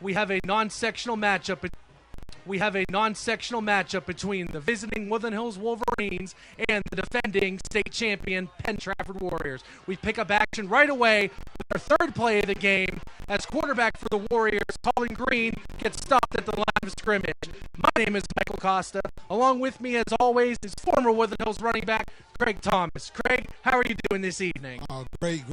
we have a non-sectional matchup. We have a non-sectional matchup between the visiting Woodland Hills Wolverines and the defending state champion Penn Trafford Warriors. We pick up action right away with our third play of the game as quarterback for the Warriors, Colin Green, gets stopped at the line of scrimmage. My name is Michael Costa. Along with me, as always, is former Woodland Hills running back Craig Thomas. Craig, how are you doing this evening? Great.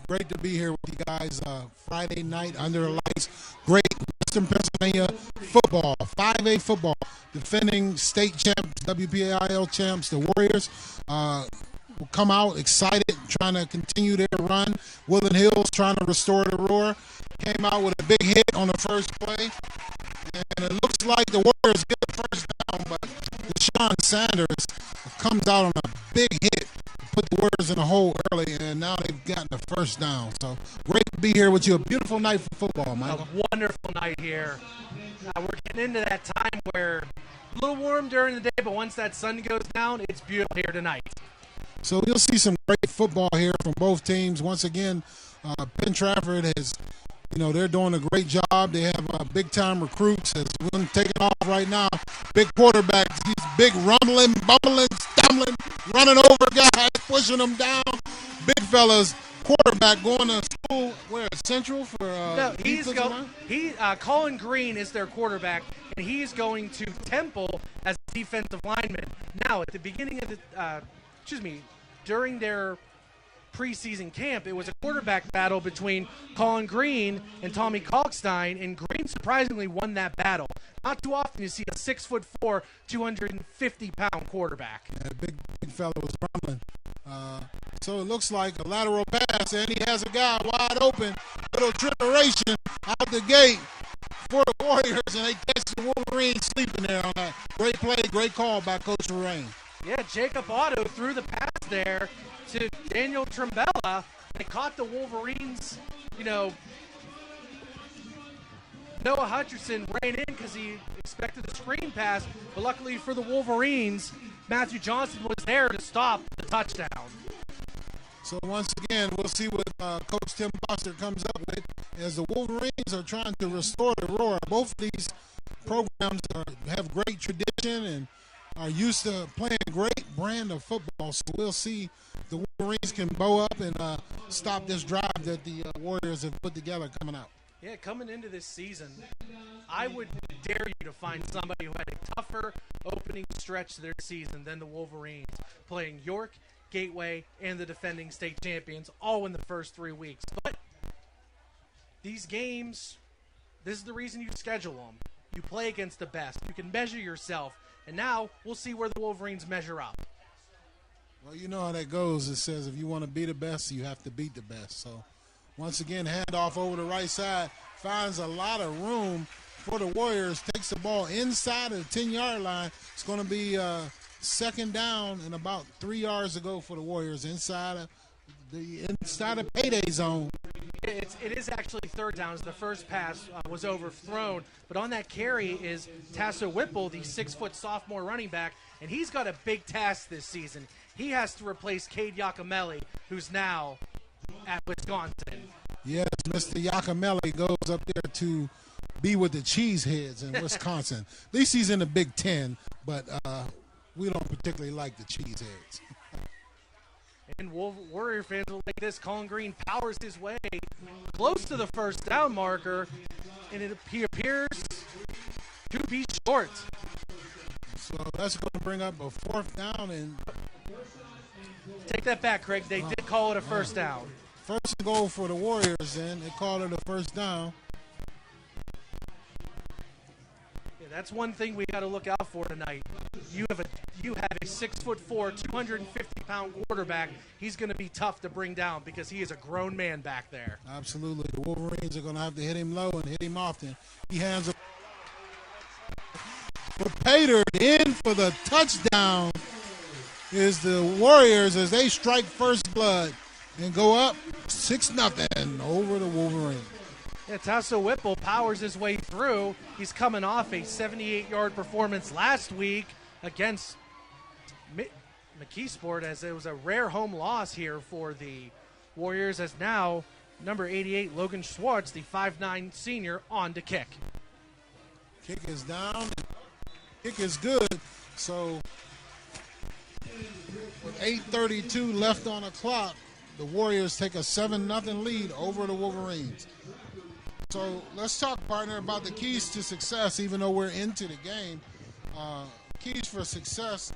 Great to be here with you guys. Friday night under the lights. Great Western Pennsylvania football, 5A football. Defending state champs, WPAIL champs, the Warriors. Will come out excited, trying to continue their run. Woodland Hills trying to restore the roar. Came out with a big hit on the first play. And it looks like the Warriors get the first down, but Deshaun Sanders comes out on a big hit, put the Warriors in a hole early, and now they've gotten the first down. So great to be here with you. A beautiful night for football, Michael. A wonderful night here. We're getting into that time where a little warm during the day, but once that sun goes down, it's beautiful here tonight. So you'll see some great football here from both teams. Once again, Penn Trafford has, they're doing a great job. They have big-time recruits. As we're going to take it off right now. Big quarterbacks. He's big rumbling, bumbling, stumbling, running over guys, pushing them down. Big fellas. Quarterback going to school, where, Central for no, Colin Green is their quarterback, and he's going to Temple as a defensive lineman. Now, at the beginning of during their preseason camp, it was a quarterback battle between Colin Green and Tommy Kalkstein, and Green surprisingly won that battle. Not too often you see a 6'4", 250-pound quarterback. Yeah, big fella was rumbling. So it looks like a lateral pass, and he has a guy wide open. Little trickeration out the gate for the Warriors, and they catch the Wolverines sleeping there on that. Great play, great call by Coach Lorraine. Yeah, Jacob Otto threw the pass there to Daniel Trembella. They caught the Wolverines. Noah Hutcherson ran in because he expected a screen pass, but luckily for the Wolverines, Matthew Johnson was there to stop the touchdown. So once again, we'll see what Coach Tim Foster comes up with as the Wolverines are trying to restore the roar. Both of these programs have great tradition and are used to playing great brand of football. So we'll see if the Wolverines can bow up and stop this drive that the Warriors have put together coming out. Yeah, coming into this season, I would dare you to find somebody who had a tougher opening stretch to their season than the Wolverines, playing York, Gateway, and the defending state champions all in the first 3 weeks. But these games, this is the reason you schedule them. You play against the best. You can measure yourself. And now we'll see where the Wolverines measure up. Well, you know how that goes. It says if you want to be the best, you have to beat the best. So once again, handoff over the right side. Finds a lot of room for the Warriors. Takes the ball inside of the 10-yard line. It's going to be second down and about 3 yards to go for the Warriors inside of payday zone. It is actually third down as the first pass was overthrown. But on that carry is Tasso Whipple, the 6-foot sophomore running back, and he's got a big task this season. He has to replace Cade Yacomelli, who's now at Wisconsin. Yes, Mr. Yacomelli goes up there to be with the Cheeseheads in Wisconsin. At least he's in the Big Ten, but we don't particularly like the Cheeseheads. And Warrior fans will like this. Colin Green powers his way close to the first down marker, and he appears to be short. So that's going to bring up a fourth down. And take that back, Craig. They did call it a first down. First and goal for the Warriors, and they called it a first down. Yeah, that's one thing we got to look out for tonight. You have a 6'4", 250-pound quarterback. He's going to be tough to bring down because he is a grown man back there. Absolutely. The Wolverines are going to have to hit him low and hit him often. He hands up for Pater in for the touchdown is the Warriors as they strike first blood and go up 6-0 over the Wolverines. Yeah, Tasso Whipple powers his way through. He's coming off a 78-yard performance last week against McKeesport, as it was a rare home loss here for the Warriors, as now number 88, Logan Schwartz, the 5'9 senior, on to kick. Kick is down. Kick is good. So with 8:32 left on the clock, the Warriors take a 7-0 lead over the Wolverines. So let's talk, partner, about the keys to success, even though we're into the game. Keys for success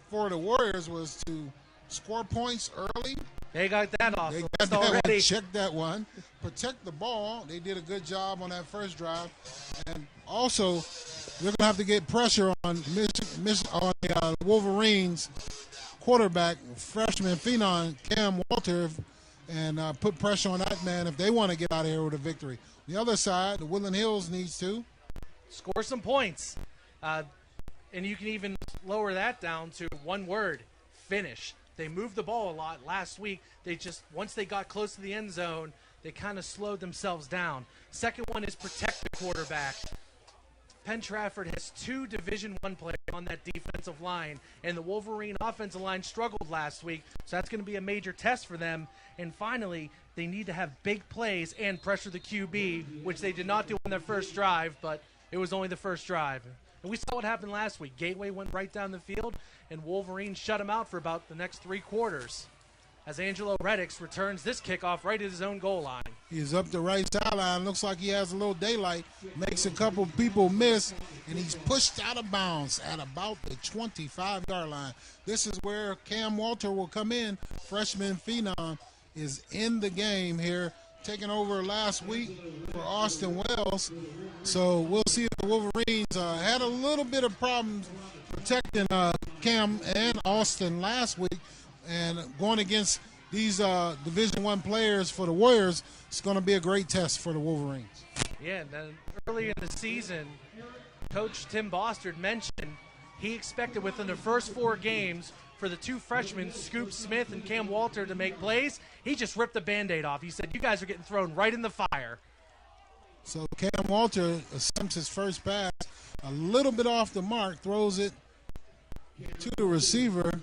for the Warriors was to score points early. They got that off. They got that already. One. Check that one. Protect the ball. They did a good job on that first drive. And also, they're going to have to get pressure on the Wolverines quarterback, freshman phenom Cam Walter, and put pressure on that man if they want to get out of here with a victory. The other side, the Woodland Hills needs to score some points. And you can even lower that down to one word: finish. They moved the ball a lot last week. Once they got close to the end zone, they kind of slowed themselves down. Second one is protect the quarterback. Penn Trafford has 2 Division I players on that defensive line, and the Wolverine offensive line struggled last week, so that's going to be a major test for them. And finally, they need to have big plays and pressure the QB, which they did not do on their first drive, but it was only the first drive. And we saw what happened last week. Gateway went right down the field, and Wolverine shut him out for about the next 3 quarters as Angelo Reddix returns this kickoff right at his own goal line. He's up the right sideline. Looks like he has a little daylight. Makes a couple people miss, and he's pushed out of bounds at about the 25-yard line. This is where Cam Walter will come in. Freshman phenom is in the game here, taking over last week for Austin Wells. So we'll see if the Wolverines had a little bit of problems protecting Cam and Austin last week, and going against these Division I players for the Warriors, it's going to be a great test for the Wolverines. Yeah, and early in the season, Coach Tim Bostard mentioned he expected within the first 4 games for the 2 freshmen, Scoop Smith and Cam Walter, to make plays. He just ripped the Band-Aid off. He said, you guys are getting thrown right in the fire. So Cam Walter attempts his first pass, a little bit off the mark, throws it to the receiver.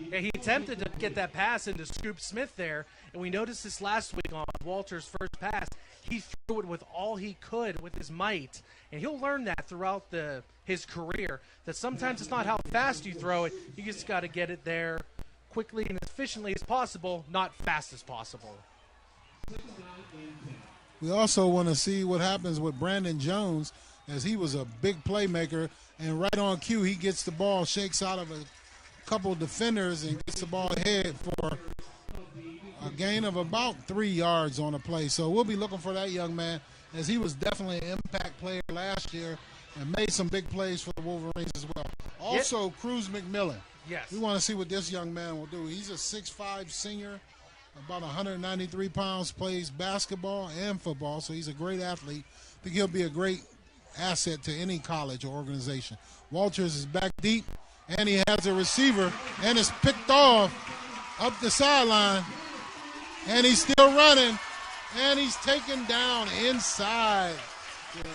Yeah, he attempted to get that pass into Scoop Smith there, and we noticed this last week on Walter's first pass. He threw it with all he could, with his might, and he'll learn that throughout his career, that sometimes it's not how fast you throw it, you just got to get it there quickly and as efficiently as possible, not fast as possible. We also want to see what happens with Brandon Jones, as he was a big playmaker, and right on cue he gets the ball, shakes out of a couple defenders and gets the ball ahead for a gain of about 3 yards on the play. So we'll be looking for that young man, as he was definitely an impact player last year and made some big plays for the Wolverines as well. Also, Cruz McMillan. Yes. We want to see what this young man will do. He's a 6'5 senior, about 193 pounds, plays basketball and football, so he's a great athlete. I think he'll be a great asset to any college or organization. Walters is back deep, and he has a receiver, and it's picked off up the sideline, and he's still running, and he's taken down inside the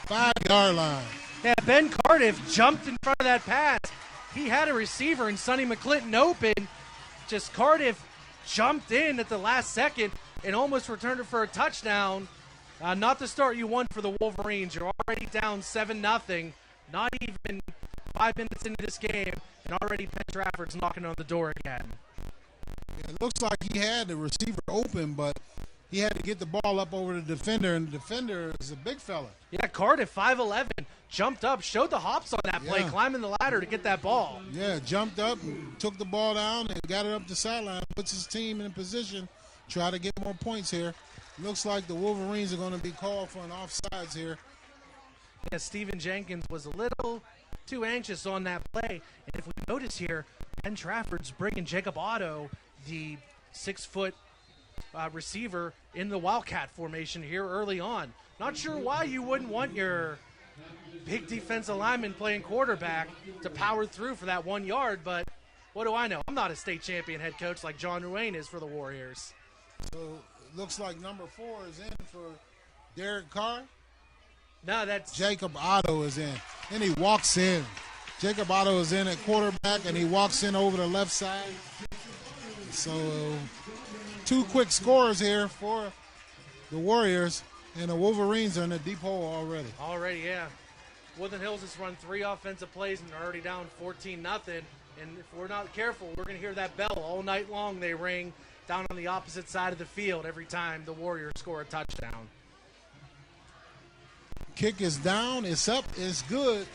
5-yard line. Yeah, Ben Cardiff jumped in front of that pass. He had a receiver and Sonny McClinton open. Just Cardiff jumped in at the last second and almost returned it for a touchdown. Not the start you want for the Wolverines. You're already down 7-0. Not even 5 minutes into this game, and already Penn Trafford's knocking on the door again. Yeah, it looks like he had the receiver open, but he had to get the ball up over the defender, and the defender is a big fella. Yeah, Cardiff, 5'11", jumped up, showed the hops on that play, climbing the ladder to get that ball. Yeah, jumped up, and took the ball down, and got it up the sideline, puts his team in position, try to get more points here. Looks like the Wolverines are going to be called for an offsides here. Yeah, Steven Jenkins was a little too anxious on that play. And if we notice here, Penn Trafford's bringing Jacob Otto, the 6-foot receiver, in the Wildcat formation here early on. Not sure why you wouldn't want your big defensive lineman playing quarterback to power through for that 1 yard, but what do I know? I'm not a state champion head coach like John Ruane is for the Warriors. So it looks like number 4 is in for Derek Carr. No, that's Jacob Otto is in, and he walks in. Jacob Otto is in at quarterback, and he walks in over the left side. So 2 quick scores here for the Warriors, and the Wolverines are in a deep hole already. Already, yeah. Woodland Hills has run 3 offensive plays and they're already down 14-0. And if we're not careful, we're going to hear that bell all night long. They ring down on the opposite side of the field every time the Warriors score a touchdown. Kick is down, it's up, it's good.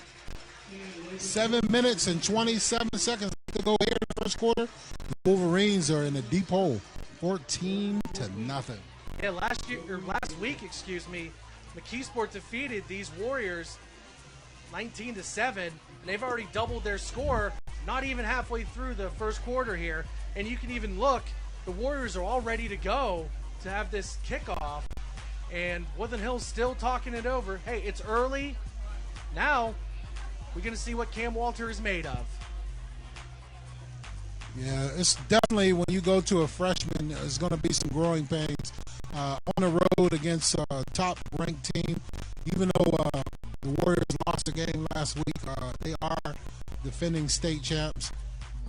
7 minutes and 27 seconds to go here in the first quarter. The Wolverines are in a deep hole, 14-0. Yeah, last week, McKeesport defeated these Warriors 19-7, and they've already doubled their score, not even halfway through the first quarter here. And you can even look, the Warriors are all ready to go to have this kickoff, and Woodland Hills still talking it over. Hey, it's early. Now, we're going to see what Cam Walter is made of. Yeah, it's definitely when you go to a freshman, there's going to be some growing pains. On the road against a top-ranked team, even though the Warriors lost the game last week, they are defending state champs,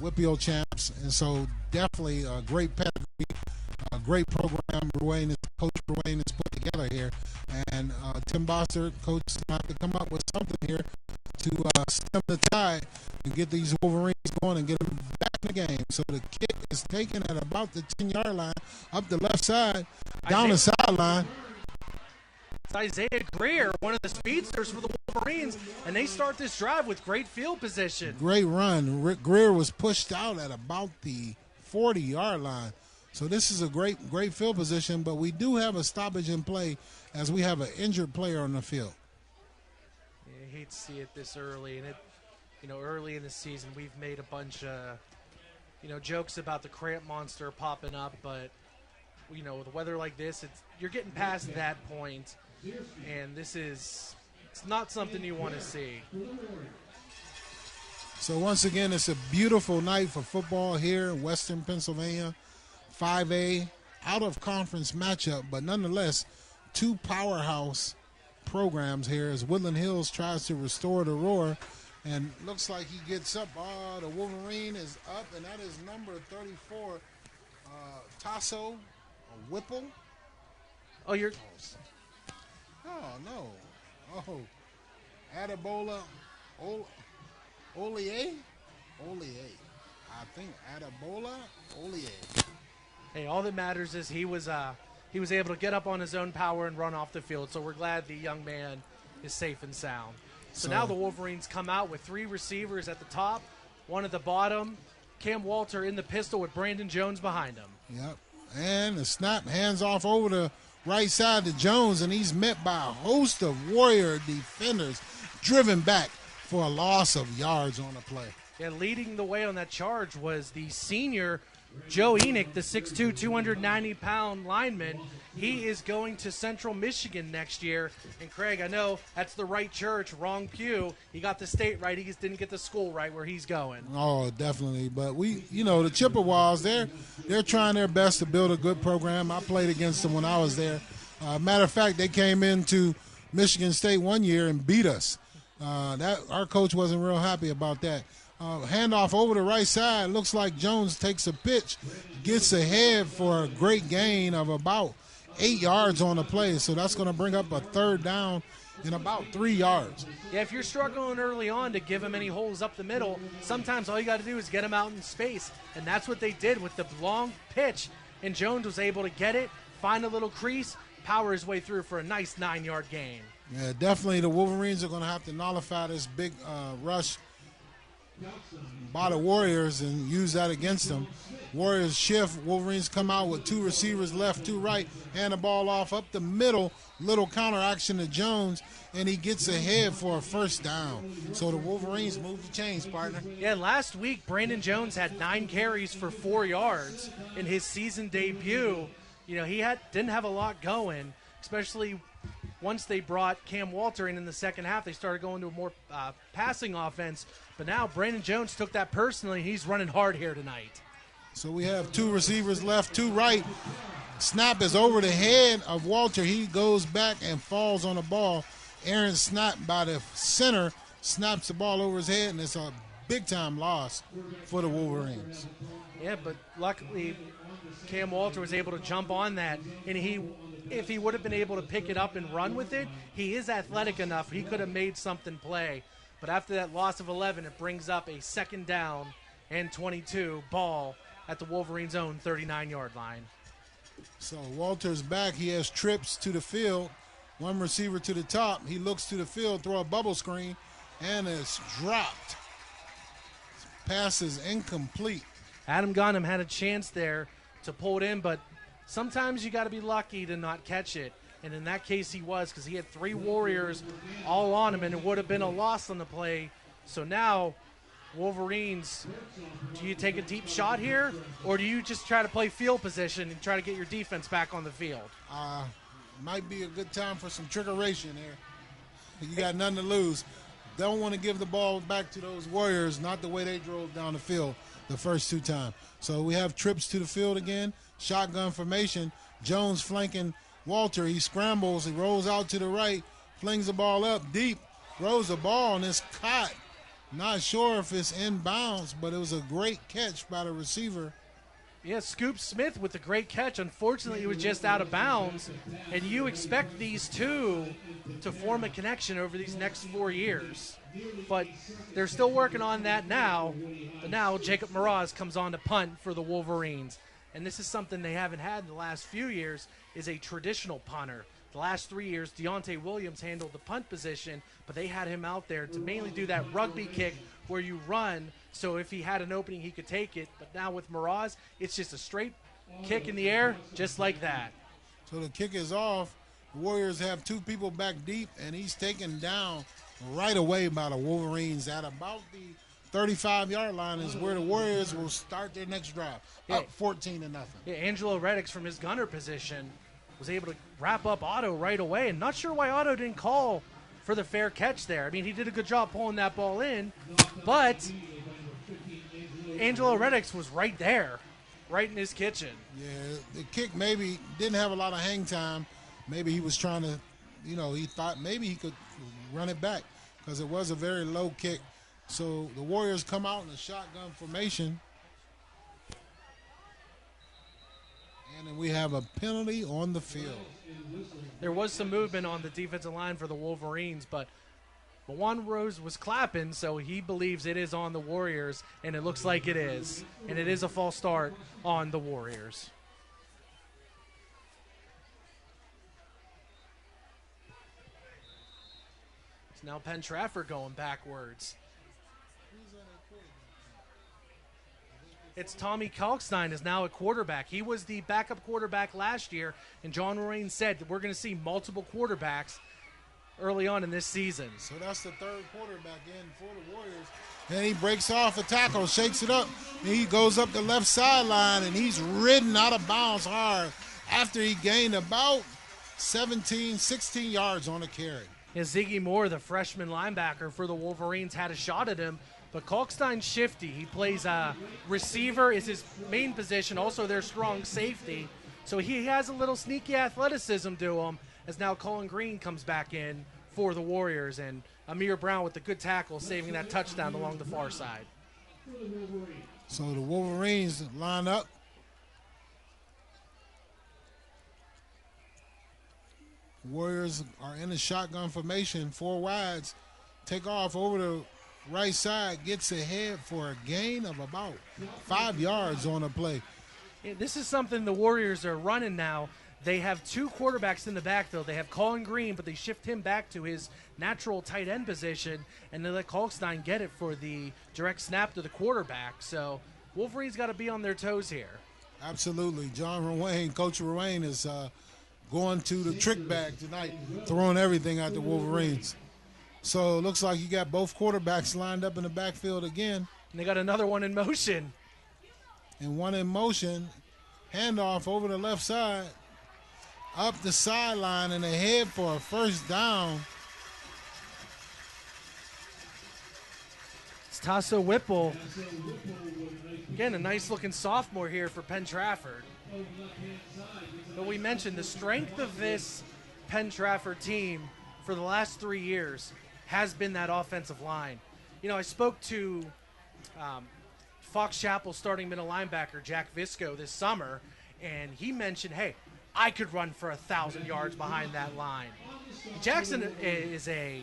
WPIAL champs, and so definitely a great pedigree, a great program Coach Ruane has put together here. And Tim Boster, coach, is going to have to come up with something here to stem the tide and get these Wolverines going and get them back in the game. So the kick is taken at about the 10-yard line, up the left side, down the sideline. It's Isaiah Greer, one of the speedsters for the Wolverines, and they start this drive with great field position. Great run. Rick Greer was pushed out at about the 40-yard line. So this is a great field position, but we do have a stoppage in play as we have an injured player on the field. Yeah, I hate to see it this early, and early in the season we've made a bunch of, jokes about the cramp monster popping up, but with weather like this, you're getting past that point, and it's not something you want to see. So once again, it's a beautiful night for football here in Western Pennsylvania. 5A out-of-conference matchup, but nonetheless, 2 powerhouse programs here as Woodland Hills tries to restore the roar, and looks like he gets up. The Wolverine is up, and that is number 34, Tasso Whipple. Oh, you're. Oh, no. Oh, Adabola Olie. I think Adabola Olie. Hey, all that matters is he was able to get up on his own power and run off the field. So we're glad the young man is safe and sound. So now the Wolverines come out with 3 receivers at the top, 1 at the bottom. Cam Walter in the pistol with Brandon Jones behind him. Yep. And the snap hands off over the right side to Jones, and he's met by a host of Warrior defenders, driven back for a loss of yards on the play. Yeah, leading the way on that charge was the senior Joe Enoch, the 6'2", 290-pound lineman. He is going to Central Michigan next year. And, Craig, I know that's the right church, wrong pew. He got the state right. He just didn't get the school right where he's going. Oh, definitely. But the Chippewas, they're trying their best to build a good program. I played against them when I was there. Matter of fact, they came into Michigan State one year and beat us. Our coach wasn't real happy about that. Handoff over the right side. Looks like Jones takes a pitch, gets ahead for a great gain of about 8 yards on the play. So that's going to bring up a third down in about 3 yards. Yeah, if you're struggling early on to give him any holes up the middle, sometimes all you got to do is get him out in space. And that's what they did with the long pitch. And Jones was able to get it, find a little crease, power his way through for a nice 9-yard gain. Yeah, definitely the Wolverines are going to have to nullify this big rush by the Warriors and use that against them. Warriors shift. Wolverines come out with 2 receivers left, 2 right, hand the ball off up the middle. Little counter action to Jones, and he gets ahead for a first down. So the Wolverines move the chains, partner. Yeah, last week Brandon Jones had 9 carries for 4 yards in his season debut. He didn't have a lot going, especially once they brought Cam Walter in the second half. They started going to a more passing offense. But now Brandon Jones took that personally. He's running hard here tonight. So we have 2 receivers left, 2 right. Snap is over the head of Walter. He goes back and falls on the ball. Aaron Snap by the center snaps the ball over his head, and it's a big-time loss for the Wolverines. Yeah, but luckily Cam Walter was able to jump on that, and if he would have been able to pick it up and run with it, he is athletic enough. He could have made something play. But after that loss of 11, it brings up a 2nd down and 22 ball at the Wolverines' own 39-yard line. So Walter's back. He has trips to the field. One receiver to the top. He looks to the field, throw a bubble screen, and it's dropped. Pass is incomplete. Adam Gunham had a chance there to pull it in, but sometimes you got to be lucky to not catch it. And in that case, he was, because he had 3 Warriors all on him, and it would have been a loss on the play. So now, Wolverines, do you take a deep shot here, or do you just try to play field position and try to get your defense back on the field? Might be a good time for some trickeration here. You got nothing to lose. Don't want to give the ball back to those Warriors, not the way they drove down the field the first 2 times. So we have trips to the field again, shotgun formation. Jones flanking Walter. He scrambles, he rolls out to the right, flings the ball up deep, throws the ball, and it's caught. Not sure if it's in bounds, but it was a great catch by the receiver. Yeah, Scoop Smith with the great catch. Unfortunately, it was just out of bounds, and you expect these two to form a connection over these next 4 years. But they're still working on that now. But now Jacob Mraz comes on to punt for the Wolverines. And this is something they haven't had in the last few years, is a traditional punter. The last 3 years, Deontay Williams handled the punt position, but they had him out there to mainly do that rugby kick where you run, so if he had an opening, he could take it. But now with Mraz, it's just a straight kick in the air, just like that. So the kick is off. The Warriors have 2 people back deep, and he's taken down right away by the Wolverines at about the 35-yard line is where the Warriors will start their next drive. Up 14-0. Yeah, Angelo Reddix from his gunner position was able to wrap up Otto right away, and not sure why Otto didn't call for the fair catch there. I mean, he did a good job pulling that ball in, but Angelo Reddix was right there, right in his kitchen. Yeah, the kick maybe didn't have a lot of hang time. Maybe he was trying to, he thought maybe he could run it back because it was a very low kick. So the Warriors come out in a shotgun formation. And then we have a penalty on the field. There was some movement on the defensive line for the Wolverines, but Juan Rose was clapping, so he believes it is on the Warriors, and it looks like it is. And it is a false start on the Warriors. It's now Penn Trafford going backwards. It's Tommy Kalkstein is now a quarterback. He was the backup quarterback last year, and John Moraine said that we're going to see multiple quarterbacks early on in this season. So that's the 3rd quarterback in for the Warriors. And he breaks off a tackle, shakes it up. He goes up the left sideline, and he's ridden out of bounds hard after he gained about 16 yards on a carry. Yeah, Ziggy Moore, the freshman linebacker for the Wolverines, had a shot at him. But Kalkstein's shifty. He plays receiver is his main position, also their strong safety. So he has a little sneaky athleticism to him as now Colin Green comes back in for the Warriors. And Amir Brown with the good tackle saving that touchdown along the far side. So the Wolverines line up. Warriors are in a shotgun formation, 4 wides. Take off over the right side, gets ahead for a gain of about 5 yards on a play. Yeah, this is something the Warriors are running now. They have 2 quarterbacks in the backfield. They have Colin Green, but they shift him back to his natural tight end position, and they let Kalkstein get it for the direct snap to the quarterback. So Wolverines got to be on their toes here. Absolutely. John Ruane, Coach Ruane is going to the trick bag tonight, throwing everything at the Wolverines. So it looks like you got both quarterbacks lined up in the backfield again. And they got another one in motion. And one in motion. Handoff over the left side. Up the sideline and ahead for a first down. It's Tasso Whipple. Again, a nice-looking sophomore here for Penn Trafford. But we mentioned the strength of this Penn Trafford team for the last 3 years has been that offensive line. I spoke to Fox Chapel starting middle linebacker Jack Visco this summer, and he mentioned, hey, I could run for 1,000 yards behind that line. Jackson is a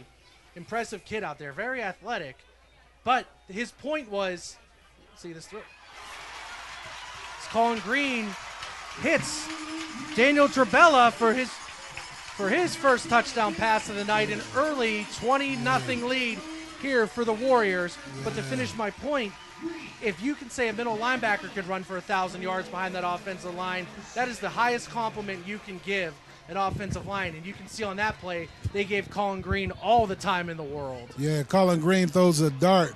impressive kid out there, very athletic, but his point was, see this through. It's Colin Green hits Daniel Trabella for his first touchdown pass of the night, an early 20-0 lead here for the Warriors. But to finish my point, if you can say a middle linebacker could run for 1,000 yards behind that offensive line, that is the highest compliment you can give an offensive line. And you can see on that play, they gave Colin Green all the time in the world. Yeah, Colin Green throws a dart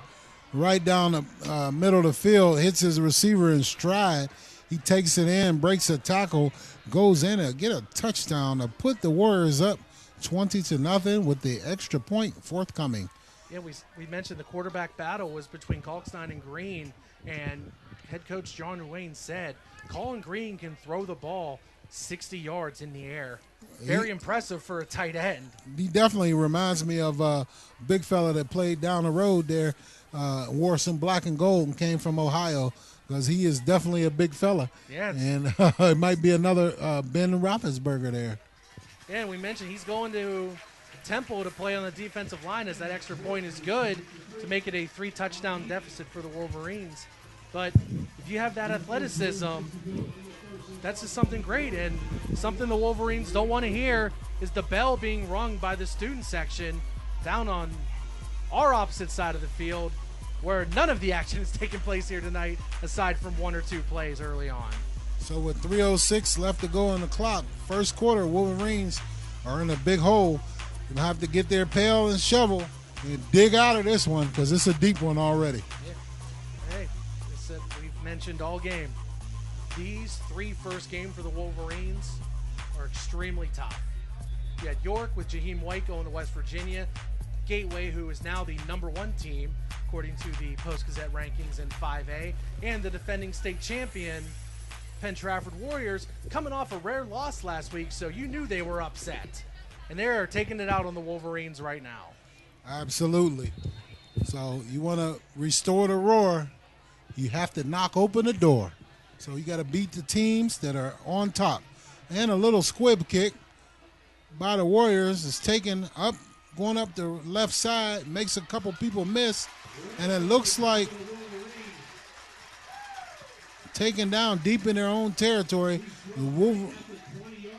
right down the middle of the field, hits his receiver in stride. He takes it in, breaks a tackle, goes in and get a touchdown to put the Warriors up 20-0 with the extra point forthcoming. Yeah, we mentioned the quarterback battle was between Kalkstein and Green, and head coach John Wayne said Colin Green can throw the ball 60 yards in the air. Very impressive for a tight end. He definitely reminds me of a big fella that played down the road there, wore some black and gold and came from Ohio, because he is definitely a big fella. Yeah. And it might be another Ben Roethlisberger there. Yeah, and we mentioned he's going to Temple to play on the defensive line, as that extra point is good to make it a 3-touchdown deficit for the Wolverines. But if you have that athleticism, that's just something great. And something the Wolverines don't want to hear is the bell being rung by the student section down on our opposite side of the field, where none of the action is taking place here tonight aside from 1 or 2 plays early on. So with 3:06 left to go on the clock, first quarter, Wolverines are in a big hole. They'll have to get their pail and shovel and dig out of this one, because it's a deep one already. Yeah. Hey, we've mentioned all game. These 3 first games for the Wolverines are extremely tough. You had York with Jaheim White going to West Virginia. Gateway, who is now the #1 team, according to the Post-Gazette rankings in 5A, and the defending state champion, Penn Trafford Warriors, coming off a rare loss last week, so you knew they were upset. And they're taking it out on the Wolverines right now. Absolutely. So you want to restore the roar, you have to knock open the door. So you got to beat the teams that are on top. And a little squib kick by the Warriors is taken up, going up the left side, makes a couple people miss, and it looks like taken down deep in their own territory.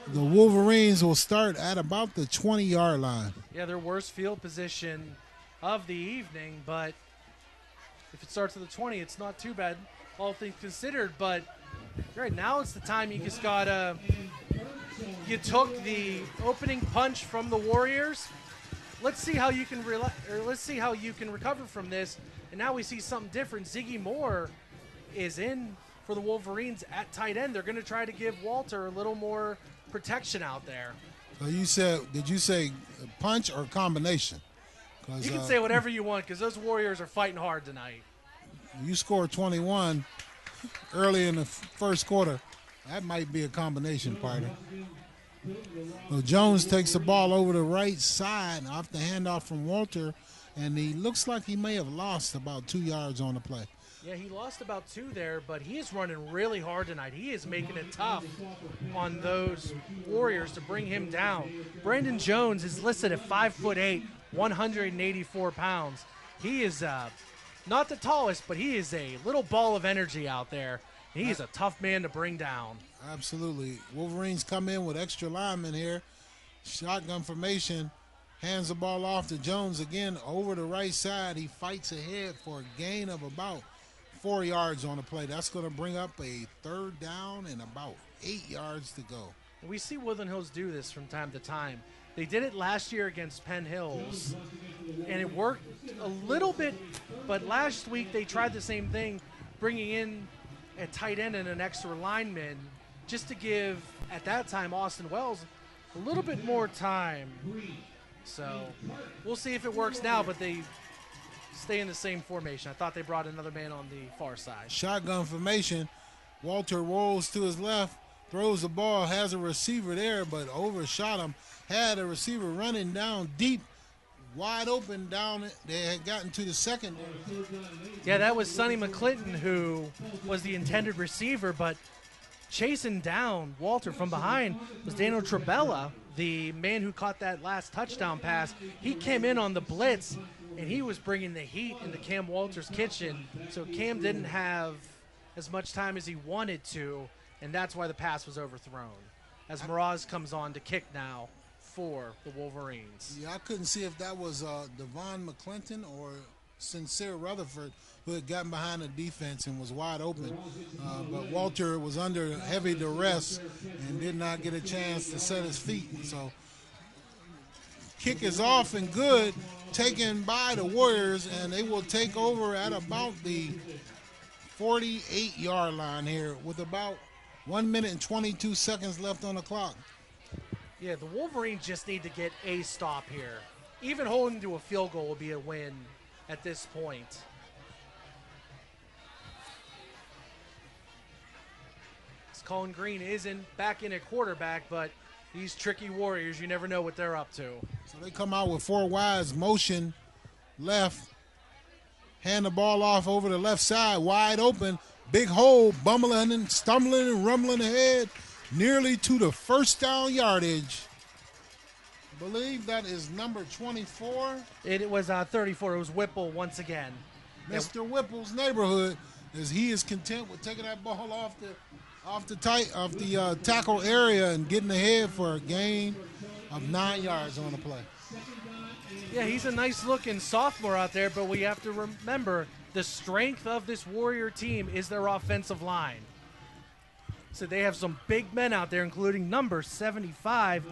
The Wolverines will start at about the 20-yard line. Yeah, their worst field position of the evening, but if it starts at the 20, it's not too bad, all things considered. But right now it's the time you just gotta. You took the opening punch from the Warriors. Let's see how you can recover from this. And now we see something different. Ziggy Moore is in for the Wolverines at tight end. They're going to try to give Walter a little more protection out there. So did you say punch or combination? You can say whatever you want, because those Warriors are fighting hard tonight. You scored 21 early in the first quarter. That might be a combination, partner. So Jones takes the ball over the right side off the handoff from Walter, and he looks like he may have lost about 2 yards on the play. Yeah, he lost about 2 there, but he is running really hard tonight. He is making it tough on those Warriors to bring him down. Brandon Jones is listed at 5'8", 184 pounds. He is not the tallest, but he is a little ball of energy out there. He is a tough man to bring down. Absolutely. Wolverines come in with extra linemen here. Shotgun formation. Hands the ball off to Jones again over the right side. He fights ahead for a gain of about 4 yards on the play. That's going to bring up a 3rd down and about 8 yards to go. We see Woodland Hills do this from time to time. They did it last year against Penn Hills, and it worked a little bit, but last week they tried the same thing, bringing in a tight end and an extra lineman just to give, at that time, Austin Wells a little bit more time. So we'll see if it works now, but they stay in the same formation. I thought they brought another man on the far side. Shotgun formation. Walter rolls to his left, throws the ball, has a receiver there, but overshot him. Had a receiver running down deep. wide open down. They had gotten to the second. Yeah, that was Sonny McClinton who was the intended receiver, but chasing down Walter from behind was Daniel Trabella, the man who caught that last touchdown pass. He came in on the blitz, and he was bringing the heat into Cam Walter's kitchen, so Cam didn't have as much time as he wanted to, and that's why the pass was overthrown. As Miraz comes on to kick now for the Wolverines. Yeah, I couldn't see if that was Devon McClinton or Sincere Rutherford, who had gotten behind the defense and was wide open. But Walter was under heavy duress and did not get a chance to set his feet. So kick is off and good, taken by the Warriors, and they will take over at about the 48-yard line here with about 1 minute and 22 seconds left on the clock. Yeah, the Wolverines just need to get a stop here. Even holding to a field goal will be a win at this point. Colin Green isn't back in at quarterback, but these tricky Warriors, you never know what they're up to. So they come out with four wides, motion left, hand the ball off over the left side, wide open, big hole, bumbling and stumbling and rumbling ahead, nearly to the first down yardage. I believe that is number 24. It was 34. It was Whipple once again. Mr. Whipple's neighborhood, as he is content with taking that ball off the tackle area and getting ahead for a gain of 9 yards on the play. Yeah, he's a nice-looking sophomore out there, but we have to remember the strength of this Warrior team is their offensive line. So they have some big men out there, including number 75,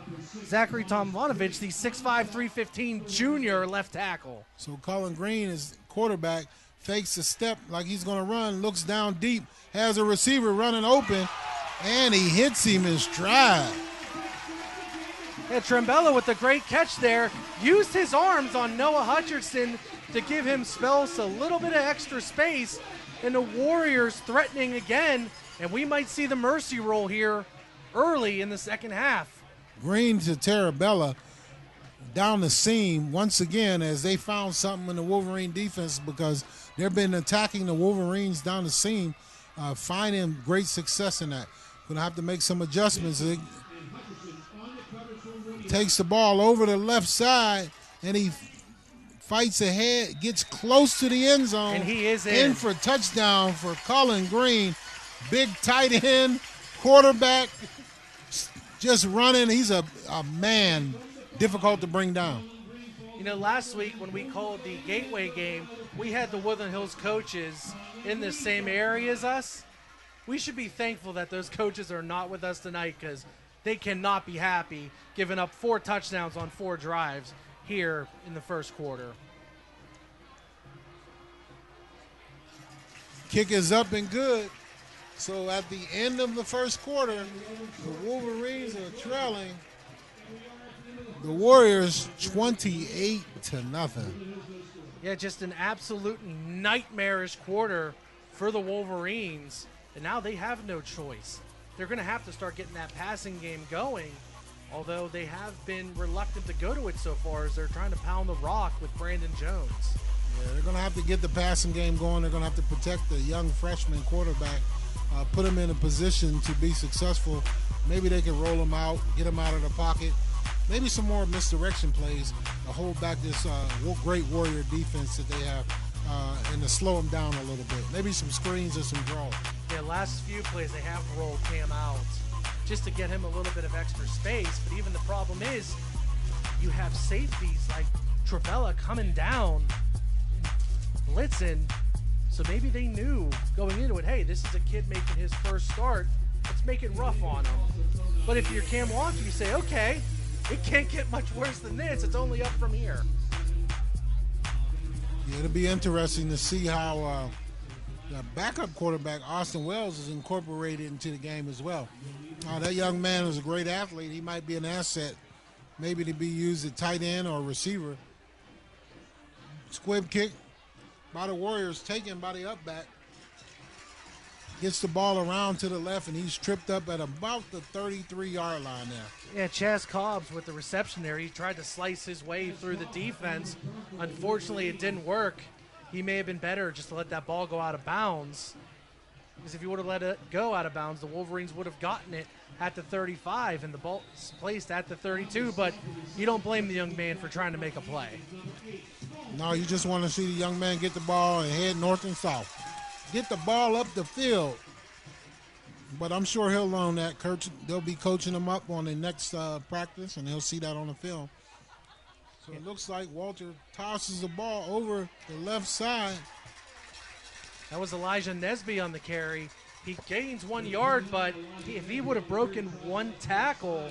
Zachary Tomlanovich, the 6'5", 315 junior left tackle. So Colin Green is quarterback, fakes a step like he's going to run, looks down deep, has a receiver running open, and he hits him in stride. Yeah, Trembella with a great catch there, used his arms on Noah Hutcherson to give him spells a little bit of extra space, and the Warriors threatening again, and we might see the mercy roll here early in the second half. Green to Tarabella down the seam once again as they found something in the Wolverine defense because they've been attacking the Wolverines down the seam, finding great success in that. Going to have to make some adjustments. He takes the ball over the left side, and he fights ahead, gets close to the end zone. And he is in for touchdown for Colin Green. Big tight end, quarterback, just running. He's a man, difficult to bring down. You know, last week when we called the Gateway game, we had the Woodland Hills coaches in the same area as us. We should be thankful that those coaches are not with us tonight because they cannot be happy giving up 4 touchdowns on 4 drives here in the first quarter. Kick is up and good. So at the end of the first quarter, the Wolverines are trailing the Warriors 28-0. Yeah, just an absolutely nightmarish quarter for the Wolverines. And now they have no choice. They're going to have to start getting that passing game going, although they have been reluctant to go to it so far as they're trying to pound the rock with Brandon Jones. Yeah, they're going to have to get the passing game going. They're going to have to protect the young freshman quarterback, put him in a position to be successful. Maybe they can roll him out, get him out of the pocket. Maybe some more misdirection plays to hold back this great Warrior defense that they have and to slow them down a little bit. Maybe some screens or some draws. Yeah, last few plays they have rolled Cam out just to get him a little bit of extra space. But even the problem is you have safeties like Trabella coming down and blitzing. So maybe they knew going into it, hey, this is a kid making his first start. Let's make it rough on him. But if you're Cam Walker, you say, okay, it can't get much worse than this. It's only up from here. Yeah, it'll be interesting to see how the backup quarterback, Austin Wells, is incorporated into the game as well. That young man is a great athlete. He might be an asset, maybe to be used at tight end or receiver. Squib kick by the Warriors, taken by the up back. gets the ball around to the left, and he's tripped up at about the 33-yard line there. Yeah, Chaz Cobbs with the reception there. He tried to slice his way through the defense. Unfortunately, it didn't work. He may have been better just to let that ball go out of bounds. Because if he would have let it go out of bounds, the Wolverines would have gotten it at the 35, and the ball is placed at the 32. But you don't blame the young man for trying to make a play. No, you just want to see the young man get the ball and head north and south. Get the ball up the field. But I'm sure he'll learn that. They'll be coaching him up on the next practice, and he'll see that on the film. So it looks like Walter tosses the ball over the left side. That was Elijah Nesby on the carry. He gains 1 yard, but if he would have broken one tackle,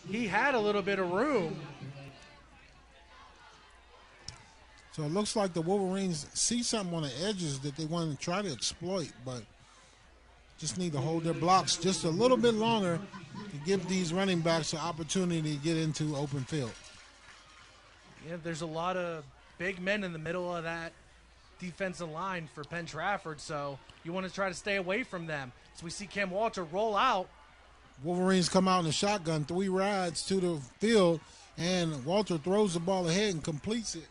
he had a little bit of room. So it looks like the Wolverines see something on the edges that they want to try to exploit, but just need to hold their blocks just a little bit longer to give these running backs an opportunity to get into open field. Yeah, there's a lot of big men in the middle of that defensive line for Penn Trafford, so you want to try to stay away from them. So we see Cam Walter roll out. Wolverines come out in the shotgun, 3 rides to the field, and Walter throws the ball ahead and completes it.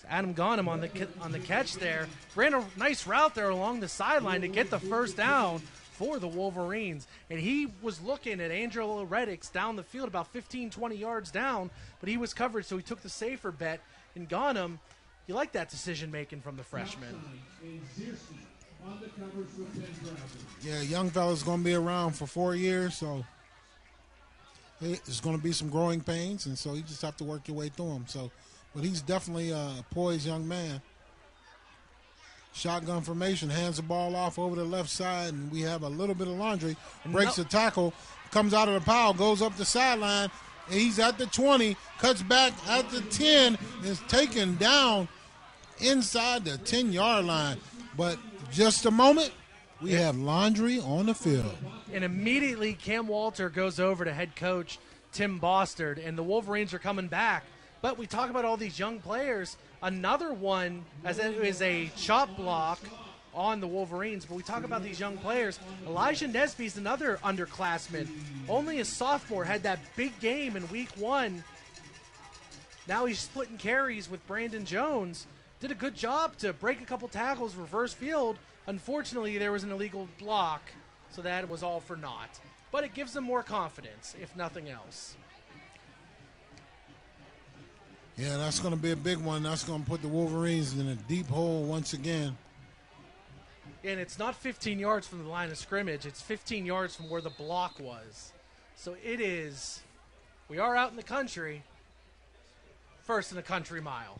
Adam Ghanem on the catch there. Ran a nice route there along the sideline to get the first down for the Wolverines. And he was looking at Angelo Reddix down the field about 15, 20 yards down, but he was covered, so he took the safer bet. And Ghanem, you like that decision-making from the freshman. Yeah, young fella's going to be around for 4 years, so there's going to be some growing pains, and so you just have to work your way through them. But he's definitely a poised young man. Shotgun formation, hands the ball off over the left side, and we have a little bit of laundry. Breaks the tackle, comes out of the pile, goes up the sideline, and he's at the 20, cuts back at the 10, and is taken down inside the 10-yard line. But just a moment, we have laundry on the field. And immediately Cam Walter goes over to head coach Tim Bostard, and the Wolverines are coming back. But we talk about all these young players. Another one is a chop block on the Wolverines. But we talk about these young players. Elijah Nesby's another underclassman. Only a sophomore, had that big game in week 1. Now he's splitting carries with Brandon Jones. Did a good job to break a couple tackles, reverse field. Unfortunately, there was an illegal block, so that was all for naught. But it gives them more confidence, if nothing else. Yeah, that's going to be a big one. That's going to put the Wolverines in a deep hole once again. And it's not 15 yards from the line of scrimmage. It's 15 yards from where the block was. So it is, we are out in the country, first in a country mile.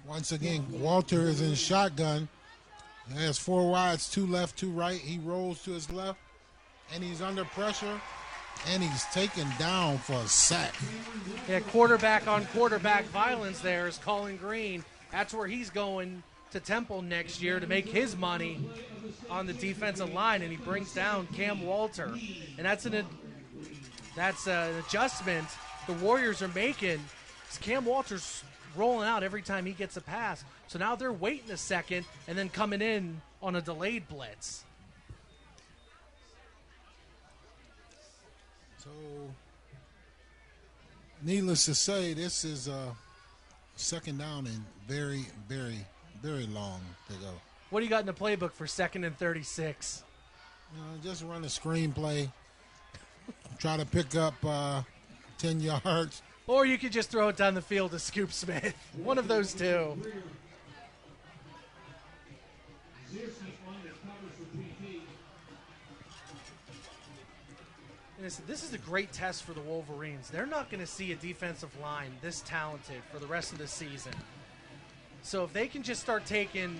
Once again, Walter is in shotgun. He has 4 wides, 2 left, 2 right. He rolls to his left, and he's under pressure, and he's taken down for a sack. Yeah, quarterback on quarterback violence there is Colin Green. That's where he's going to Temple next year to make his money on the defensive line, and he brings down Cam Walter. And that's an adjustment the Warriors are making. Cam Walter's rolling out every time he gets a pass. So now they're waiting a second and then coming in on a delayed blitz. So, needless to say, this is second down and very, very, very long to go. What do you got in the playbook for 2nd and 36? Just run a screenplay. Try to pick up 10 yards. Or you could just throw it down the field to Scoop Smith. One of those two. And this is a great test for the Wolverines. They're not going to see a defensive line this talented for the rest of the season. So if they can just start taking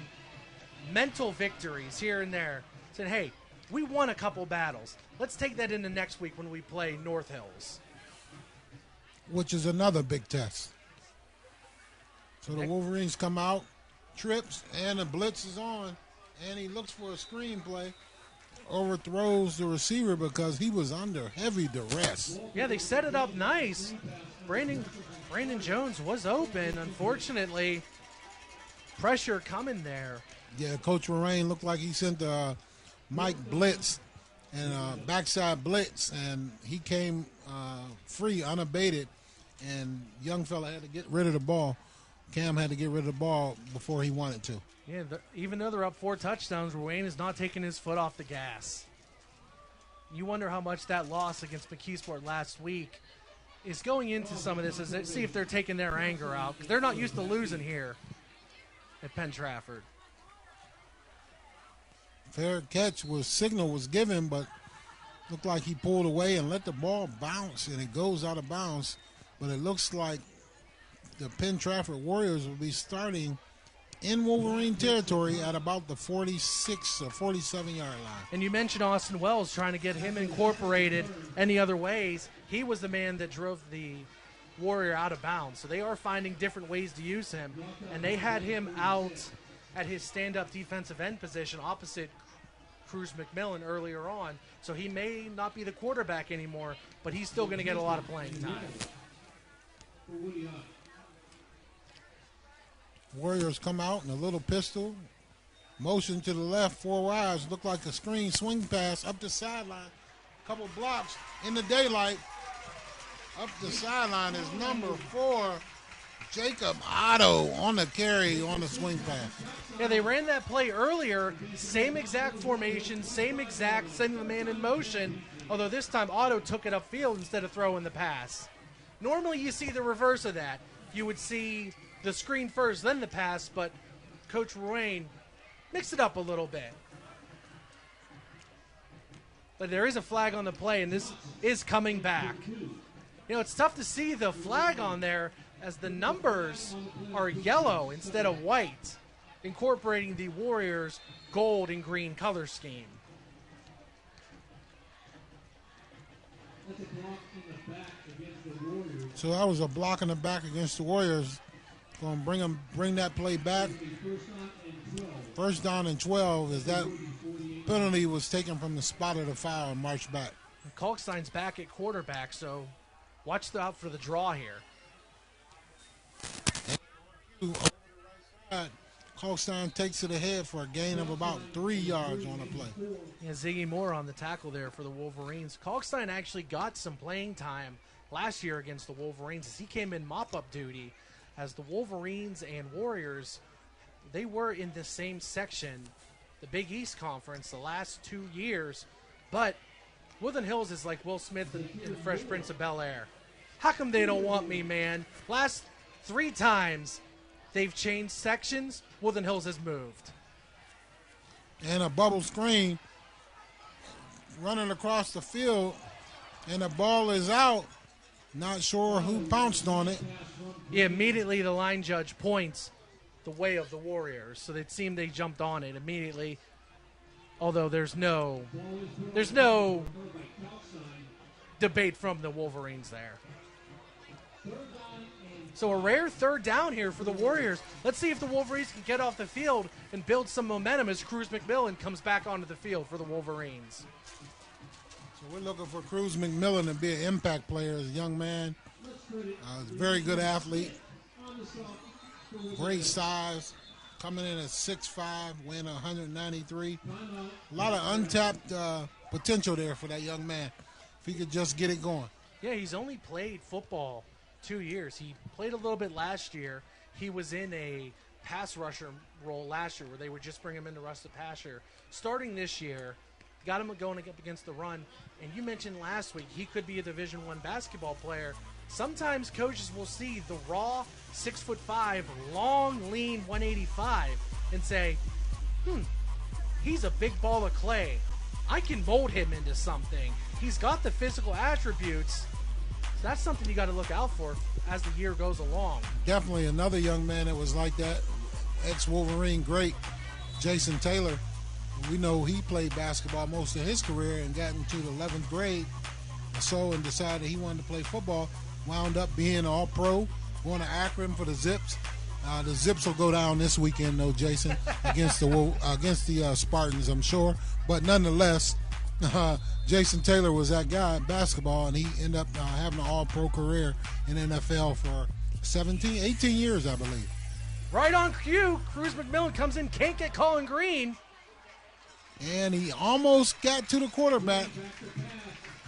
mental victories here and there, saying, hey, we won a couple battles. Let's take that into next week when we play North Hills. Which is another big test. So the Wolverines come out, trips, and the blitz is on, and he looks for a screenplay. overthrows the receiver because he was under heavy duress. Yeah, they set it up nice. Brandon Jones was open. Unfortunately, pressure coming there. Yeah, Coach Lorraine looked like he sent Mike blitz and backside blitz, and he came free, unabated, and young fella had to get rid of the ball. Cam had to get rid of the ball before he wanted to. Yeah, even though they're up 4 touchdowns, Wayne is not taking his foot off the gas. You wonder how much that loss against McKeesport last week is going into some of this, as they see if they're taking their anger out, because they're not used to losing here at Penn Trafford. Fair catch signal was given, but looked like he pulled away and let the ball bounce, and it goes out of bounds. But it looks like the Penn Trafford Warriors will be starting in Wolverine territory at about the 46 or 47-yard line. And you mentioned Austin Wells, trying to get him incorporated any other ways. He was the man that drove the Warrior out of bounds. So they are finding different ways to use him. And they had him out at his stand-up defensive end position opposite Cruz McMillan earlier on. So he may not be the quarterback anymore, but he's still going to get a lot of playing time. Warriors come out in a little pistol. Motion to the left, 4 wides. Look like a screen swing pass up the sideline. Couple blocks in the daylight. Up the sideline is number 4, Jacob Otto, on the carry on the swing pass. Yeah, they ran that play earlier. Same exact formation, sending the man in motion. Although this time Otto took it upfield instead of throwing the pass. Normally you see the reverse of that. You would see the screen first, then the pass, but Coach Ruane mixed it up a little bit. But there is a flag on the play, and this is coming back. You know, it's tough to see the flag on there as the numbers are yellow instead of white, incorporating the Warriors' gold and green color scheme. So that was a block in the back against the Warriors. Going to bring that play back. First down and 12 as that penalty was taken from the spot of the foul and marched back. And Kalkstein's back at quarterback, so watch out for the draw here. Kalkstein takes it ahead for a gain of about 3 yards on the play. Yeah, Ziggy Moore on the tackle there for the Wolverines. Kalkstein actually got some playing time last year against the Wolverines as he came in mop-up duty, as the Wolverines and Warriors, they were in the same section, the Big East Conference, the last 2 years. But Woodland Hills is like Will Smith in The Fresh Prince of Bel-Air. How come they don't want me, man? Last 3 times they've changed sections, Woodland Hills has moved. And a bubble screen running across the field, and the ball is out. Not sure who pounced on it. Yeah, immediately the line judge points the way of the Warriors, so it seemed they jumped on it immediately. Although there's no debate from the Wolverines there. So a rare third down here for the Warriors. Let's see if the Wolverines can get off the field and build some momentum as Cruz McMillan comes back onto the field for the Wolverines. So we're looking for Cruz McMillan to be an impact player as a young man. Very good athlete. Great size. Coming in at 6'5", weighing 193. A lot of untapped potential there for that young man, if he could just get it going. Yeah, he's only played football 2 years. He played a little bit last year. He was in a pass rusher role last year where they would just bring him in to rush the passer. Starting this year, got him going up against the run. And you mentioned last week he could be a Division I basketball player. Sometimes coaches will see the raw 6'5", long, lean 185 and say, he's a big ball of clay. I can mold him into something. He's got the physical attributes. So that's something you got to look out for as the year goes along. Definitely another young man that was like that, ex-Wolverine great, Jason Taylor. We know he played basketball most of his career and got into the 11th grade or so and decided he wanted to play football. Wound up being all-pro, going to Akron for the Zips, The Zips will go down this weekend, though, Jason, against the Spartans, I'm sure. But nonetheless, Jason Taylor was that guy in basketball, and he ended up having an all-pro career in NFL for 18 years, I believe. Right on cue, Cruz McMillan comes in, can't get Colin Green. And he almost got to the quarterback.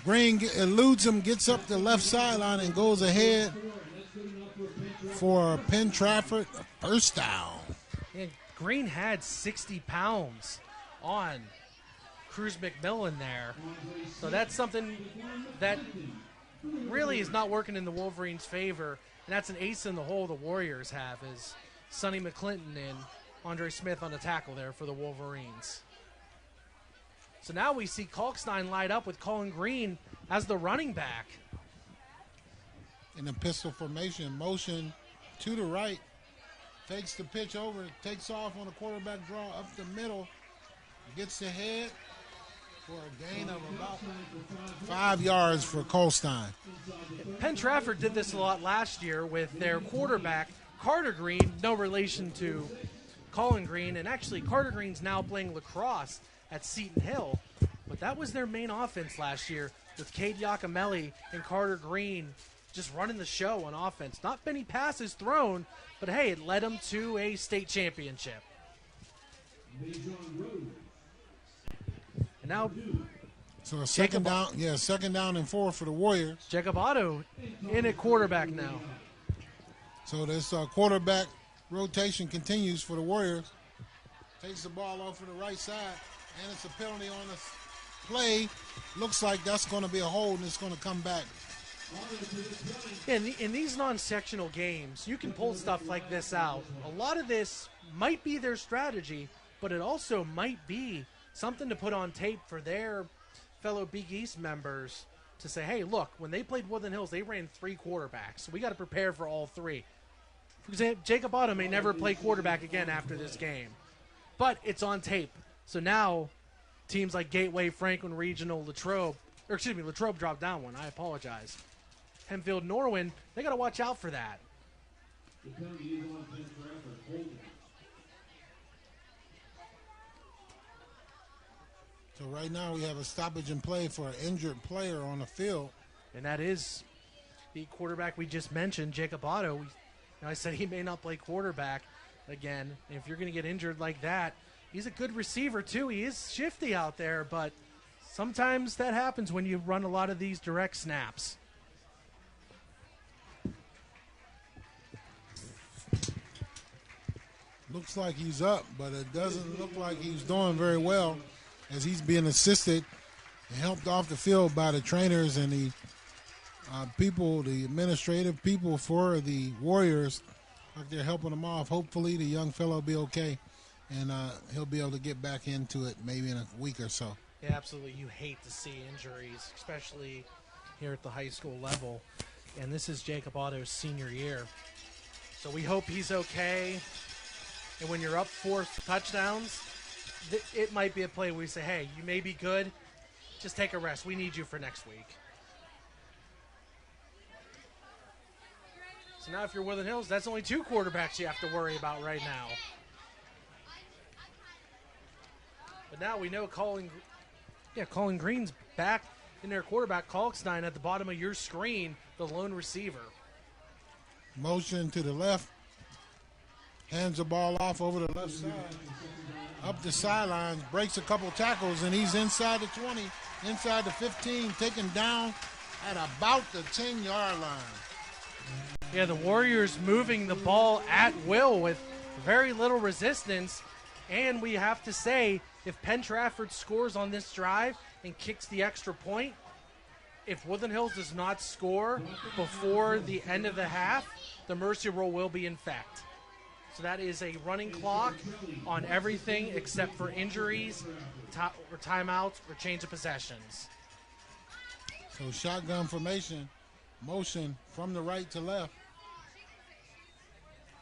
Green eludes him, gets up the left sideline, and goes ahead for Penn Trafford, first down. And Green had 60 pounds on Cruz McMillan there. So that's something that really is not working in the Wolverines' favor. And that's an ace in the hole the Warriors have, is Sonny McClinton and Andre Smith on the tackle there for the Wolverines. So now we see Kalkstein light up with Colin Green as the running back. In a pistol formation, motion to the right, takes the pitch over, takes off on a quarterback draw up the middle, gets ahead for a gain of about 5 yards for Kalkstein. Penn Trafford did this a lot last year with their quarterback, Carter Green, no relation to Colin Green, and actually Carter Green's now playing lacrosse at Seton Hill, but that was their main offense last year with Cade Giacomelli and Carter Green just running the show on offense. Not many passes thrown, but hey, it led them to a state championship. And now, so a second down and 4 for the Warriors. Jacob Otto in at quarterback now. So this quarterback rotation continues for the Warriors. Takes the ball off to the right side, and it's a penalty on the play. Looks like that's going to be a hold, and it's going to come back. In these non-sectional games, you can pull stuff like this out. A lot of this might be their strategy, but it also might be something to put on tape for their fellow Big East members to say, hey, look, when they played Woodland Hills, they ran 3 quarterbacks. So we got to prepare for all 3. For example, Jacob Otto may never play quarterback again after this game, but it's on tape. So now teams like Gateway, Franklin Regional, Latrobe dropped down one. I apologize. Hempfield, Norwin, they got to watch out for that. So right now we have a stoppage in play for an injured player on the field. And that is the quarterback we just mentioned, Jacob Otto. I said he may not play quarterback again. If you're going to get injured like that, he's a good receiver too. He is shifty out there, but sometimes that happens when you run a lot of these direct snaps. Looks like he's up, but it doesn't look like he's doing very well as he's being assisted and helped off the field by the trainers and the people, the administrative people for the Warriors. Like they're helping him off. Hopefully the young fellow will be okay, and he'll be able to get back into it maybe in a week or so. Yeah, absolutely. You hate to see injuries, especially here at the high school level. And this is Jacob Otto's senior year. So we hope he's okay. And when you're up 4 touchdowns, it might be a play where we say, hey, you may be good. Just take a rest. We need you for next week. So now if you're Woodland Hills, that's only 2 quarterbacks you have to worry about right now. But now we know Colin Green's back in their quarterback, Kalkstein, at the bottom of your screen, the lone receiver. Motion to the left. Hands the ball off over the left side. Up the sidelines, breaks a couple tackles, and he's inside the 20, inside the 15, taken down at about the 10-yard line. Yeah, the Warriors moving the ball at will with very little resistance. And we have to say, if Penn Trafford scores on this drive and kicks the extra point, if Woodland Hills does not score before the end of the half, the mercy rule will be in effect. So that is a running clock on everything except for injuries, or timeouts, or change of possessions. So shotgun formation, motion from the right to left.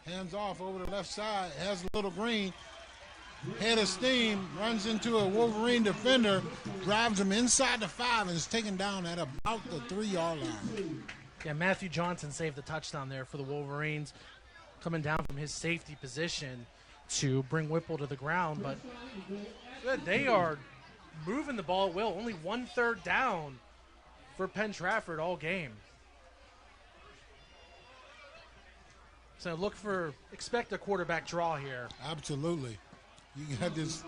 Hands off over the left side, has a little green. Head of steam, runs into a Wolverine defender, drives him inside the 5, and is taken down at about the 3-yard line. Yeah, Matthew Johnson saved the touchdown there for the Wolverines. coming down from his safety position to bring Whipple to the ground. But they are moving the ball at will. Only 1/3 down for Penn Trafford all game. So expect a quarterback draw here. Absolutely. You got this.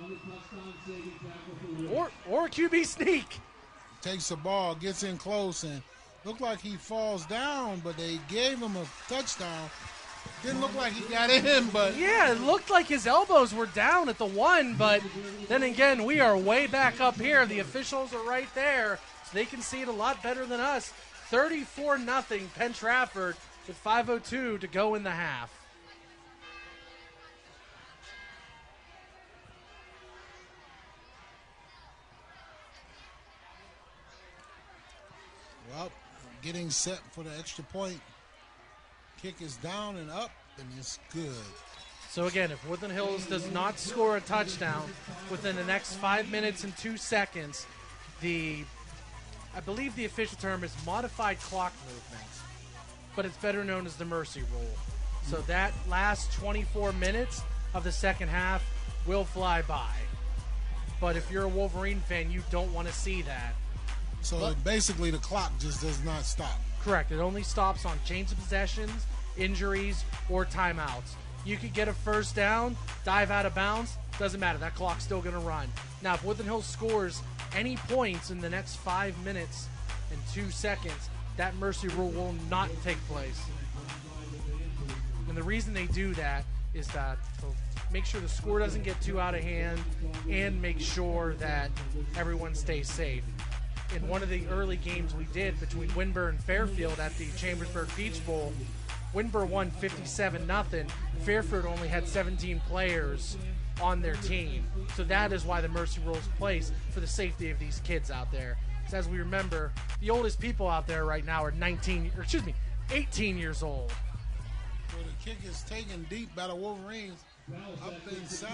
Or a QB sneak. Takes the ball, gets in close, and looked like he falls down, but they gave him a touchdown. Didn't look like he got in, but. Yeah, it looked like his elbows were down at the 1, but then again, we are way back up here. The officials are right there, so they can see it a lot better than us. 34-0 Penn Trafford with 5:02 to go in the half. Well, getting set for the extra point. Kick is down and up, and it's good. So again, if Woodland Hills does not score a touchdown within the next 5 minutes and 2 seconds, I believe the official term is modified clock movement, but it's better known as the mercy rule. So that last 24 minutes of the second half will fly by. But if you're a Wolverine fan, you don't want to see that. So basically the clock just does not stop. Correct. It only stops on change of possessions, injuries, or timeouts. You could get a first down, dive out of bounds, doesn't matter. That clock's still going to run. Now, if Woodland Hills scores any points in the next 5 minutes and 2 seconds, that mercy rule will not take place. And the reason they do that is that to make sure the score doesn't get too out of hand and make sure that everyone stays safe. In one of the early games we did between Winburn and Fairfield at the Chambersburg Beach Bowl, Winburn won 57-0. Fairfield only had 17 players on their team. So that is why the mercy rule is placed, for the safety of these kids out there. Because as we remember, the oldest people out there right now are 18 years old. So the kick is taken deep by the Wolverines up inside.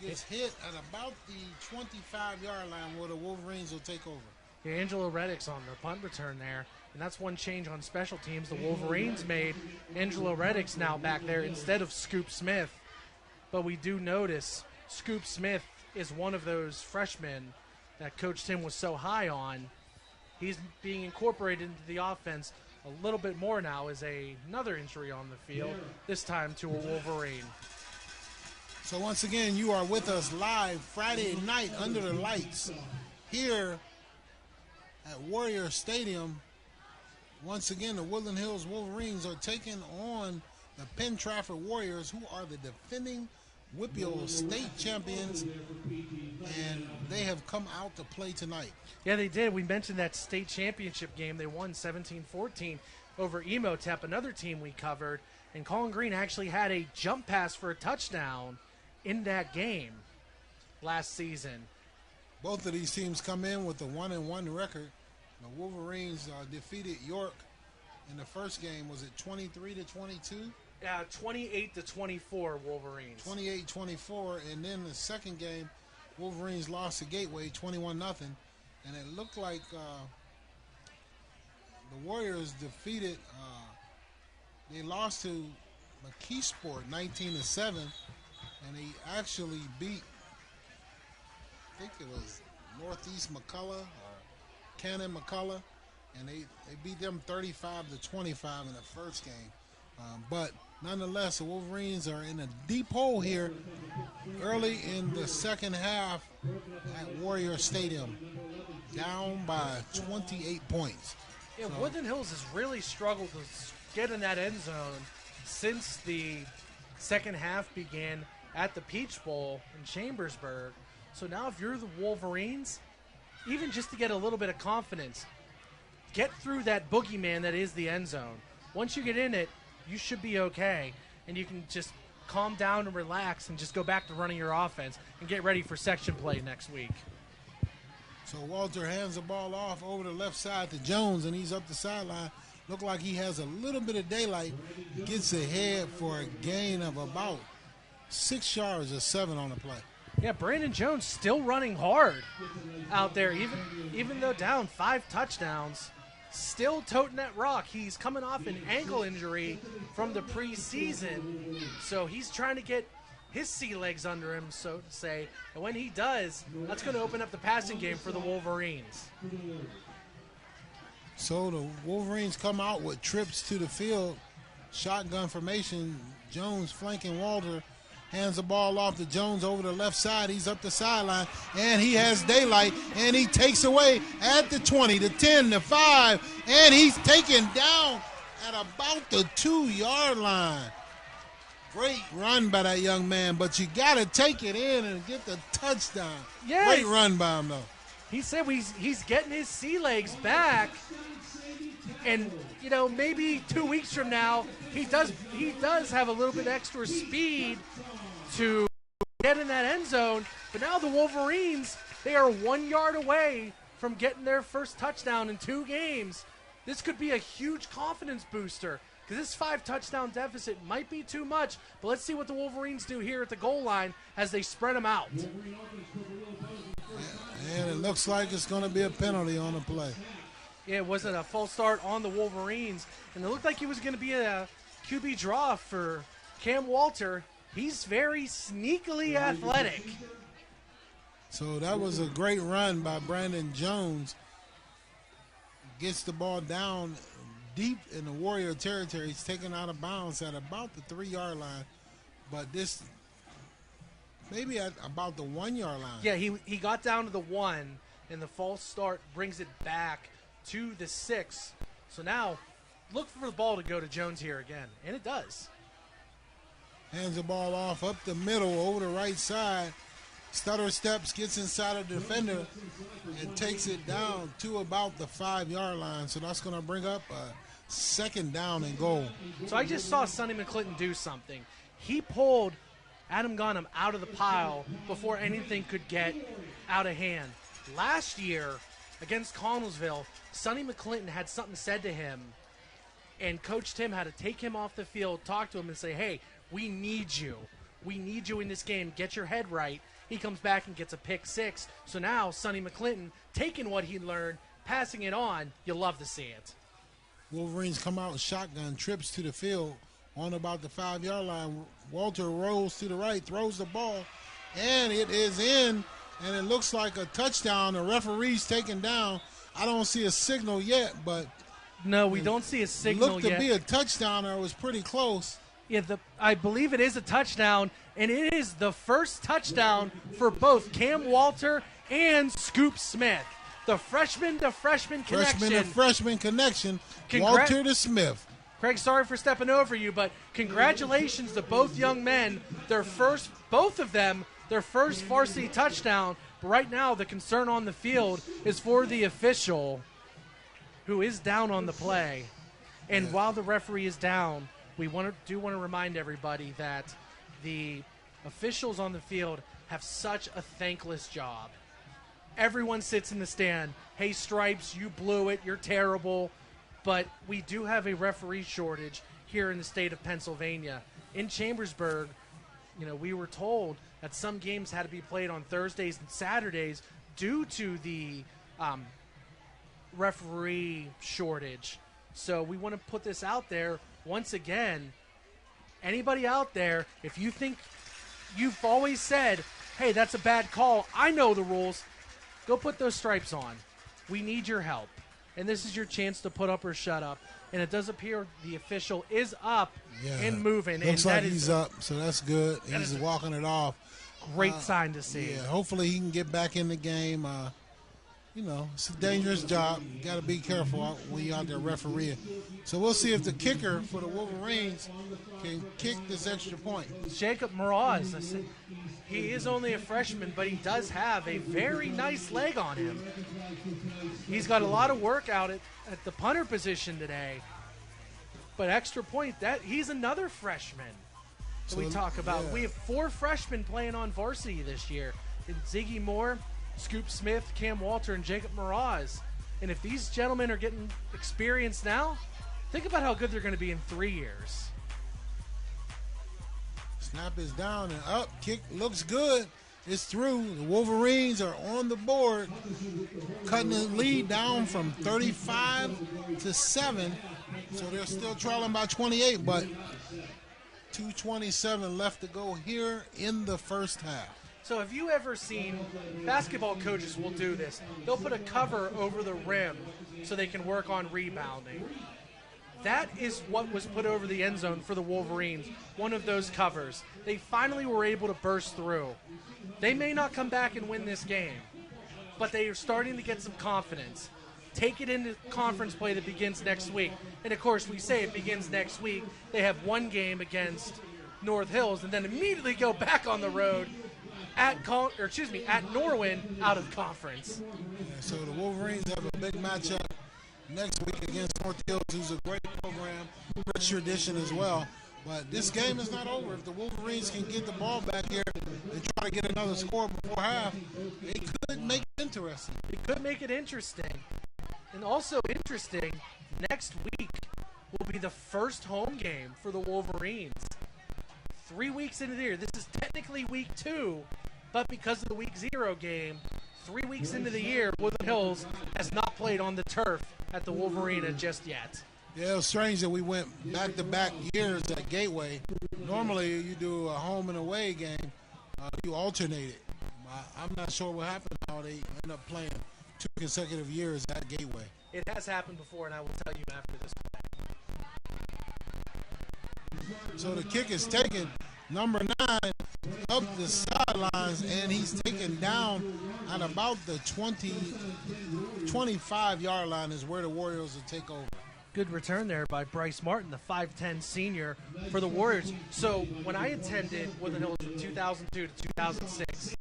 Gets hit at about the 25-yard line where the Wolverines will take over. Yeah, Angelo Reddick's on the punt return there, and that's one change on special teams the Wolverines made. Angelo Reddick's now back there instead of Scoop Smith. But we do notice Scoop Smith is one of those freshmen that Coach Tim was so high on. He's being incorporated into the offense a little bit more now as another injury on the field, this time to a Wolverine. So once again, you are with us live Friday night under the lights here at Warrior Stadium. Once again, the Woodland Hills Wolverines are taking on the Penn Trafford Warriors, who are the defending Whipple state champions, and they have come out to play tonight. Yeah, they did. We mentioned that state championship game. They won 17-14 over Emotep, another team we covered, and Colin Green actually had a jump pass for a touchdown in that game last season. Both of these teams come in with a 1-1 record. The Wolverines defeated York in the first game. Was it 23-22? 28-24 Wolverines. 28-24, and then the second game, Wolverines lost to Gateway 21-0, and it looked like the Warriors defeated. They lost to McKeesport 19-7, and they actually beat, I think it was Northeast McCullough or Cannon McCullough, and they beat them 35-25 in the first game. But nonetheless, the Wolverines are in a deep hole here early in the second half at Warrior Stadium, down by 28 points. Yeah, so Woodland Hills has really struggled to get in that end zone since the second half began at the Peach Bowl in Chambersburg. So now if you're the Wolverines, even just to get a little bit of confidence, get through that boogeyman that is the end zone. Once you get in it, you should be okay, and you can just calm down and relax and just go back to running your offense and get ready for section play next week. So Walter hands the ball off over the left side to Jones, and he's up the sideline. Look like he has a little bit of daylight. Gets ahead for a gain of about 6 yards or 7 on the play. Yeah, Brandon Jones still running hard out there, even though down 5 touchdowns. Still toting that rock. He's coming off an ankle injury from the preseason. So he's trying to get his sea legs under him, so to say. And when he does, that's going to open up the passing game for the Wolverines. So the Wolverines come out with trips to the field, shotgun formation. Jones flanking Walter, hands the ball off to Jones over the left side. He's up the sideline, and he has daylight, and he takes away at the 20, the 10, the 5, and he's taken down at about the 2-yard line. Great run by that young man, but you got to take it in and get the touchdown. Yeah, great run by him, though. He said he's getting his sea legs back, and maybe 2 weeks from now he does have a little bit extra speed to get in that end zone. But now the Wolverines, they are 1 yard away from getting their first touchdown in 2 games. This could be a huge confidence booster, because this 5-touchdown deficit might be too much. But let's see what the Wolverines do here at the goal line as they spread them out. And it looks like it's going to be a penalty on the play. Yeah, it wasn't a false start on the Wolverines. And it looked like it was going to be a QB draw for Cam Walter. He's very sneakily athletic. So that was a great run by Brandon Jones. Gets the ball down deep in the Warrior territory. He's taken out of bounds at about the 3-yard line. But this, maybe at about the 1-yard line. Yeah, he got down to the 1, and the false start brings it back to the 6. So now, look for the ball to go to Jones here again, and it does. Hands the ball off up the middle over the right side. Stutter steps, gets inside of the defender, and takes it down to about the 5-yard line. So that's going to bring up a 2nd down and goal. So I just saw Sonny McClinton do something. He pulled Adam Gunham out of the pile before anything could get out of hand. Last year against Connellsville, Sonny McClinton had something said to him, and Coach Tim had to take him off the field, talk to him, and say, hey, we need you. We need you in this game. Get your head right. He comes back and gets a pick 6. So now Sonny McClinton taking what he learned, passing it on. You love to see it. Wolverines come out shotgun, trips to the field on about the 5-yard line. Walter rolls to the right, throws the ball, and it is in, and it looks like a touchdown. The referee's taken down. I don't see a signal yet, but no, we don't see a signal looked yet. to be a touchdown, or it was pretty close. Yeah, I believe it is a touchdown, and it is the first touchdown for both Cam Walter and Scoop Smith. The freshman-to-freshman connection. Freshman-to-freshman connection. Walter to Smith. Craig, sorry for stepping over you, but congratulations to both young men. Both of them, their first varsity touchdown. But right now, the concern on the field is for the official, who is down on the play. And while the referee is down, we do want to remind everybody that the officials on the field have such a thankless job. Everyone sits in the stand. Hey, Stripes, you blew it. You're terrible. But we do have a referee shortage here in the state of Pennsylvania. In Chambersburg, we were told that some games had to be played on Thursdays and Saturdays due to the referee shortage. So we want to put this out there once again. Anybody out there, if you think you've always said, hey, that's a bad call, I know the rules, go put those stripes on. We need your help. And this is your chance to put up or shut up. And it does appear the official is up and moving. Looks and like he's up, so that's good. He's walking it off. Great sign to see. Yeah, hopefully he can get back in the game. It's a dangerous job. You got to be careful when you're out there refereeing. So we'll see if the kicker for the Wolverines can kick this extra point. Jacob Mraz. He is only a freshman, but he does have a very nice leg on him. He's got a lot of work out at the punter position today. But extra point, he's another freshman that we talk about. Yeah. We have 4 freshmen playing on varsity this year. And Ziggy Moore, Scoop Smith, Cam Walter, and Jacob Mraz. And if these gentlemen are getting experience now, think about how good they're going to be in 3 years. Snap is down and up. Kick looks good. It's through. The Wolverines are on the board, cutting the lead down from 35 to 7. So they're still trailing by 28, but 2:27 left to go here in the first half. So have you ever seen, basketball coaches will do this. They'll put a cover over the rim so they can work on rebounding. That is what was put over the end zone for the Wolverines, one of those covers. They finally were able to burst through. They may not come back and win this game, but they are starting to get some confidence. Take it into conference play that begins next week. And, of course, we say it begins next week. They have one game against North Hills and then immediately go back on the road at Norwin out of conference. Yeah, so the Wolverines have a big matchup next week against North Hills, who's a great program, rich tradition as well. But this game is not over. If the Wolverines can get the ball back here and try to get another score before half, they could make it interesting. It could make it interesting. And also interesting, next week will be the first home game for the Wolverines. 3 weeks into the year. This is technically week 2, but because of the week 0 game, 3 weeks into the year, Woodland Hills has not played on the turf at the Wolverina just yet. Yeah, it was strange that we went back-to-back years at Gateway. Normally, you do a home and away game. You alternate it. I'm not sure what happened how they end up playing 2 consecutive years at Gateway. It has happened before, and I will tell you after this play. So the kick is taken. Number 9 up the sidelines, and he's taken down at about the 25-yard line is where the Warriors will take over. Good return there by Bryce Martin, the 5'10 senior for the Warriors. So when I attended Woodland Hills from 2002 to 2006,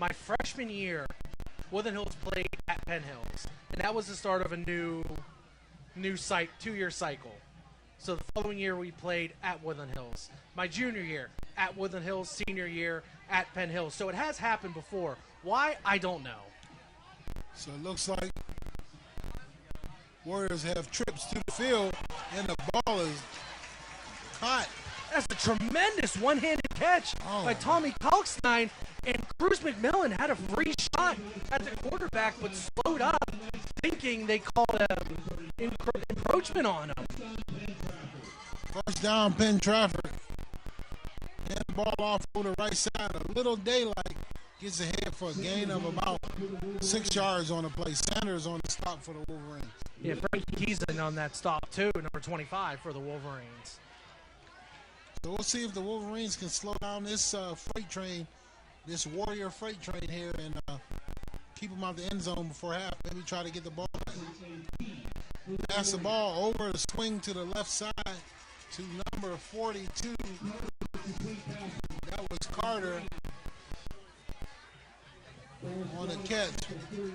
my freshman year, Woodland Hills played at Penn Hills, and that was the start of a new 2-year cycle. So the following year we played at Woodland Hills. My junior year at Woodland Hills, senior year at Penn Hills. So it has happened before. Why? I don't know. So it looks like Warriors have trips to the field, and the ball is caught. That's a tremendous one-handed catch by Tommy Kalkstein, and Cruz McMillan had a free shot at the quarterback but slowed up, thinking they called an encroachment on him. First down, Penn Trafford. And the ball off on the right side. A little daylight gets ahead for a gain of about 6 yards on the play. Sanders on the stop for the Wolverines. Yeah, Frankie Keys in on that stop too, number 25 for the Wolverines. So we'll see if the Wolverines can slow down this freight train, this Warrior freight train here, and keep them out the end zone before half. Maybe try to get the ball back. Pass the ball over, the swing to the left side to number 42. That was Carter on the catch.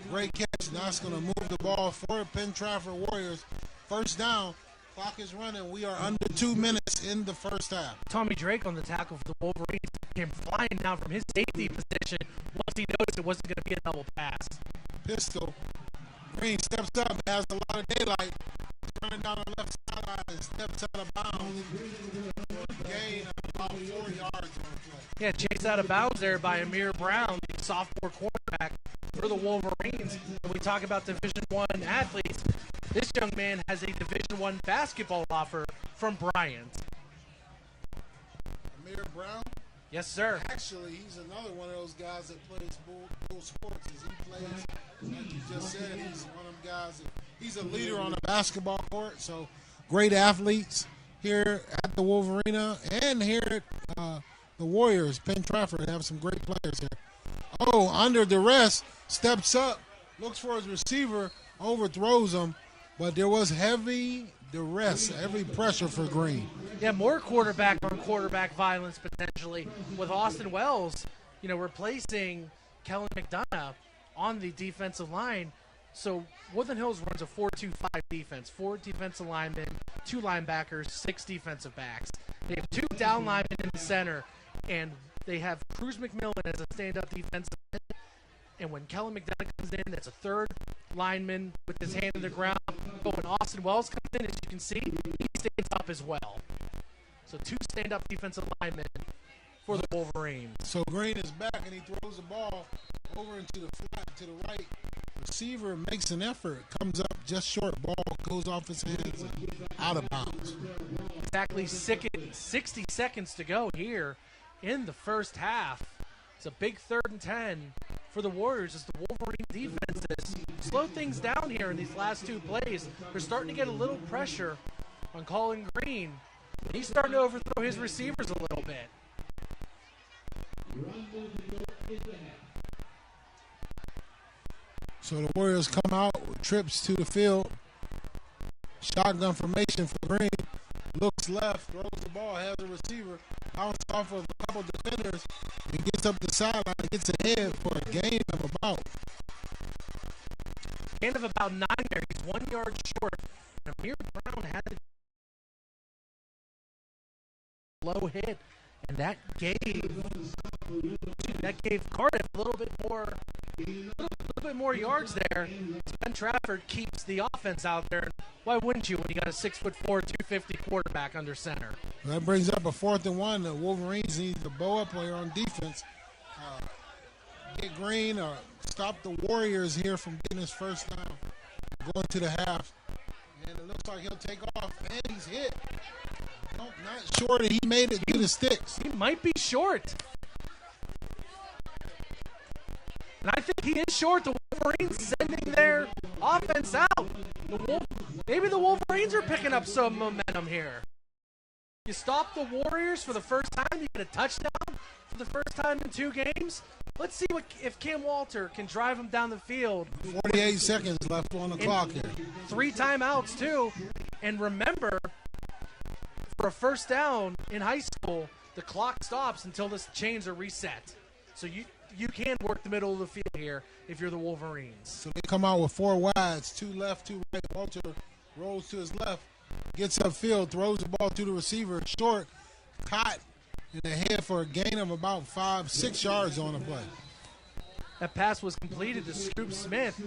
Great catch. Now it's going to move the ball for Penn Trafford Warriors. First down. Clock is running. We are under 2 minutes in the first half. Tommy Drake on the tackle for the Wolverines came flying down from his safety position once he noticed it wasn't going to be a double pass. Pistol. Green steps up, has a lot of daylight. Running down the left sideline and steps out of bounds. Gain of about 4 yards on the play. Yeah, chased out of bounds there by Amir Brown, the sophomore quarterback for the Wolverines. When we talk about Division I athletes, this young man has a Division I basketball offer from Bryant. Amir Brown? Yes, sir. Actually, he's another one of those guys that plays both sports. As he plays, like you just said, he's one of them guys. He's a leader on the basketball court. So great athletes here at the Wolverina and here at the Warriors. Penn Trafford have some great players here. Oh, under duress, steps up, looks for his receiver, overthrows him, but there was heavy duress, heavy pressure for Green. Yeah, more quarterback-on-quarterback violence potentially with Austin Wells, replacing Kellen McDonough on the defensive line. So Woodland Hills runs a 4-2-5 defense, 4 defensive linemen, 2 linebackers, 6 defensive backs. They have 2 down linemen in the center, and they have Cruz McMillan as a stand-up defensive end. And when Kellen McDonough comes in, that's a 3rd lineman with his hand in the ground. But when Austin Wells comes in, as you can see, he stands up as well. So 2 stand-up defensive linemen for the Wolverines. So Green is back, and he throws the ball over into the flat to the right. Receiver makes an effort, comes up just short. Ball goes off his hands. out of bounds. Exactly 60 seconds to go here in the first half. It's a big 3rd and 10 for the Warriors as the Wolverine defense has slowed things down here in these last 2 plays. They're starting to get a little pressure on Colin Green. He's starting to overthrow his receivers a little bit. So the Warriors come out with trips to the field. Shotgun formation for Green. Looks left, throws the ball, has a receiver, bounces off of a couple defenders, and gets up the sideline and gets ahead for a gain of about. Gain of about 9 there. He's 1 yard short. And Amir Brown had a low hit, and that gave Cardiff a little bit more yards there. Penn Trafford keeps the offense out there. Why wouldn't you when you got a 6'4", 250 quarterback under center? That brings up a 4th and 1. The Wolverines need to bow up here on defense. Get Green or stop the Warriors here from getting his first down. Going to the half. And it looks like he'll take off. And he's hit. Nope, not sure that he made it to the sticks. He might be short. And I think he is short. The Wolverines sending their offense out. Maybe the Wolverines are picking up some momentum here. You stop the Warriors for the first time. You get a touchdown for the first time in 2 games. Let's see if Cam Walter can drive him down the field. 48 seconds left on the clock here. 3 timeouts, too. And remember, for a first down in high school, the clock stops until the chains are reset. So you can work the middle of the field here if you're the Wolverines. So they come out with 4 wides, 2 left, 2 right. Walter rolls to his left, gets upfield, throws the ball to the receiver, short, caught in the head for a gain of about 5-6 yards on the play. That pass was completed to Scoop Smith.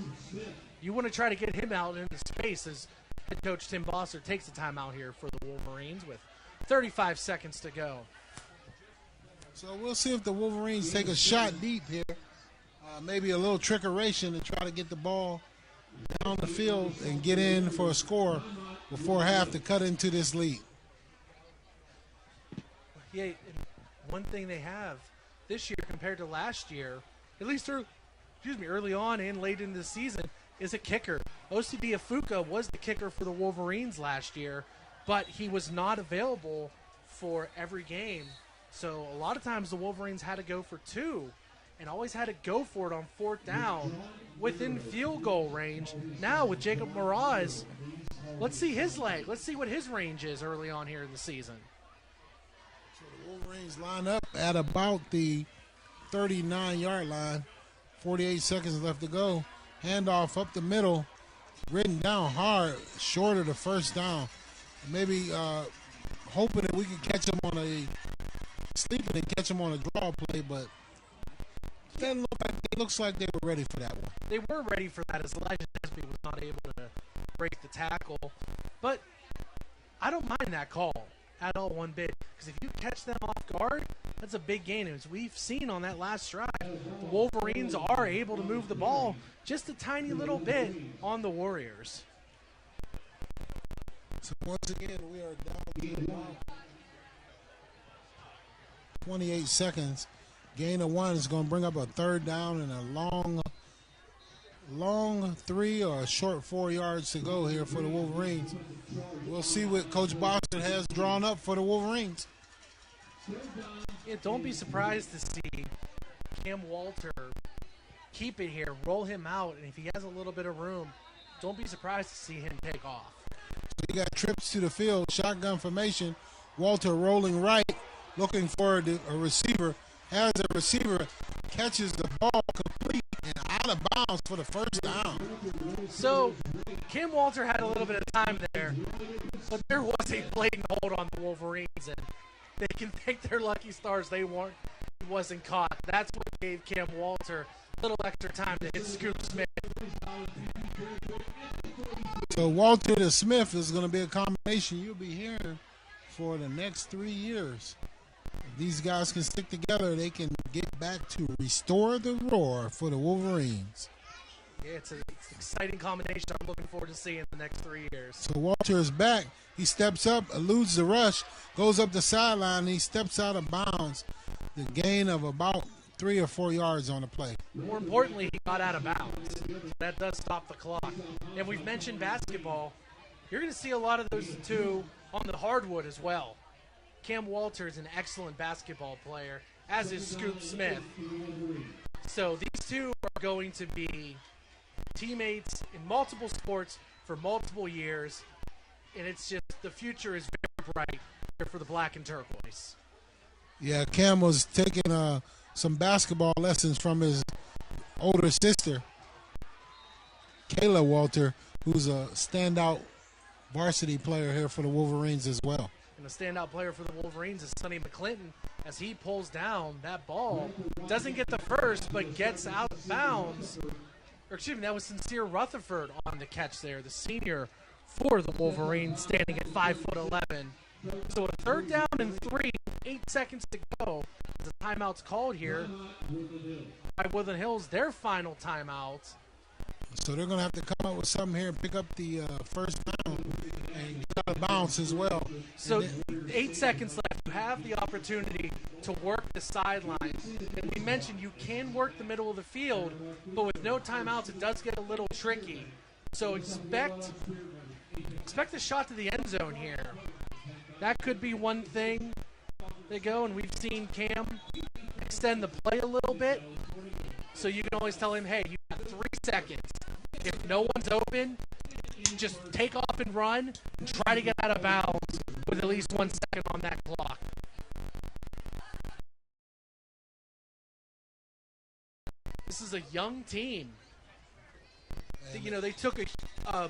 You want to try to get him out into space as head coach Tim Bosser takes the timeout here for the Wolverines with 35 seconds to go. So we'll see if the Wolverines take a shot deep here. Maybe a little trickeration to try to get the ball down the field and get in for a score before half to cut into this lead. Yeah, one thing they have this year compared to last year, at least early on and late in the season, is a kicker. OCD Afuka was the kicker for the Wolverines last year, but he was not available for every game. So a lot of times the Wolverines had to go for 2 and always had to go for it on 4th down within field goal range. Now with Jacob Mraz, let's see his leg. Let's see what his range is early on here in the season. So the Wolverines line up at about the 39-yard line. 48 seconds left to go. Handoff up the middle. Ridden down hard, short of the first down. Maybe hoping that we could catch him on a sleeping and catch him on a draw play, but it looks like they were ready for that one. They were ready for that as Elijah Nesby was not able to break the tackle. But I don't mind that call at all one bit, because if you catch them off guard, that's a big gain. As we've seen on that last drive, the Wolverines are able to move the ball just a tiny little bit on the Warriors. So once again, we are down to about 28 seconds. Gain of 1 is going to bring up a 3rd down and a long 3 or a short 4 yards to go here for the Wolverines. We'll see what Coach Boston has drawn up for the Wolverines. Yeah, don't be surprised to see Cam Walter keep it here, roll him out, and if he has a little bit of room, don't be surprised to see him take off. So you got trips to the field, shotgun formation. Walter rolling right, looking for a receiver. Has a receiver, catches the ball complete and out of bounds for the first down. So Cam Walter had a little bit of time there, but there was a blatant hold on the Wolverines, and they can thank their lucky stars he wasn't caught. That's what gave Cam Walter a little extra time to hit Scoop Smith. So Walter to Smith is going to be a combination you'll be hearing for the next 3 years. If these guys can stick together, they can get back to restore the roar for the Wolverines. Yeah, it's an exciting combination I'm looking forward to seeing in the next 3 years. So Walter is back. He steps up, eludes the rush, goes up the sideline, and he steps out of bounds. The gain of about 3 or 4 yards on the play. More importantly, he got out of bounds. That does stop the clock. And we've mentioned basketball. You're going to see a lot of those two on the hardwood as well. Cam Walter is an excellent basketball player, as is Scoop Smith. So these two are going to be teammates in multiple sports for multiple years, and it's just the future is very bright here for the black and turquoise. Yeah, Cam was taking some basketball lessons from his older sister, Kayla Walter, who's a standout varsity player here for the Wolverines as well. And the standout player for the Wolverines is Sonny McClinton, as he pulls down that ball. Doesn't get the first, but gets out of bounds. Or excuse me, that was Sincere Rutherford on the catch there, the senior for the Wolverines, standing at 5'11". So a 3rd down and 3, 8 seconds to go. The timeout's called here by Woodland Hills, their final timeout. So they're going to have to come up with something here and pick up the first down and get out of bounds as well. So 8 seconds left. You have the opportunity to work the sidelines. And we mentioned you can work the middle of the field, but with no timeouts, it does get a little tricky. So expect a shot to the end zone here. That could be one thing they go, and we've seen Cam extend the play a little bit. So you can always tell him, hey, you got 3 seconds. If no one's open, just take off and run and try to get out of bounds with at least 1 second on that clock. This is a young team. You know, they took a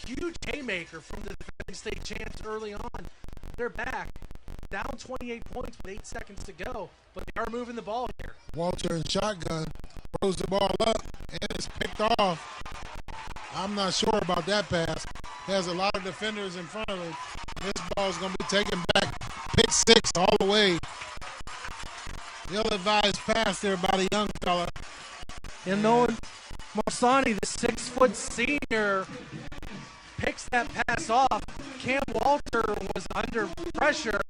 huge haymaker from the defending state champs early on. They're back, down 28 points with 8 seconds to go, but they are moving the ball here. Walter in shotgun throws the ball up and it's picked off. I'm not sure about that pass. He has a lot of defenders in front of him. This ball is going to be taken back. Pick 6 all the way. Ill-advised pass there by the young fella. And Nolan Marsani, the 6-foot senior, picks that pass off. Cam Walter was under pressure,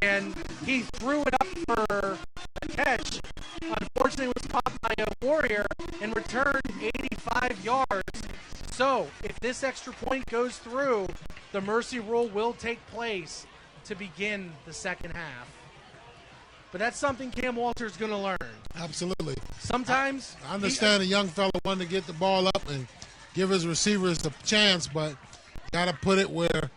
and he threw it up for a catch. Unfortunately, it was caught by a Warrior and returned 85 yards. So, if this extra point goes through, the mercy rule will take place to begin the second half. But that's something Cam Walter's going to learn. Absolutely. Sometimes I understand a young fella wanting to get the ball up and give his receivers the chance, but got to put it where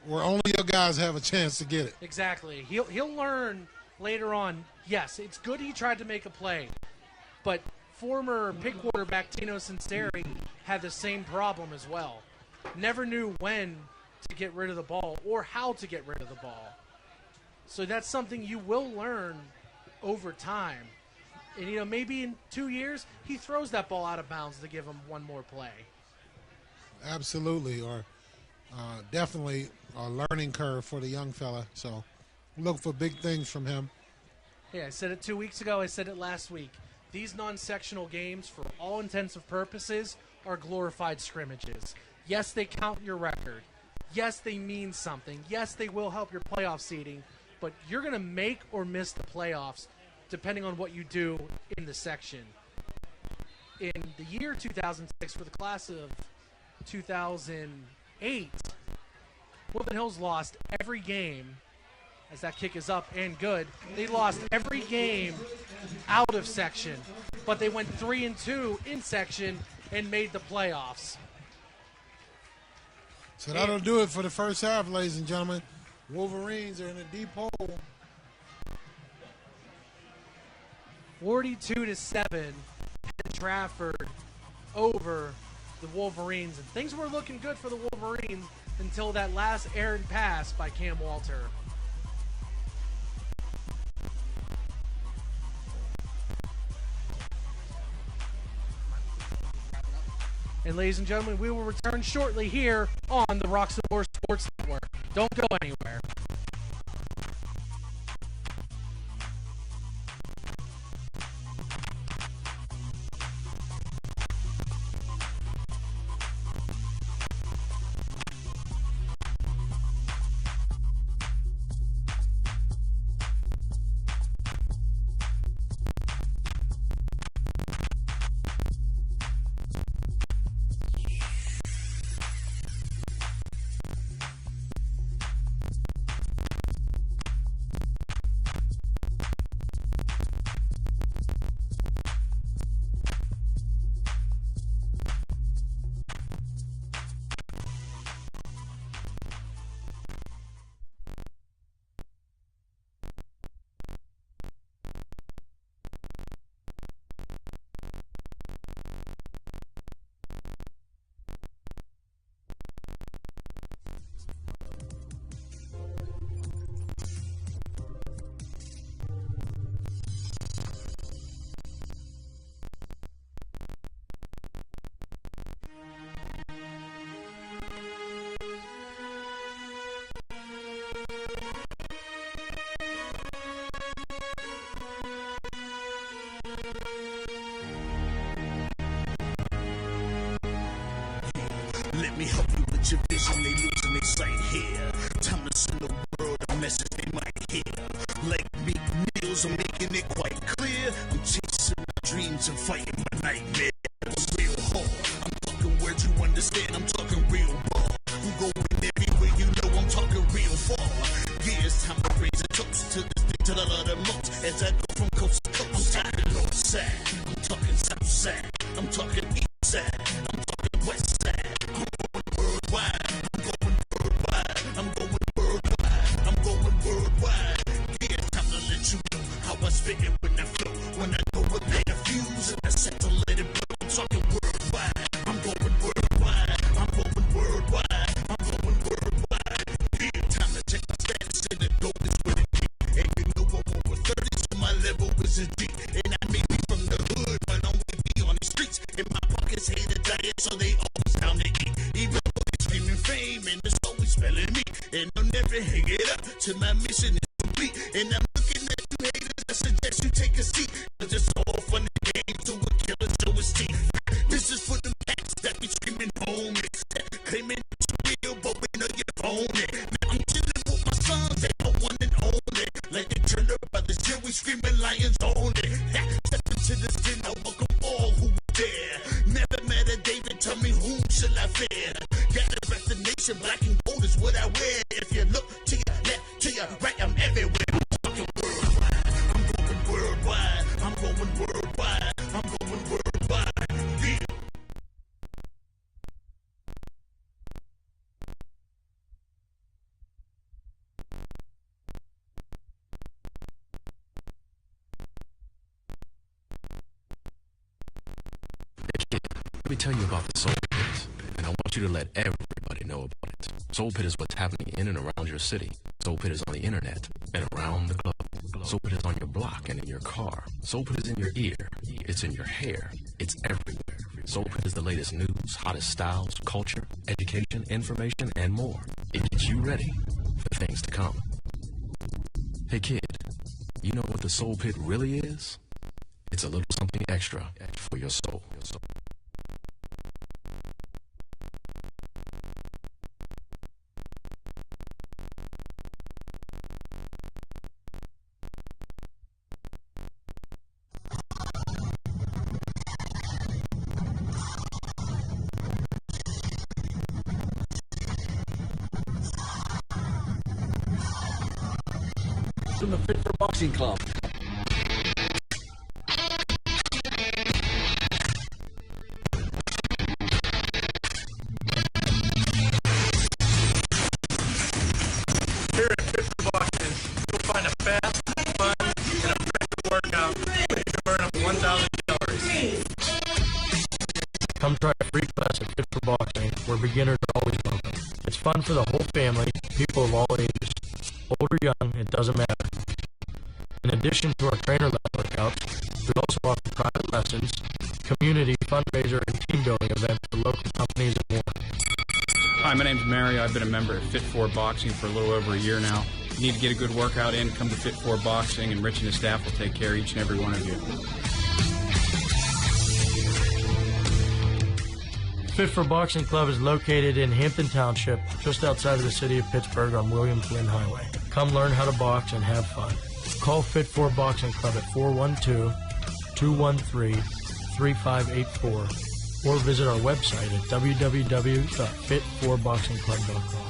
only your guys have a chance to get it. Exactly. He'll learn later on. Yes, it's good he tried to make a play, but former Pitt quarterback Tino Sinceri had the same problem as well. Never knew when to get rid of the ball or how to get rid of the ball. So that's something you will learn over time. And, you know, maybe in 2 years, he throws that ball out of bounds to give him one more play. Absolutely, or definitely a learning curve for the young fella. So look for big things from him. Yeah, I said it 2 weeks ago. I said it last week. These non-sectional games, for all intents and purposes, are glorified scrimmages. Yes, they count your record. Yes, they mean something. Yes, they will help your playoff seeding. But you're going to make or miss the playoffs depending on what you do in the section. In the year 2006, for the class of 2008, Woodland Hills lost every game, as that kick is up and good. They lost every game out of section, but they went 3-2 in section and made the playoffs. So that'll do it for the first half, ladies and gentlemen. Wolverines are in a deep hole. 42-7, Penn Trafford over the Wolverines. And things were looking good for the Wolverines until that last errant pass by Cam Walter. And ladies and gentlemen, we will return shortly here on the Roxamore Sports Network. Don't go anywhere. Let me help you with your vision. They losing their sight here. Time to send the world a message they might hear. Like Meek Mills, I'm making it quite clear. I'm chasing my dreams and fighting my nightmares. Real hard. I'm talking words you understand. I'm talking real raw. I'm going everywhere, you know I'm talking real far. Yeah, it's time to raise a toast to this thing that I love the most. As I go from coast to coast, I'm talking north side. I'm talking south side. I'm talking east side. I'm talking west side. I'm going worldwide. I'm going worldwide. I'm going worldwide. I'm going worldwide. Yeah, it's time to let you know how I spit it when I flow. When I go with light a fuse and I set to let it blow. I'm talking worldwide. I'm going worldwide. I'm going worldwide. I'm going worldwide. Yeah, time to check my status and the goal is with a G. And you know I'm over 30, so my level is a G. And I may be from the hood, but I'm with me on the streets. And my pockets hate a diet, so they always down to eat. Even though they screaming fame, and it's always spelling me. And I'll never hang it up till my mission is complete. And I'm looking at you haters, I suggest you take a seat. Cause it's all fun and games, so a killer show his teeth. This is for them cats that be screaming homies, claiming it's real, but we know you own it. Now I'm chilling with my sons, they don't want and own it. Like the Turner Brothers, here we screaming lions own it. Step into the den, I welcome all who are there. Never met a David, tell me whom shall I fear? Gotta rep the nation, black and gold is what I wear. If you look to your left, to your right, I'm everywhere. I'm talking worldwide, I'm going worldwide, I'm going worldwide, I'm going worldwide. Yeah. Let me tell you about the Soul Pit, and I want you to let everybody know about it. Soul Pit is what's happening in and around your city. Soul Pit is on the internet and around the globe. Soul Pit is on your block and in your car. Soul Pit is in your ear. It's in your hair. It's everywhere. Soul Pit is the latest news, hottest styles, culture, education, information, and more. It gets you ready for things to come. Hey kid, you know what the Soul Pit really is? It's a little something extra for your soul. From the Fit for Boxing Club. Here at Fit for Boxing, you'll find a fast, fun, and effective workout ready to burn up 1,000 calories. Come try a free class at Fit for Boxing, where beginners are always welcome. It's fun for the whole family, people of all ages. Old or young, it doesn't matter. In addition to our trainer-led workouts, we also offer private lessons, community fundraiser, and team building events for local companies and more. Hi, my name's Mario. I've been a member of Fit 4 Boxing for a little over a year now. If you need to get a good workout in, come to Fit 4 Boxing, and Rich and his staff will take care of each and every one of you. Fit for Boxing Club is located in Hampton Township, just outside of the city of Pittsburgh on William Flynn Highway. Come learn how to box and have fun. Call Fit 4 Boxing Club at 412-213-3584 or visit our website at www.fit4boxingclub.com.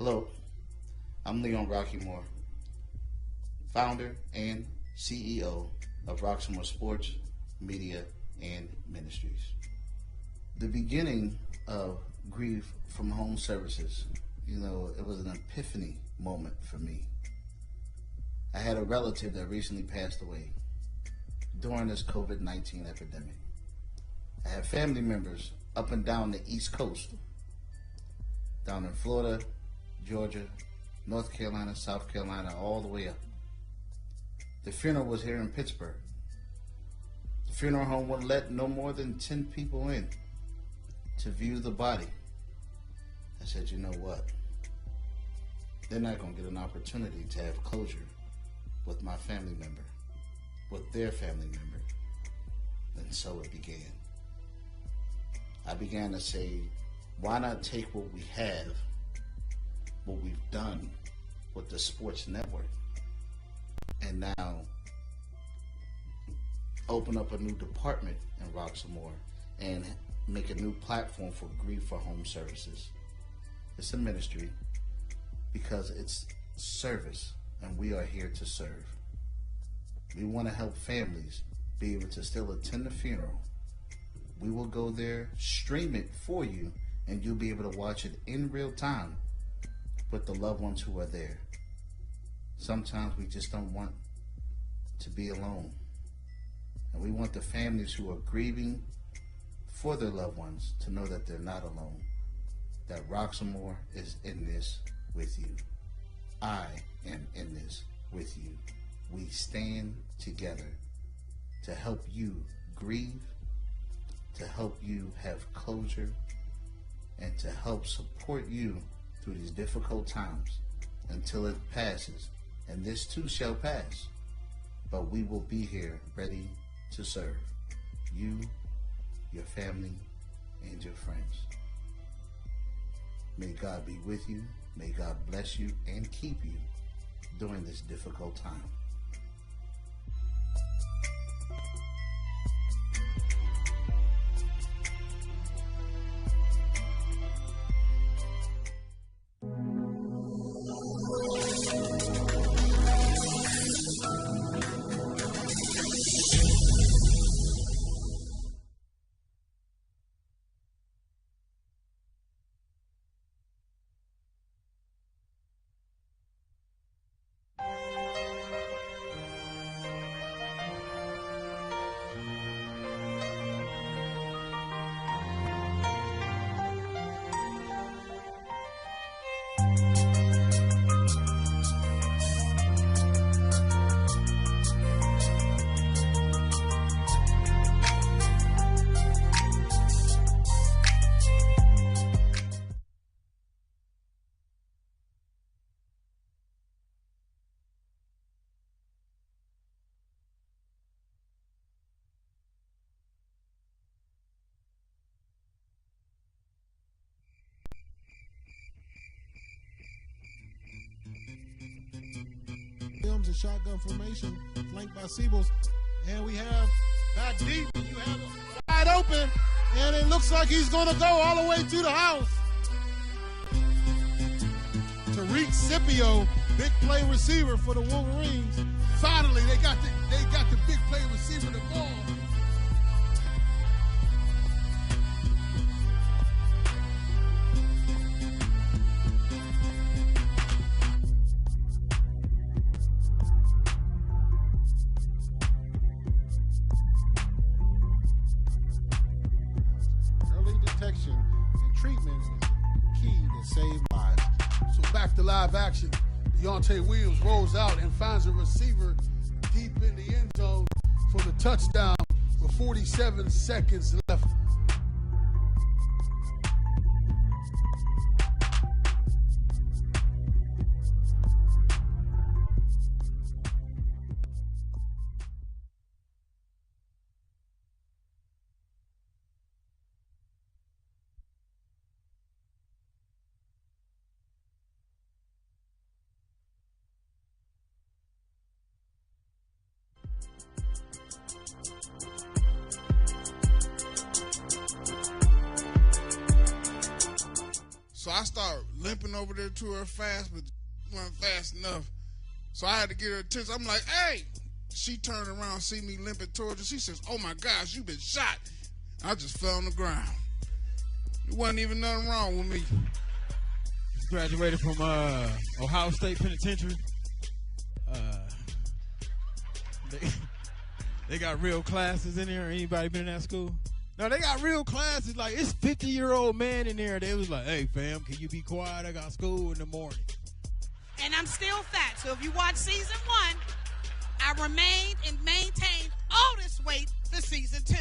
Hello, I'm Leon Roxamore, founder and CEO of Roxamore Sports, Media, and Ministries. The beginning of grief from home services, it was an epiphany moment for me. I had a relative that recently passed away during this COVID-19 epidemic. I have family members up and down the East Coast, down in Florida, Georgia, North Carolina, South Carolina, all the way up. The funeral was here in Pittsburgh. The funeral home would let no more than 10 people in to view the body. I said, you know what? They're not going to get an opportunity to have closure with my family member, with their family member. And so it began. I began to say, why not take what we have, what we've done with the sports network, and now open up a new department in Roxamore and make a new platform for grief for home services. It's a ministry because it's service, and we are here to serve. We want to help families be able to still attend the funeral. We will go there, stream it for you, and you'll be able to watch it in real time with the loved ones who are there. Sometimes we just don't want to be alone. And we want the families who are grieving for their loved ones to know that they're not alone, that Roxamore is in this with you. I am in this with you. We stand together to help you grieve, to help you have closure, and to help support you through these difficult times until it passes. And this too shall pass. But we will be here ready to serve you, your family, and your friends. May God be with you. May God bless you and keep you during this difficult time. A shotgun formation flanked by Siebels, and we have back deep. You have it wide open, and it looks like he's going to go all the way to the house. Tariq Scipio, big play receiver for the Wolverines. Finally, they got the big play receiver the ball. Live action. Deontay Williams rolls out and finds a receiver deep in the end zone for the touchdown with 47 seconds left. So I started limping over there to her fast, but wasn't fast enough. So I had to get her attention. I'm like, hey. She turned around, see me limping towards her. She says, oh, my gosh, you been shot. I just fell on the ground. There wasn't even nothing wrong with me. Graduated from Ohio State Penitentiary. They got real classes in there. Anybody been in that school? No, they got real classes. Like, it's 50-year-old man in there. They was like, hey, fam, can you be quiet? I got school in the morning. And I'm still fat. So if you watch season 1, I remained and maintained all this weight for season 2.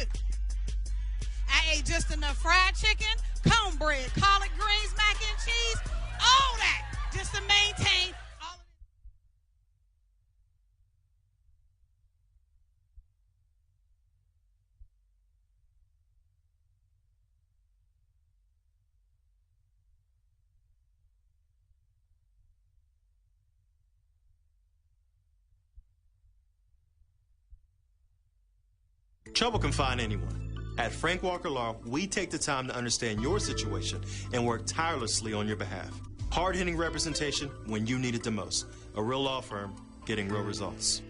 I ate just enough fried chicken, cornbread, collard greens, mac and cheese, all that just to maintain all of it. Trouble can find anyone. At Frank Walker Law, we take the time to understand your situation and work tirelessly on your behalf. Hard-hitting representation when you need it the most. A real law firm getting real results.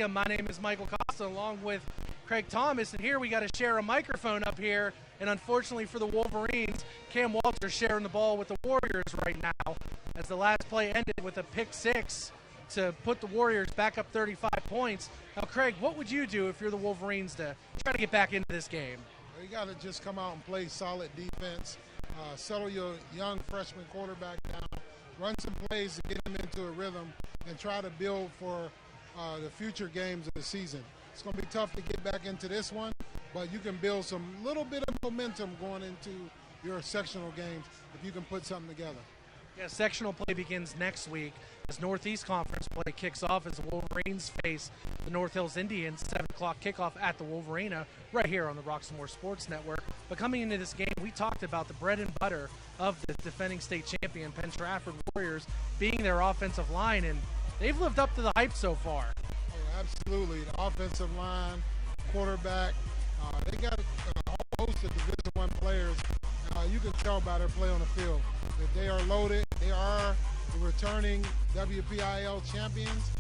My name is Michael Costa along with Craig Thomas, and here we got to share a microphone up here And unfortunately for the Wolverines, Cam Walter's sharing the ball with the Warriors right now, as the last play ended with a pick six to put the Warriors back up 35 points. Now, Craig, what would you do if you're the Wolverines to try to get back into this game? Well, you got to just come out and play solid defense, settle your young freshman quarterback down, run some plays to get him into a rhythm, and try to build for the future games of the season. It's going to be tough to get back into this one, but you can build some little bit of momentum going into your sectional games if you can put something together. Yeah, sectional play begins next week as Northeast Conference play kicks off as the Wolverines face the North Hills Indians. 7 o'clock kickoff at the Wolverina right here on the Roxamore Sports Network. But coming into this game, we talked about the bread and butter of the defending state champion Penn Trafford Warriors being their offensive line, and they've lived up to the hype so far. Oh, absolutely. The offensive line, quarterback, they got a whole host of Division I players. You can tell by their play on the field that they are loaded. They are the returning WPIL champions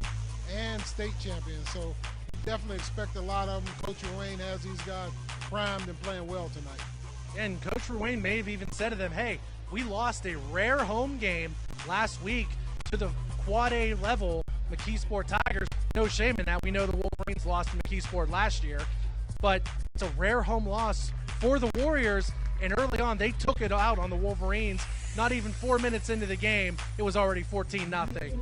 and state champions. So you definitely expect a lot of them. Coach Ruane has these guys primed and playing well tonight. And Coach Ruane may have even said to them, hey, we lost a rare home game last week to the Quad A level McKeesport Tigers. No shame in that. We know the Wolverines lost to McKeesport last year. But it's a rare home loss for the Warriors. And early on, they took it out on the Wolverines. Not even 4 minutes into the game, it was already 14-0.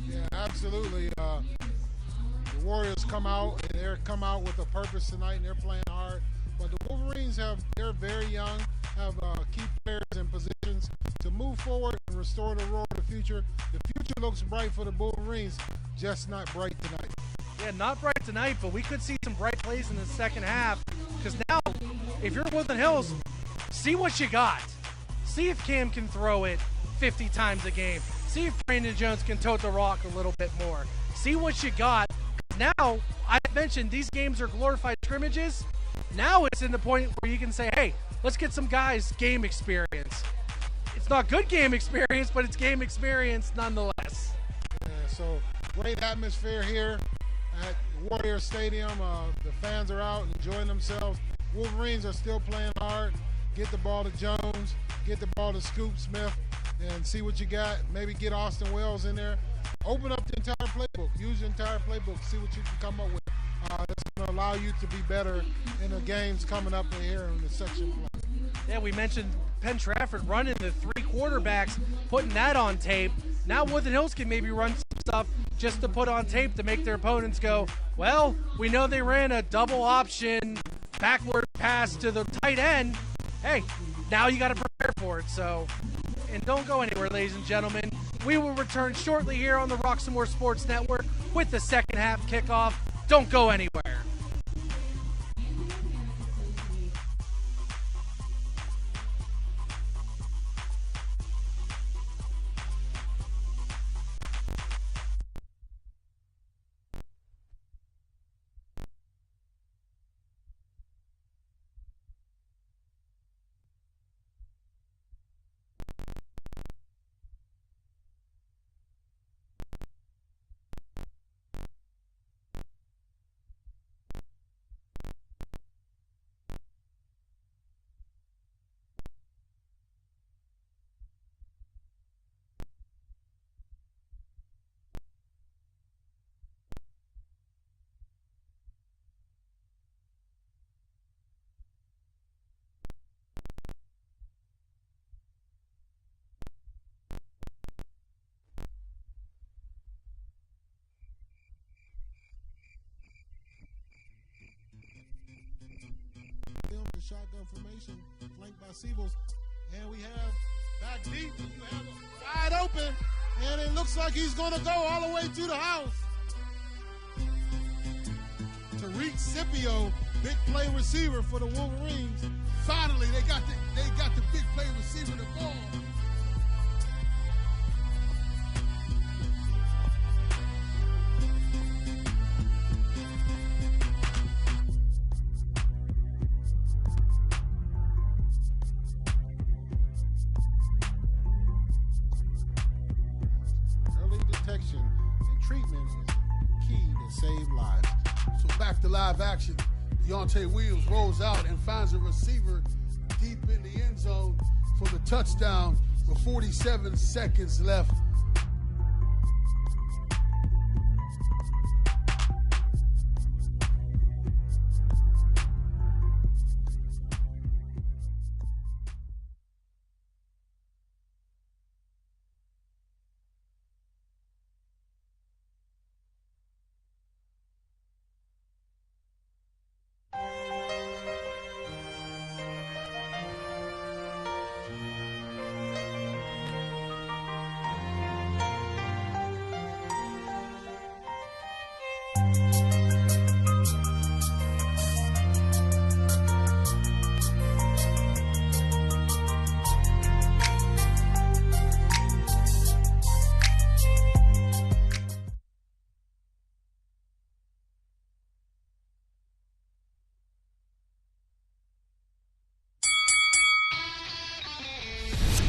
Yeah, absolutely. The Warriors come out, and they're come out with a purpose tonight, and they're playing hard. But the Wolverines they're very young, have key players in positions to move forward and restore the roar of the future. The future looks bright for the Wolverines, just not bright tonight. Yeah, not bright tonight, but we could see some bright plays in the second half. Because now, if you're Woodland Hills, see what you got. See if Cam can throw it 50 times a game. See if Brandon Jones can tote the rock a little bit more. See what you got. Now, I mentioned these games are glorified scrimmages. Now it's in the point where you can say, hey, let's get some guys game experience. It's not good game experience, but it's game experience nonetheless. Yeah, so great atmosphere here at Warrior Stadium. The fans are out enjoying themselves. Wolverines are still playing hard. Get the ball to Jones, get the ball to Scoop Smith, and see what you got. Maybe get Austin Wells in there. Open up the entire playbook. Use the entire playbook. See what you can come up with. That's going to allow you to be better in the games coming up in here in the section play. Yeah, we mentioned Penn Trafford running the 3 quarterbacks, putting that on tape. Now Woodland Hills can maybe run some stuff just to put on tape to make their opponents go, well, we know they ran a double option backward pass to the tight end. Hey, now you got to prepare for it. So, and don't go anywhere, ladies and gentlemen. We will return shortly here on the Roxamore Sports Network with the second half kickoff. Don't go anywhere. Shotgun formation, flanked by Siebels, and we have back deep. You have a wide open, and it looks like he's going to go all the way to the house. Tariq Scipio, big play receiver for the Wolverines. Finally, they got the big play receiver the ball. And treatment is key to save lives. So back to live action. Deontay Williams rolls out and finds a receiver deep in the end zone for the touchdown with 47 seconds left.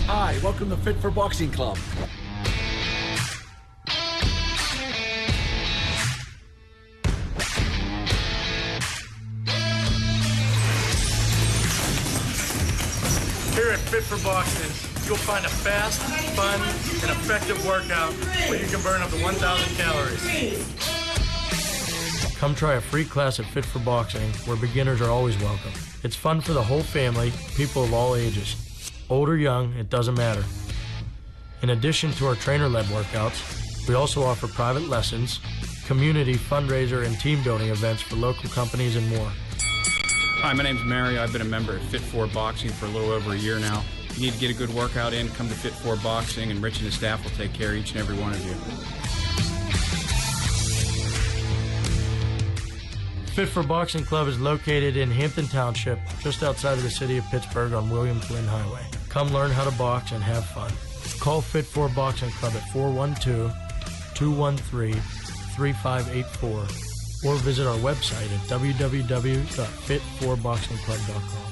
Hi, welcome to Fit for Boxing Club. Here at Fit for Boxing, you'll find a fast, fun, and effective workout where you can burn up to 1,000 calories. Come try a free class at Fit for Boxing, where beginners are always welcome. It's fun for the whole family, people of all ages. Old or young, it doesn't matter. In addition to our trainer-led workouts, we also offer private lessons, community, fundraiser, and team building events for local companies and more. Hi, my name's Mario. I've been a member at Fit 4 Boxing for a little over a year now. If you need to get a good workout in, come to Fit 4 Boxing, and Rich and his staff will take care of each and every one of you. Fit for Boxing Club is located in Hampton Township, just outside of the city of Pittsburgh on William Flynn Highway. Come learn how to box and have fun. Call Fit 4 Boxing Club at 412-213-3584 or visit our website at www.fit4boxingclub.com.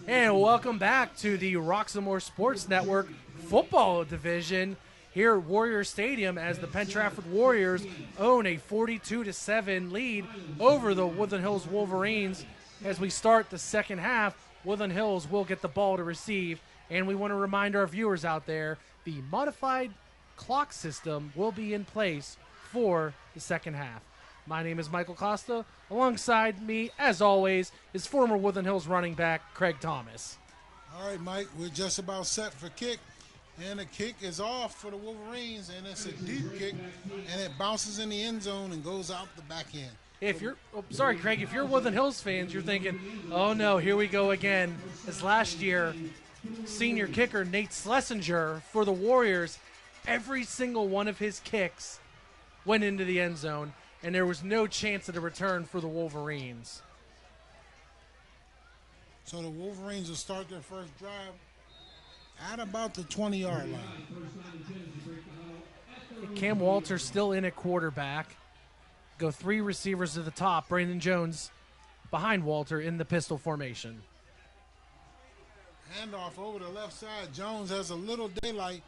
And welcome back to the Roxamore Sports Network football division here at Warrior Stadium as the Penn Trafford Warriors own a 42-7 lead over the Woodland Hills Wolverines. As we start the second half, Woodland Hills will get the ball to receive, and we want to remind our viewers out there the modified clock system will be in place for the second half. My name is Michael Costa. Alongside me, as always, is former Woodland Hills running back Craig Thomas. All right, Mike, we're just about set for kick. And the kick is off for the Wolverines, and it's a deep kick, and it bounces in the end zone and goes out the back end. If you're, Craig, if you're Woodland Hills fans, you're thinking, oh no, here we go again. As last year, senior kicker Nate Schlesinger for the Warriors, every single one of his kicks went into the end zone, and there was no chance of a return for the Wolverines. So the Wolverines will start their first drive at about the 20-yard line. Cam Walter still in at quarterback. Go three receivers to the top. Brandon Jones behind Walter in the pistol formation. Handoff over the left side. Jones has a little daylight.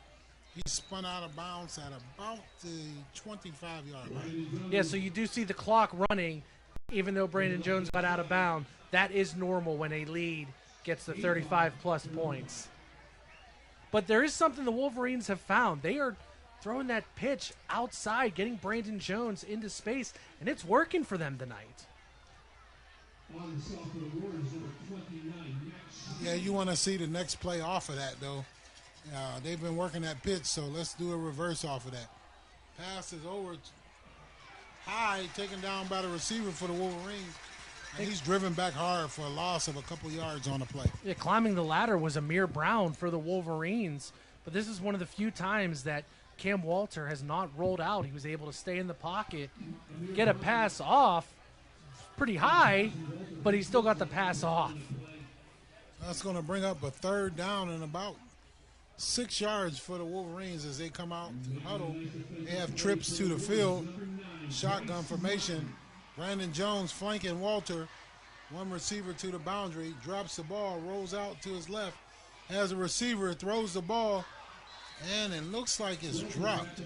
He spun out of bounds at about the 25-yard line. Yeah, so you do see the clock running, even though Brandon Jones got out of bounds. That is normal when a lead gets to 35-plus points. But there is something the Wolverines have found. They are throwing that pitch outside, getting Brandon Jones into space, and it's working for them tonight. Yeah, you want to see the next play off of that, though. They've been working that pitch, so let's do a reverse off of that. Pass is over high, taken down by the receiver for the Wolverines. And he's driven back hard for a loss of a couple yards on the play. Yeah, climbing the ladder was Amir Brown for the Wolverines, but this is one of the few times that Cam Walter has not rolled out. He was able to stay in the pocket, get a pass off, pretty high, but he still got the pass off. That's going to bring up a third down and about 6 yards for the Wolverines as they come out to huddle. They have trips to the field, shotgun formation. Brandon Jones flanking Walter. One receiver to the boundary, drops the ball, rolls out to his left, has a receiver, throws the ball, and it looks like it's dropped.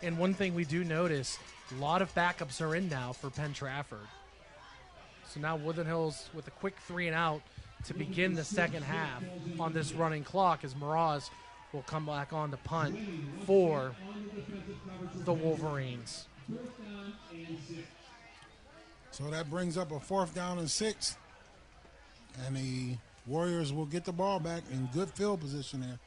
And one thing we do notice, a lot of backups are in now for Penn Trafford. So now Woodland Hills with a quick 3 and out to begin the second half on this running clock as Mraz will come back on to punt for the Wolverines. So that brings up a 4th down and 6. And the Warriors will get the ball back in good field position there.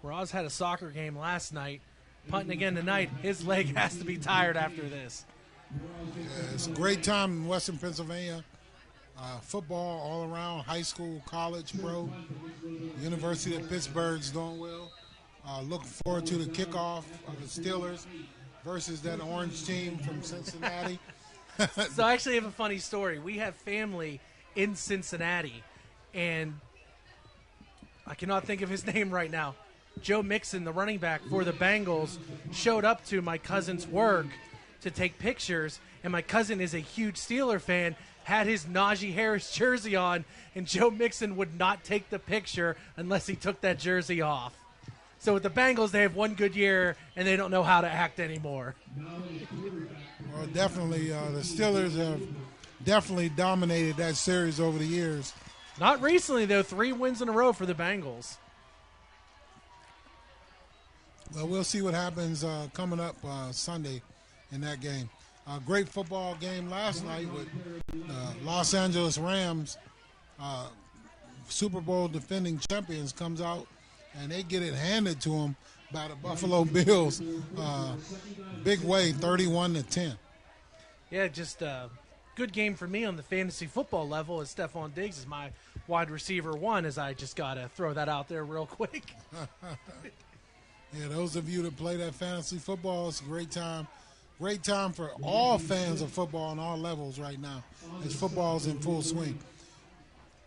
Mraz had a soccer game last night. Punting again tonight. His leg has to be tired after this. Yeah, it's a great time in Western Pennsylvania. Football all around, high school, college, pro. University of Pittsburgh's doing well. Looking forward to the kickoff of the Steelers versus that orange team from Cincinnati. So I actually have a funny story. We have family in Cincinnati, and I cannot think of his name right now. Joe Mixon, the running back for the Bengals, showed up to my cousin's work to take pictures, and my cousin is a huge Steeler fan, had his Najee Harris jersey on, and Joe Mixon would not take the picture unless he took that jersey off. So with the Bengals, they have one good year, and they don't know how to act anymore. Well, definitely, the Steelers have definitely dominated that series over the years. Not recently, though. 3 wins in a row for the Bengals. Well, we'll see what happens coming up Sunday in that game. Great football game last night with Los Angeles Rams, Super Bowl defending champions, comes out and they get it handed to them by the Buffalo Bills. Big way, 31-10. Yeah, just a good game for me on the fantasy football level as Stephon Diggs is my wide receiver 1, as I just got to throw that out there real quick. Yeah, those of you that play that fantasy football, it's a great time. Great time for all fans of football on all levels right now as football's in full swing.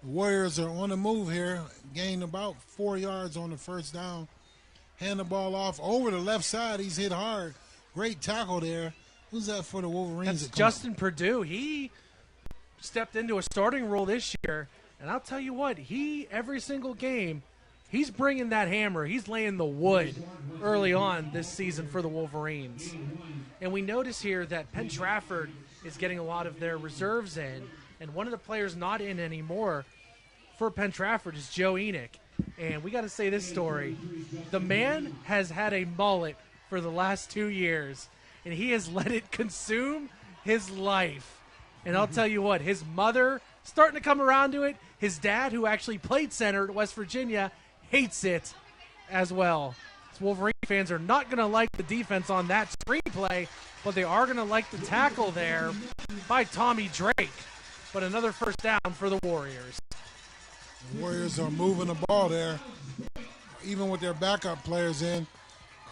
The Warriors are on the move here, gained about 4 yards on the first down. Hand the ball off over the left side. He's hit hard. Great tackle there. Who's that for the Wolverines? That's Justin Purdue. He stepped into a starting role this year, and I'll tell you what, every single game, he's bringing that hammer. He's laying the wood early on this season for the Wolverines. And we notice here that Penn Trafford is getting a lot of their reserves in, and one of the players not in anymore for Penn Trafford is Joe Enoch. And we got to say this story. The man has had a mullet for the last 2 years, and he has let it consume his life. And I'll tell you what, his mother starting to come around to it. His dad, who actually played center at West Virginia, hates it as well. So Wolverine fans are not going to like the defense on that screenplay, but they are going to like the tackle there by Tommy Drake. But another first down for the Warriors. The Warriors are moving the ball there, even with their backup players in.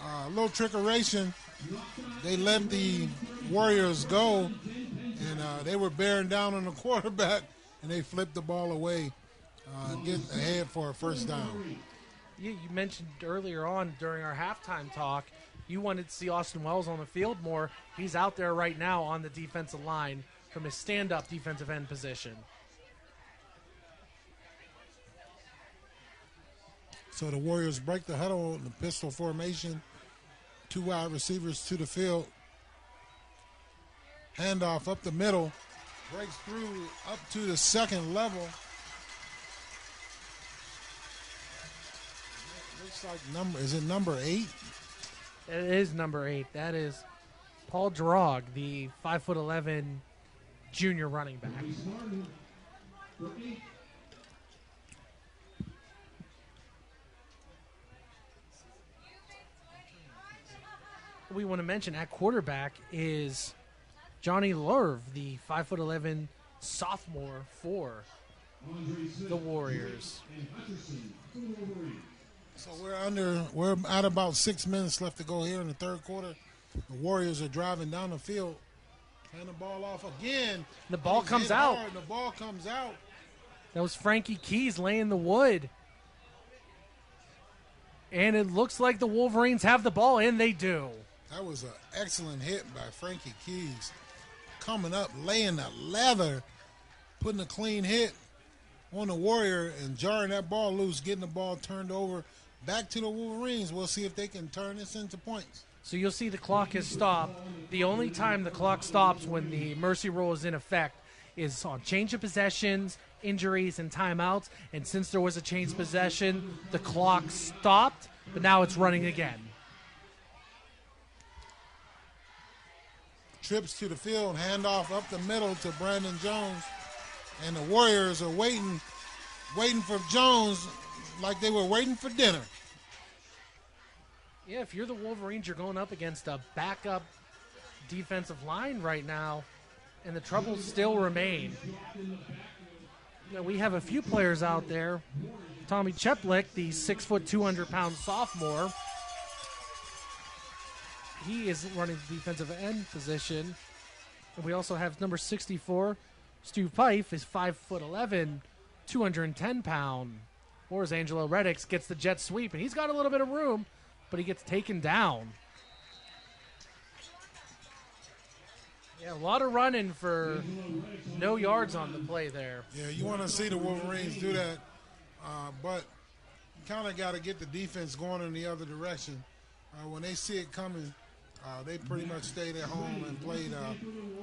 A little trickeration. They let the Warriors go, and they were bearing down on the quarterback, and they flipped the ball away, get ahead for a first down. You mentioned earlier on during our halftime talk, you wanted to see Austin Wells on the field more. He's out there right now on the defensive line from his stand-up defensive end position. So the Warriors break the huddle in the pistol formation. 2 wide receivers to the field. Handoff up the middle. Breaks through up to the second level. Looks like is it number 8? It is number 8. That is Paul Drog, the 5'11" junior running back. We want to mention at quarterback is Johnny Lerv, the 5'11" sophomore for the Warriors. So we're at about 6 minutes left to go here in the third quarter. The Warriors are driving down the field. Hand the ball off again. The ball comes out. Hard. The ball comes out. That was Frankie Keys laying the wood. And it looks like the Wolverines have the ball, and they do. That was an excellent hit by Frankie Keys. Coming up, laying the leather, putting a clean hit on the Warrior and jarring that ball loose, getting the ball turned over back to the Wolverines. We'll see if they can turn this into points. So you'll see the clock has stopped. The only time the clock stops when the mercy rule is in effect is on change of possessions, injuries, and timeouts. And since there was a change of possession, the clock stopped, but now it's running again. Trips to the field, handoff up the middle to Brandon Jones. And the Warriors are waiting for Jones like they were waiting for dinner. Yeah, if you're the Wolverines, you're going up against a backup defensive line right now, and the troubles still remain. You know, we have a few players out there. Tommy Cheplick, the 6', 200-pound sophomore, he is running the defensive end position. And we also have number 64, Stu Fife, is 5'11", 210-pound. Or as Angelo Reddix gets the jet sweep, and he's got a little bit of room, but he gets taken down. Yeah, a lot of running for no yards on the play there. Yeah, you want to see the Wolverines do that, but you kind of got to get the defense going in the other direction. When they see it coming, they pretty much stayed at home and played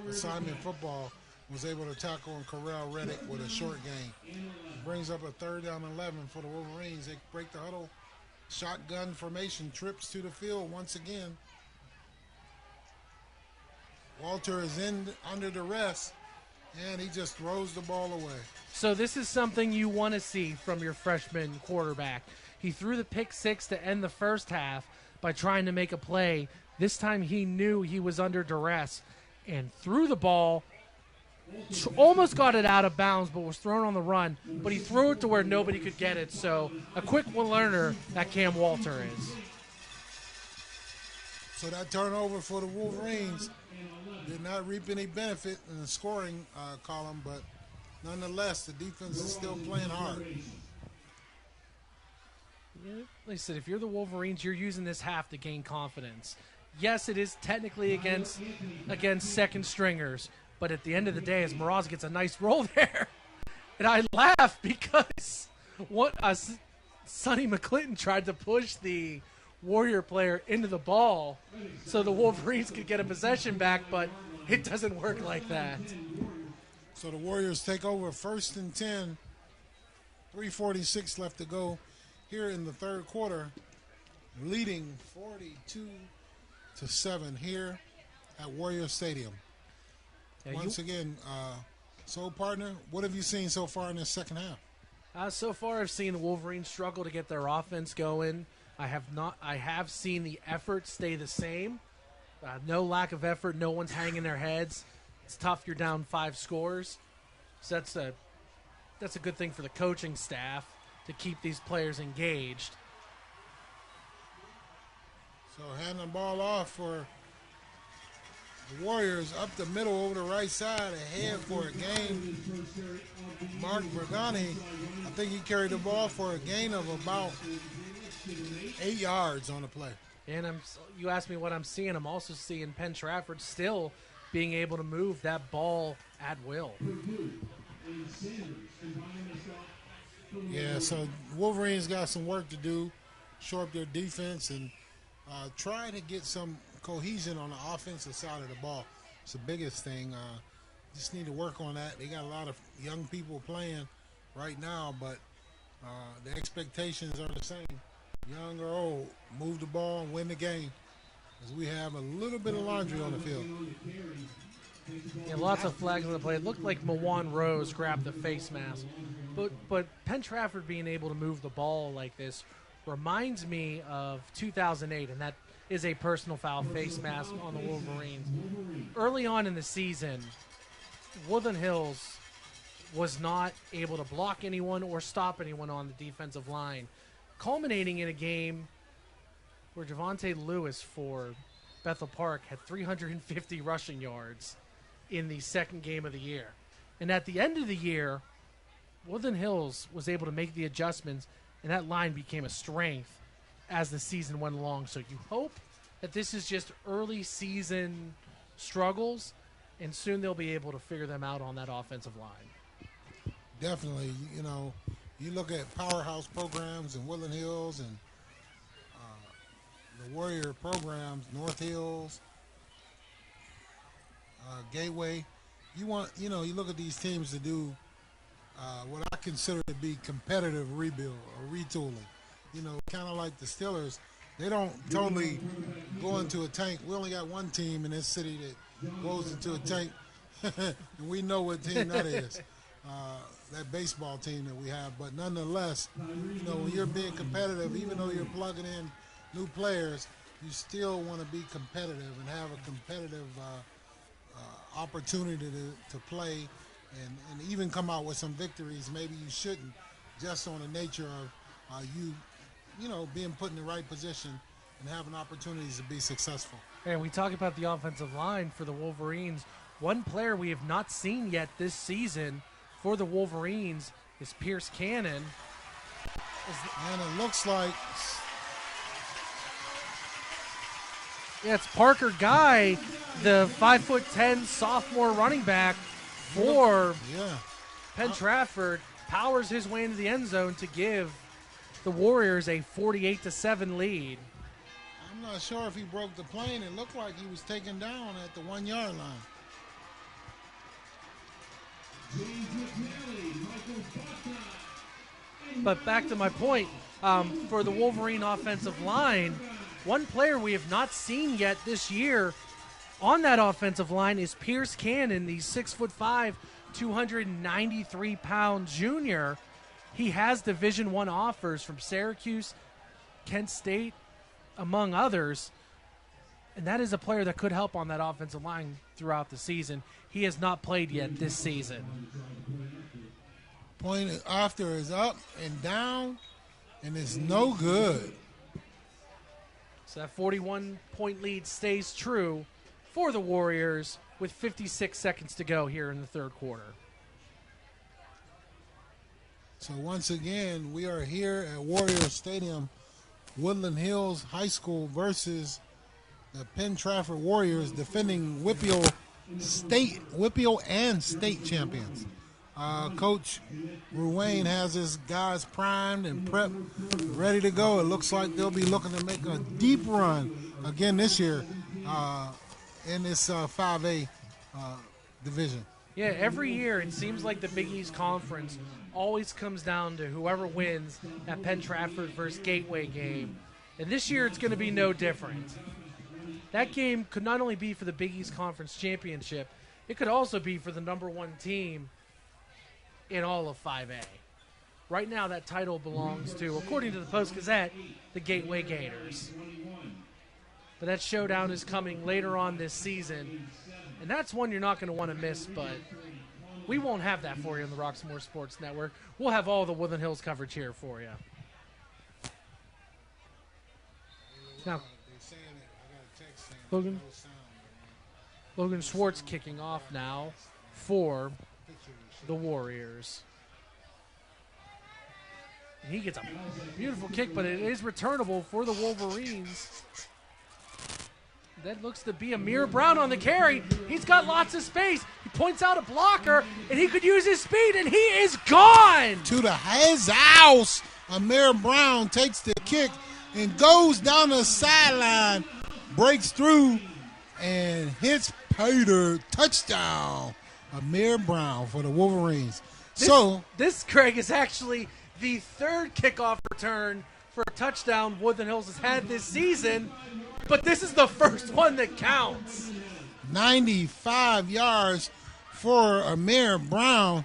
assignment football, was able to tackle and corral Reddick with a short gain. Brings up a 3rd down 11 for the Wolverines. They break the huddle. Shotgun formation, trips to the field once again. Walter is under duress, and he just throws the ball away. So this is something you want to see from your freshman quarterback. He threw the pick six to end the first half by trying to make a play. This time he knew he was under duress and threw the ball, almost got it out of bounds, but was thrown on the run. But he threw it to where nobody could get it. So a quick learner that Cam Walter is. So that turnover for the Wolverines did not reap any benefit in the scoring column, but nonetheless, the defense is still playing hard. Yeah, like I said, if you're the Wolverines, you're using this half to gain confidence. Yes, it is technically against second stringers, but at the end of the day, as Mraz gets a nice roll there, and I laugh because Sonny McClinton tried to push the Warrior player into the ball so the Wolverines could get a possession back, but it doesn't work like that. So the Warriors take over 1st and 10, 3:46 left to go here in the third quarter, leading 42-7 here at Warrior Stadium. Yeah, Once again, so partner, what have you seen so far in this second half? So far, I've seen the Wolverines struggle to get their offense going. I have seen the effort stay the same. No lack of effort. No one's hanging their heads. It's tough. You're down 5 scores. So that's a good thing for the coaching staff to keep these players engaged. So hand the ball off for the Warriors up the middle over the right side, ahead for a gain. Mark Bergani, I think he carried the ball for a gain of about 8 yards on the play. And you asked me what I'm seeing. I'm also seeing Penn Trafford still being able to move that ball at will. Yeah, so Wolverines got some work to do, shore up their defense, and try to get some cohesion on the offensive side of the ball. It's the biggest thing. Just need to work on that. They got a lot of young people playing right now, but the expectations are the same. Young or old, move the ball and win the game, as we have a little bit of laundry on the field. Yeah, lots of flags on the play. It looked like Mawan Rose grabbed the face mask. But Penn Trafford being able to move the ball like this reminds me of 2008, and that is a personal foul face mask on the Wolverines. Early on in the season, Woodland Hills was not able to block anyone or stop anyone on the defensive line. culminating in a game where Javonte Lewis for Bethel Park had 350 rushing yards in the second game of the year. And at the end of the year, Woodland Hills was able to make the adjustments, and that line became a strength as the season went along. So you hope that this is just early season struggles, and soon they'll be able to figure them out on that offensive line. Definitely. You know, you look at powerhouse programs in Woodland Hills and the Warrior programs, North Hills, Gateway. You look at these teams to do what I consider to be competitive rebuild or retooling. You know, kind of like the Steelers. They don't totally go into a tank. We only got one team in this city that goes into a tank, and we know what team that is. That baseball team that we have. But nonetheless, you know, when you're being competitive, even though you're plugging in new players, you still want to be competitive and have a competitive opportunity to play and even come out with some victories. Maybe you shouldn't, just on the nature of you know, being put in the right position and having opportunities to be successful. And we talk about the offensive line for the Wolverines. One player we have not seen yet this season for the Wolverines is Pierce Cannon. And it looks like... Yeah, it's Parker Guy, the 5'10" sophomore running back for Penn Trafford, powers his way into the end zone to give the Warriors a 48-7 lead. I'm not sure if he broke the plane. It looked like he was taken down at the 1 yard line. But back to my point, for the Wolverine offensive line, one player we have not seen yet this year on that offensive line is Pierce Cannon, the 6'5", 293-pound junior. He has Division I offers from Syracuse, Kent State, among others. And that is a player that could help on that offensive line throughout the season. He has not played yet this season. Point after is up and down, and it's no good. So that 41-point lead stays true for the Warriors with 56 seconds to go here in the third quarter. So once again, we are here at Warrior Stadium, Woodland Hills High School versus the Penn Trafford Warriors, defending Whippio and state champions. Coach Ruane has his guys primed and prepped, ready to go. It looks like they'll be looking to make a deep run again this year in this 5A division. Yeah, every year it seems like the Big East Conference always comes down to whoever wins that Penn Trafford versus Gateway game. And this year it's going to be no different. That game could not only be for the Big East Conference Championship, it could also be for the number one team in all of 5A. Right now that title belongs to, according to the Post-Gazette, the Gateway Gators. But that showdown is coming later on this season, and that's one you're not going to want to miss, but we won't have that for you on the Roxamore Sports Network. We'll have all the Woodland Hills coverage here for you. Now, Logan Schwartz kicking off now for the Warriors. He gets a beautiful kick, but it is returnable for the Wolverines. That looks to be Amir Brown on the carry. He's got lots of space. He points out a blocker, and he could use his speed, and he is gone. To his house, Amir Brown takes the kick and goes down the sideline, breaks through, and hits Pater. Touchdown. Amir Brown for the Wolverines. This, Craig, is actually the third kickoff return for a touchdown Woodland Hills has had this season, but this is the first one that counts. 95 yards for Amir Brown.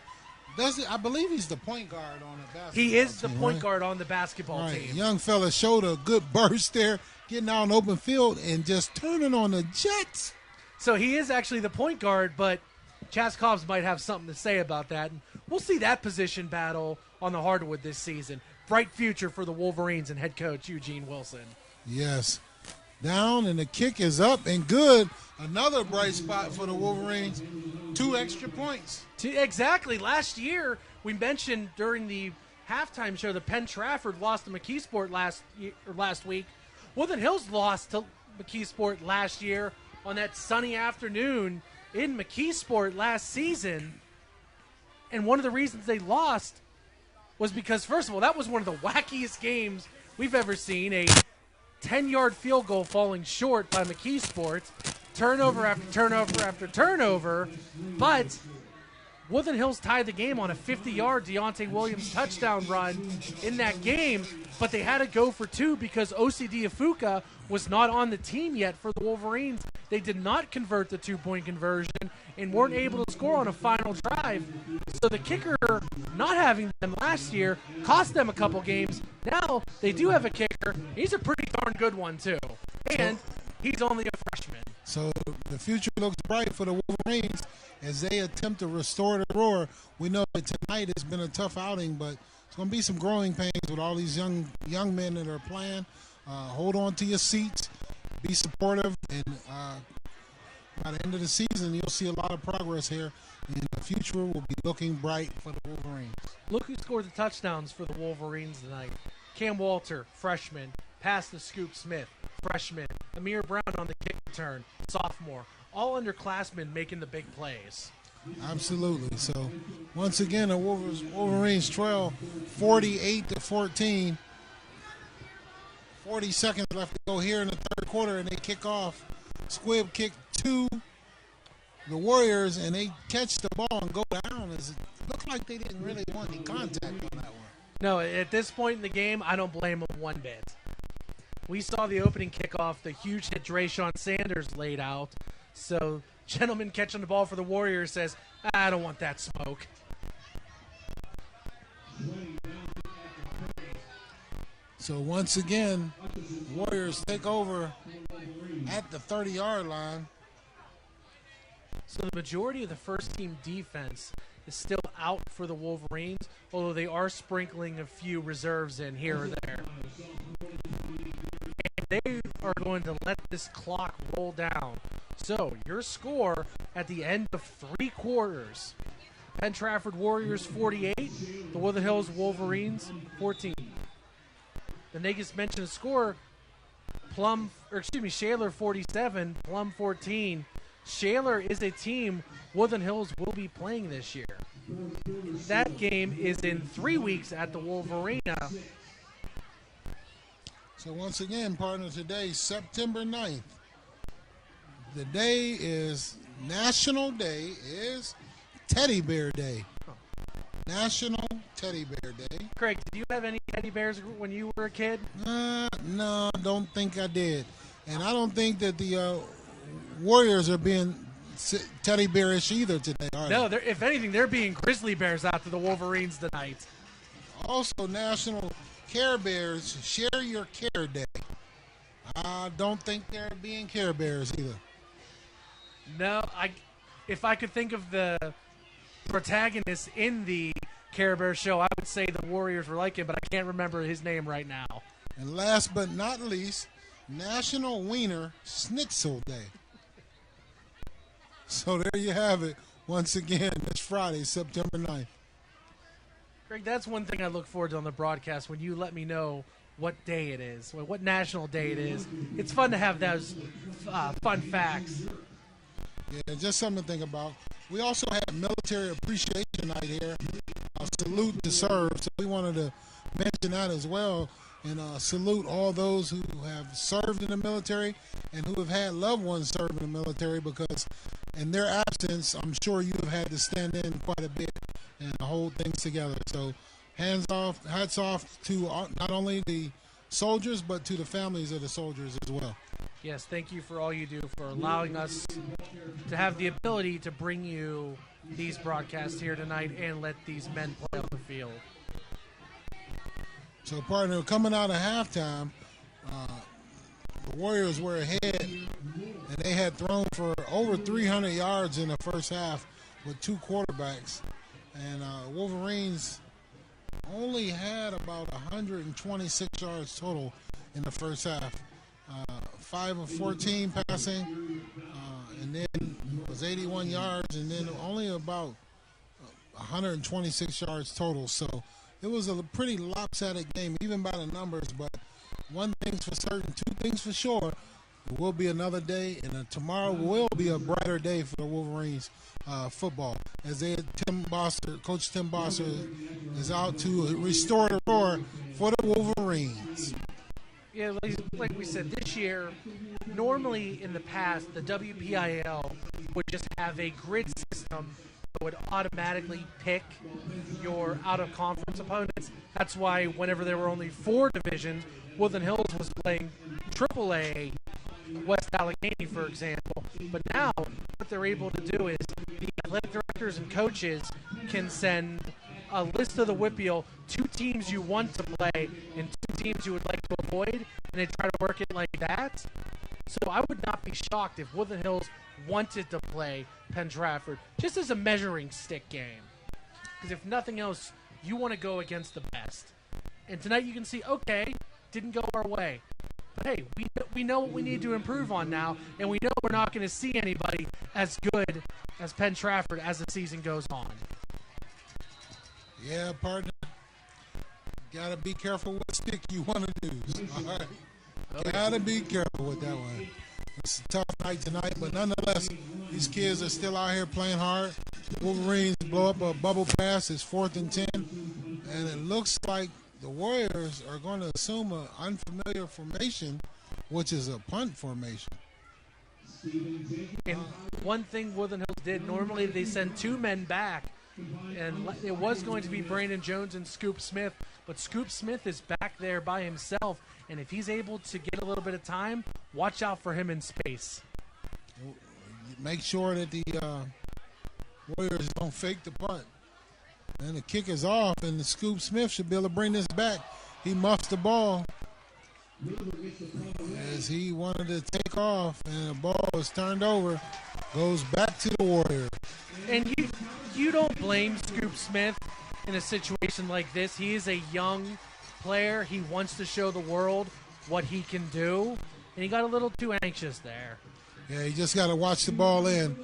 I believe he's the point guard on the basketball team. He is the point guard on the basketball team. Young fella showed a good burst there, getting out in open field and just turning on the Jets. So he is actually the point guard, but Chaz Cobbs might have something to say about that. And we'll see that position battle on the hardwood this season. bright future for the Wolverines and head coach Eugene Wilson. Yes. Down, and the kick is up and good. Another bright spot for the Wolverines. 2 extra points. Exactly. Last year, we mentioned during the halftime show that Penn Trafford lost to McKeesport last week. Woodland Hills lost to McKeesport last year on that sunny afternoon in McKeesport last season. And one of the reasons they lost was because, first of all, that was one of the wackiest games we've ever seen. A 10-yard field goal falling short by McKeesport. Turnover after turnover after turnover. But Woodland Hills tied the game on a 50-yard Deontay Williams touchdown run in that game. But they had to go for 2 because OCD Afuka was not on the team yet for the Wolverines. They did not convert the 2-point conversion and weren't able to score on a final drive. So the kicker not having them last year cost them a couple games. Now they do have a kicker. He's a pretty darn good one, too. And he's only a freshman. So the future looks bright for the Wolverines as they attempt to restore the roar. We know that tonight has been a tough outing, but it's going to be some growing pains with all these young men that are playing. Hold on to your seats. Be supportive, and by the end of the season, you'll see a lot of progress here, and the future will be looking bright for the Wolverines. Look who scored the touchdowns for the Wolverines tonight. Cam Walter, freshman. Pass to Scoop Smith, freshman. Amir Brown on the kick return, sophomore. All underclassmen making the big plays. Absolutely. So, once again, the Wolverines trail 48-14. 40 seconds left to go here in the third quarter, and they kick off. Squibb kick to the Warriors, and they catch the ball and go down. It looked like they didn't really want any contact on that one. No, at this point in the game, I don't blame them one bit. We saw the opening kickoff, the huge hit Drayshawn Sanders laid out. So, gentleman catching the ball for the Warriors says, I don't want that smoke. So once again, Warriors take over at the 30-yard line. So the majority of the first-team defense is still out for the Wolverines, although they are sprinkling a few reserves in here or there. And they are going to let this clock roll down. So your score at the end of 3 quarters, Penn Trafford Warriors 48, the Woodland Hills Wolverines 14. The Negus mentioned a score, Shaler 47, Plum 14. Shaler is a team Woodland Hills will be playing this year. That game is in 3 weeks at the Wolverina. So once again, partner, today, September 9th. The day is National Day is Teddy Bear Day. National Teddy Bear Day. Craig, did you have any teddy bears when you were a kid? No, don't think I did. And I don't think that the Warriors are being teddy bearish either today, are No, they? if anything, they're being grizzly bears out to the Wolverines tonight. Also, National Care Bears Share Your Care Day. I don't think they're being Care Bears either. No, if I could think of the protagonist in the Care Bear show, I would say the Warriors were like him, but I can't remember his name right now. And last but not least, National Wiener Schnitzel Day. So there you have it. Once again, this Friday, September 9th. Greg, that's one thing I look forward to on the broadcast, when you let me know what day it is, what national day it is. It's fun to have those fun facts. Yeah, just something to think about. We also had Military Appreciation Night here. Salute to serve. So we wanted to mention that as well, and salute all those who have served in the military and who have had loved ones serve in the military, because in their absence, I'm sure you have had to stand in quite a bit and hold things together. So hats off to not only the soldiers, but to the families of the soldiers as well. Yes, thank you for all you do, for allowing us to have the ability to bring you these broadcasts here tonight and let these men play on the field. So, partner, coming out of halftime, the Warriors were ahead, and they had thrown for over 300 yards in the first half with 2 quarterbacks. And Wolverines only had about 126 yards total in the first half. 5 of 14 passing, and then it was 81 yards, and then only about 126 yards total. So it was a pretty lopsided game, even by the numbers. But one thing's for certain, two things for sure. It will be another day, and tomorrow will be a brighter day for the Wolverines football. As Coach Tim Bosser is out to restore the roar for the Wolverines. Yeah, like we said, this year, normally in the past, the WPIL would just have a grid system that would automatically pick your out-of-conference opponents. That's why whenever there were only 4 divisions, Woodland Hills was playing AAA West Allegheny, for example. But now what they're able to do is the athletic directors and coaches can send a list of the WPIAL, 2 teams you want to play and 2 teams you would like to avoid, and they try to work it like that. So I would not be shocked if Woodland Hills wanted to play Penn Trafford just as a measuring stick game. Because if nothing else, you want to go against the best. And tonight you can see, okay, didn't go our way. But hey, we know what we need to improve on now, and we know we're not going to see anybody as good as Penn Trafford as the season goes on. Yeah, partner. Gotta be careful what stick you want to use. All right. Gotta be careful with that one. It's a tough night tonight, but nonetheless, these kids are still out here playing hard. Wolverines blow up a bubble pass. It's 4th and 10, and it looks like the Warriors are going to assume an unfamiliar formation, which is a punt formation. And one thing Woodland Hills did, normally they send 2 men back, and it was going to be Brandon Jones and Scoop Smith, but Scoop Smith is back there by himself, and if he's able to get a little bit of time, watch out for him in space. Make sure that the Warriors don't fake the punt. And the kick is off, and the Scoop Smith should be able to bring this back. He muffs the ball as he wanted to take off, and the ball is turned over, goes back to the Warriors. And you don't blame Scoop Smith in a situation like this. He is a young player. He wants to show the world what he can do, and he got a little too anxious there. Yeah, you just got to watch the ball in.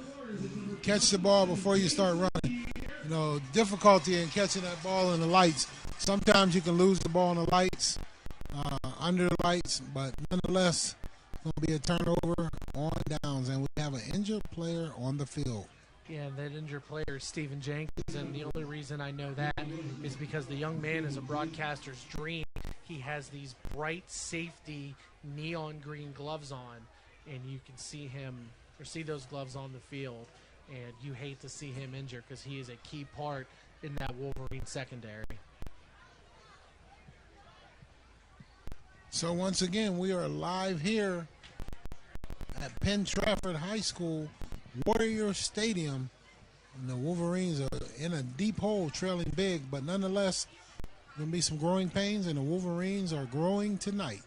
Catch the ball before you start running. You know, difficulty in catching that ball in the lights. Sometimes you can lose the ball in the lights, under the lights, but nonetheless, it's going to be a turnover on downs, and we have an injured player on the field. Yeah, that injured player is Stephen Jenkins, and the only reason I know that is because the young man is a broadcaster's dream. He has these bright safety neon green gloves on, and you can see him or see those gloves on the field, and you hate to see him injured because he is a key part in that Wolverine secondary. So once again, we are live here at Penn Trafford High School, Warrior Stadium, and the Wolverines are in a deep hole, trailing big, but nonetheless, going to be some growing pains, and the Wolverines are growing tonight.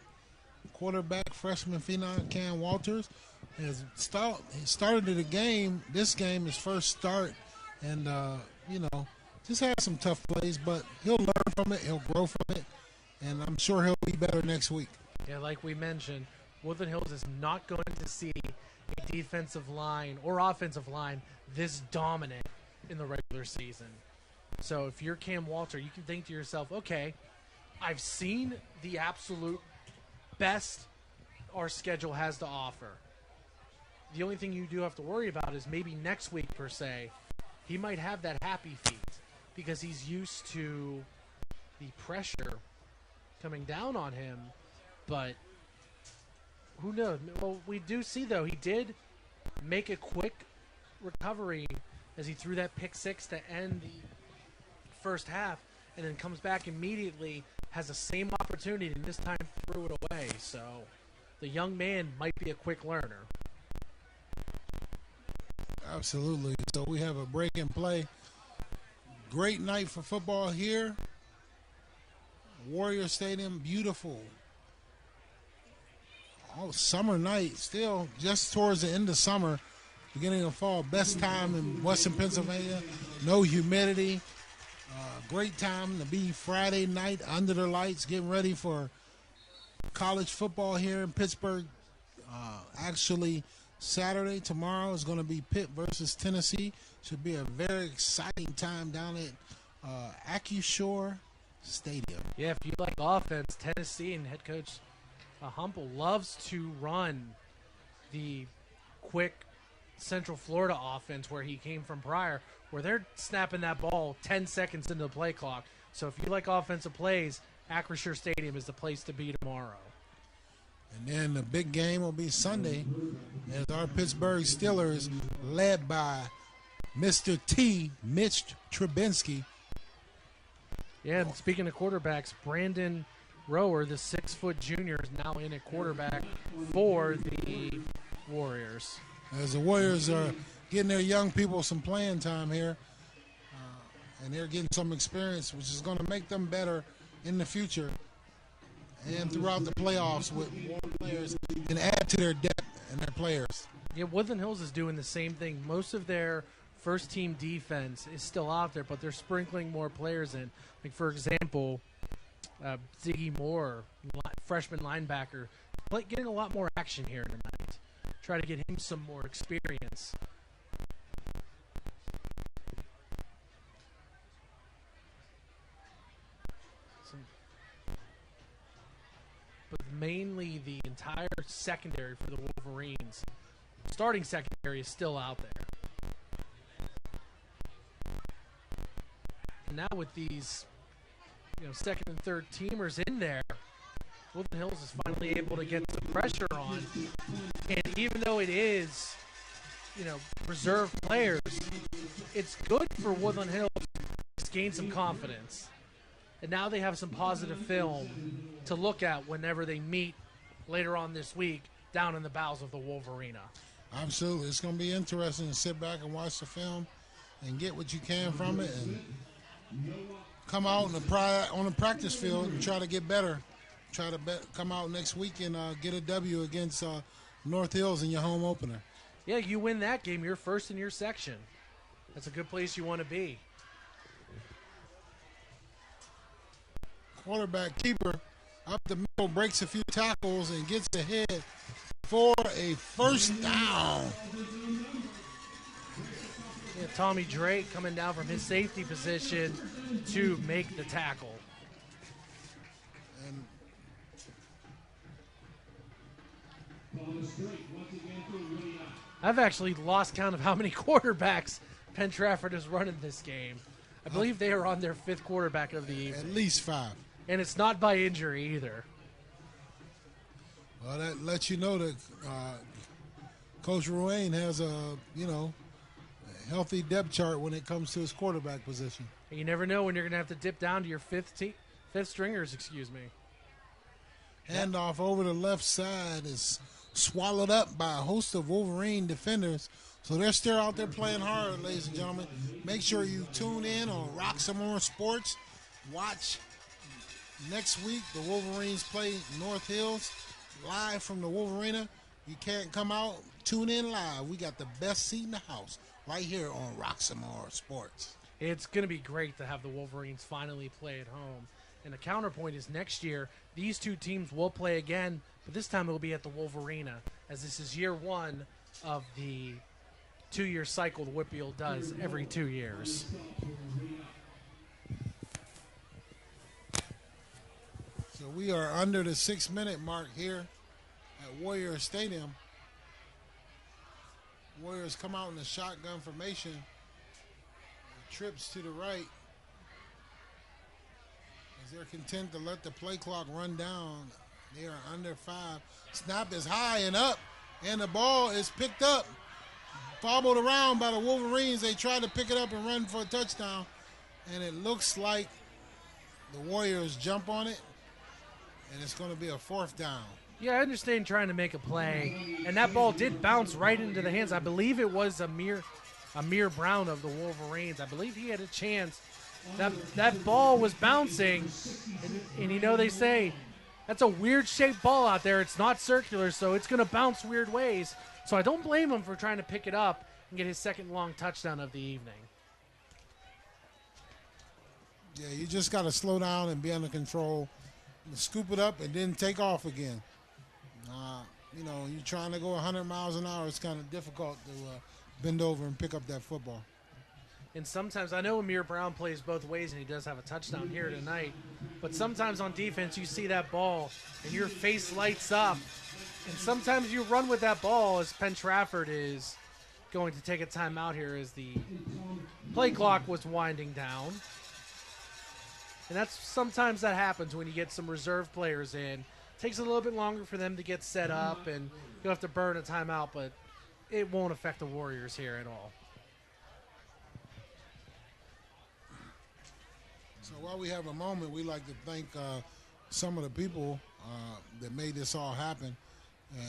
Quarterback, freshman phenom Cam Walters, has started the game. This game, his first start, and just had some tough plays, but he'll learn from it, he'll grow from it, and I'm sure he'll be better next week. Yeah, like we mentioned, Woodland Hills is not going to see a defensive line or offensive line this dominant in the regular season. So if you're Cam Walter, you can think to yourself, okay, I've seen the absolute best our schedule has to offer. The only thing you do have to worry about is maybe next week, per se, he might have that happy feet because he's used to the pressure coming down on him, but who knows? Well, we do see, though, he did make a quick recovery as he threw that pick six to end the first half, and then comes back immediately, has the same opportunity, and this time threw it away. So the young man might be a quick learner. Absolutely. So we have a break in play. Great night for football here. Warrior Stadium, beautiful. Oh, summer night, still just towards the end of summer, beginning of fall. Best time in Western Pennsylvania. No humidity. Great time to be Friday night under the lights, getting ready for college football here in Pittsburgh. Actually, Saturday, tomorrow, is going to be Pitt versus Tennessee. Should be a very exciting time down at Accushore Stadium. Yeah, if you like offense, Tennessee and head coach Humple loves to run the quick Central Florida offense where he came from prior, where they're snapping that ball 10 seconds into the play clock. So if you like offensive plays, Acrisure Stadium is the place to be tomorrow. And then the big game will be Sunday as our Pittsburgh Steelers, led by Mr. T, Mitch Trubinsky. Yeah, and speaking of quarterbacks, Brandon Rower, the 6-foot junior, is now in at quarterback for the Warriors. As the Warriors are getting their young people some playing time here, and they're getting some experience, which is going to make them better in the future and throughout the playoffs with more players and add to their depth and their players. Yeah, Woodland Hills is doing the same thing. Most of their first-team defense is still out there, but they're sprinkling more players in. Like, for example, Ziggy Moore, freshman linebacker, getting a lot more action here tonight. Try to get him some more experience. But mainly the entire secondary for the Wolverines, starting secondary, is still out there. And now with these, second and third teamers in there, Woodland Hills is finally able to get some pressure on. And even though it is, reserve players, it's good for Woodland Hills to gain some confidence. And now they have some positive film to look at whenever they meet later on this week down in the bowels of the Wolverina. Absolutely. It's going to be interesting to sit back and watch the film and get what you can from it and come out on the practice field and try to get better. Try to come out next week and get a W against North Hills in your home opener. Yeah, you win that game, you're first in your section. That's a good place you want to be. Quarterback keeper up the middle, breaks a few tackles and gets ahead for a first down. Yeah, Tommy Drake coming down from his safety position to make the tackle. I've actually lost count of how many quarterbacks Penn Trafford has run in this game. I believe they are on their 5th quarterback of the evening. At least 5. And it's not by injury either. Well, that lets you know that Coach Ruane has a healthy depth chart when it comes to his quarterback position. And you never know when you're going to have to dip down to your fifth stringers, Handoff over the left side is swallowed up by a host of Wolverine defenders. So they're still out there playing hard, ladies and gentlemen. Make sure you tune in on Roxamore Sports. Watch next week the Wolverines play North Hills live from the Wolverina. You can't come out, tune in live. We got the best seat in the house right here on Roxamore Sports. It's going to be great to have the Wolverines finally play at home. And the counterpoint is next year, these two teams will play again, but this time it will be at the Wolverina, as this is year 1 of the 2-year cycle the Whitfield does every 2 years. So we are under the 6-minute mark here at Warrior Stadium. Warriors come out in the shotgun formation. Trips to the right as they're content to let the play clock run down. They are under 5. Snap is high and up, and the ball is picked up. Fumbled around by the Wolverines. They tried to pick it up and run for a touchdown, and it looks like the Warriors jump on it, and it's going to be a 4th down. Yeah, I understand trying to make a play, and that ball did bounce right into the hands. I believe it was Amir Brown of the Wolverines. I believe he had a chance. That ball was bouncing, and they say that's a weird-shaped ball out there. It's not circular, so it's going to bounce weird ways. So I don't blame him for trying to pick it up and get his second long touchdown of the evening. Yeah, you just got to slow down and be under control, scoop it up, and then take off again. You know, you're trying to go 100 miles an hour. It's kind of difficult to bend over and pick up that football. And sometimes, I know Amir Brown plays both ways, and he does have a touchdown here tonight, but sometimes on defense you see that ball and your face lights up, and sometimes you run with that ball, as Penn Trafford is going to take a timeout here as the play clock was winding down. And sometimes that happens when you get some reserve players in. Takes a little bit longer for them to get set up, and you'll have to burn a timeout, but it won't affect the Warriors here at all. So while we have a moment, we'd like to thank some of the people that made this all happen,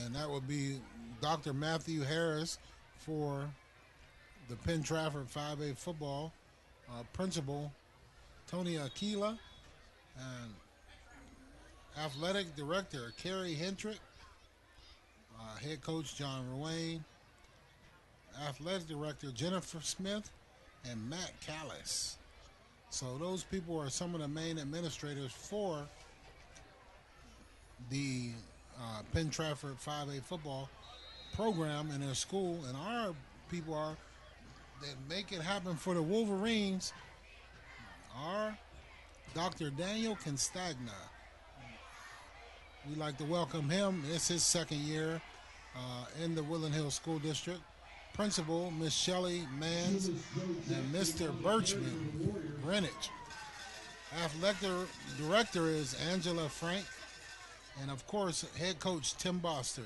and that would be Dr. Matthew Harris for the Penn Trafford 5A football, Principal Tony Aquila, and Athletic Director Kerry Hendrick, Head Coach John Ruane, Athletic Director Jennifer Smith, and Matt Callis. So those people are some of the main administrators for the Penn Trafford 5A football program in their school, and our people are that make it happen for the Wolverines are Dr. Daniel Constagna. We'd like to welcome him. It's his second year in the Woodland Hills School District. Principal, Miss Shelley Mans, and Mr. Birchman, Greenwich. Athletic Director is Angela Frank, and of course, Head Coach Tim Bostard.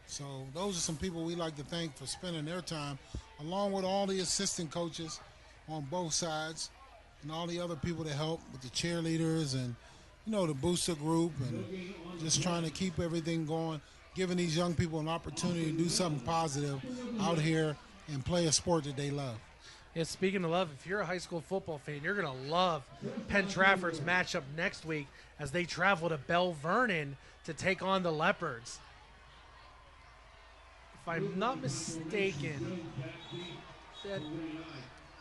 So those are some people we like to thank for spending their time, along with all the assistant coaches on both sides, and all the other people that help with the cheerleaders and, you know, the booster group, and just trying to keep everything going, giving these young people an opportunity to do something positive out here and play a sport that they love. Yeah, speaking of love, if you're a high school football fan, you're going to love Penn Trafford's matchup next week as they travel to Bell Vernon to take on the Leopards. If I'm not mistaken,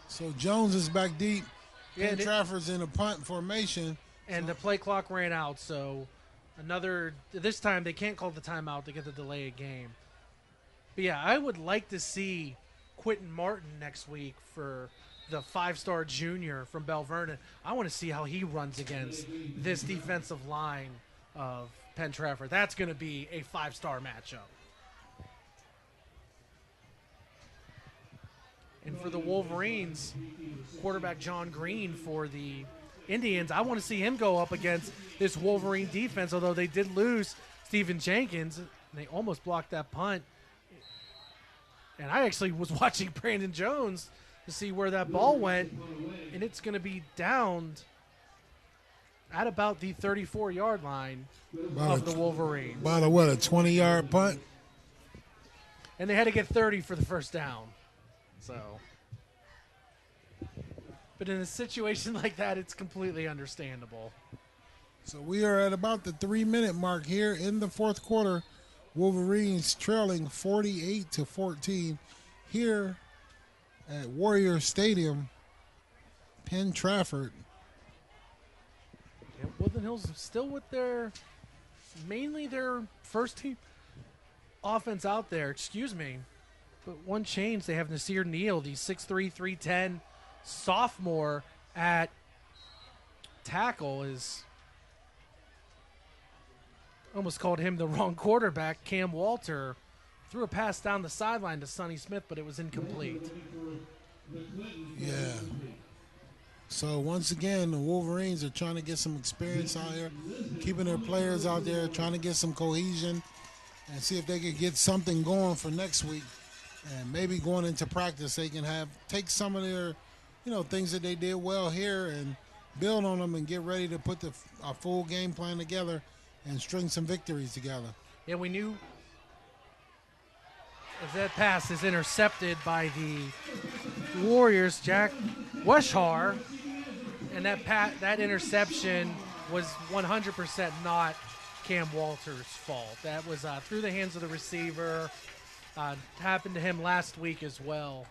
so Jones is back deep. Yeah, Penn Trafford's in a punt formation. And the play clock ran out, so this time they can't call the timeout to get the delay of game. But yeah, I would like to see Quentin Martin next week for the 5-star junior from Bell Vernon. I want to see how he runs against this defensive line of Penn Trafford. That's going to be a 5-star matchup. And for the Wolverines, quarterback John Green for the Indians, I want to see him go up against this Wolverine defense, although they did lose Stephen Jenkins, and they almost blocked that punt. And I actually was watching Brandon Jones to see where that ball went, and it's going to be downed at about the 34-yard line of the Wolverines. By the what, a 20-yard punt? And they had to get 30 for the first down. So, but in a situation like that, it's completely understandable. So we are at about the 3-minute mark here in the fourth quarter. Wolverines trailing 48-14 here at Warrior Stadium, Penn Trafford. Yeah, Woodland Hills still with mainly their first team offense out there. Excuse me. But one change, they have Nasir Neal, the 6'3", 310 sophomore at tackle. Is almost called him the wrong quarterback. Cam Walter threw a pass down the sideline to Sonny Smith, but it was incomplete. Yeah. So once again, the Wolverines are trying to get some experience out here, keeping their players out there, trying to get some cohesion and see if they can get something going for next week. And maybe going into practice, they can take some of their, things that they did well here and build on them and get ready to put a full game plan together and string some victories together. Yeah, we knew if that pass is intercepted by the Warriors, Jack Weshar, and that interception was 100% not Cam Walter's fault. That was through the hands of the receiver. Happened to him last week as well.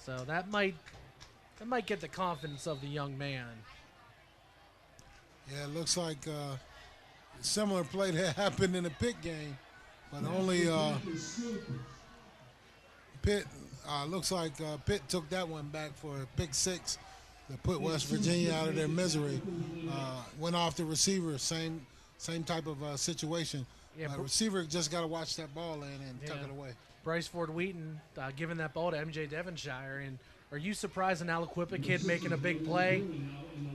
So that might That might get the confidence of the young man. Yeah, it looks like a similar play that happened in the Pitt game, but only Pitt looks like Pitt took that one back for a pick six to put West Virginia out of their misery. Went off the receiver, same type of situation. Yeah, receiver just got to watch that ball in and tuck it away. Bryce Ford Wheaton giving that ball to MJ Devonshire. And are you surprised an Aliquippa kid making a big play?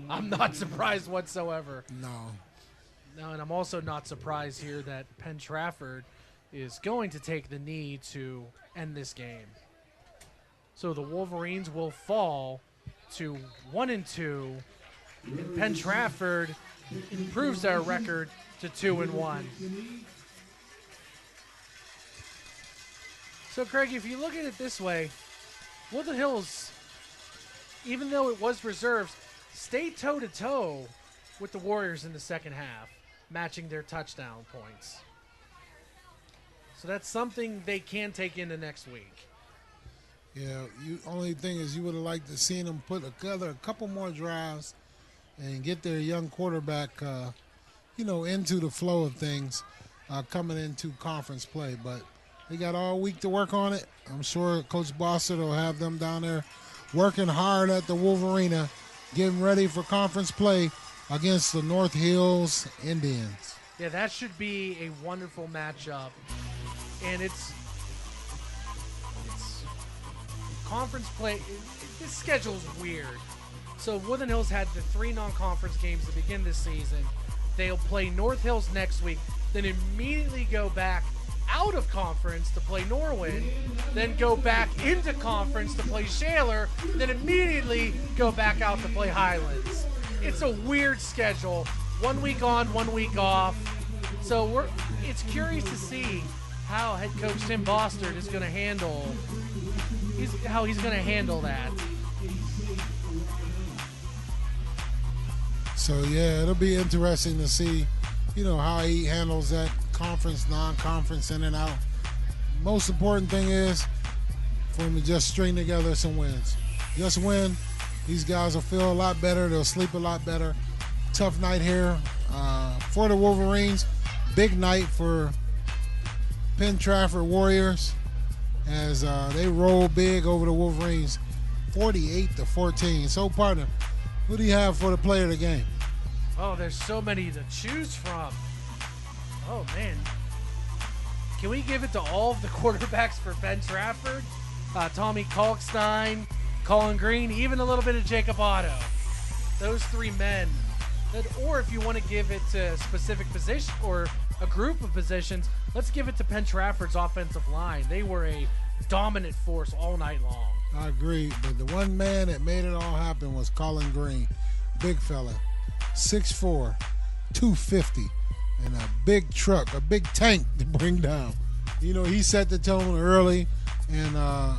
I'm not surprised whatsoever. No, and I'm also not surprised here that Penn Trafford is going to take the knee to end this game. So the Wolverines will fall to 1-2, and Penn Trafford improves their record to 2-1. So, Craig, if you look at it this way, Woodland Hills, even though it was reserves, stayed toe-to-toe with the Warriors in the second half, matching their touchdown points. So that's something they can take into next week. Yeah, only thing is you would have liked to see them put together a couple more drives and get their young quarterback, into the flow of things coming into conference play. But they got all week to work on it. I'm sure Coach Bossert will have them down there working hard at the Wolverina, getting ready for conference play against the North Hills Indians. Yeah, that should be a wonderful matchup. And it's conference play. This schedule's weird. So Woodland Hills had the 3 non-conference games to begin this season. They'll play North Hills next week, then immediately go back out of conference to play Norwin, then go back into conference to play Shaler, then immediately go back out to play Highlands. It's a weird schedule. 1 week on, 1 week off. So it's curious to see how head coach Tim Bostard is going to handle that. So yeah, it'll be interesting to see, how he handles that conference, non-conference, in and out. Most important thing is for him to just string together some wins. Just win. These guys will feel a lot better. They'll sleep a lot better. Tough night here for the Wolverines. Big night for Penn Trafford Warriors as they roll big over the Wolverines, 48-14. So, partner, who do you have for the player of the game? Oh, there's so many to choose from. Oh, man. Can we give it to all of the quarterbacks for Penn Trafford? Tommy Kalkstein, Colin Green, even a little bit of Jacob Otto. Those 3 men. Or if you want to give it to a specific position or a group of positions, let's give it to Penn Trafford's offensive line. They were a dominant force all night long. I agree, but the one man that made it all happen was Colin Green. Big fella, 6'4", 250, and a big truck, a big tank to bring down. He set the tone early, and I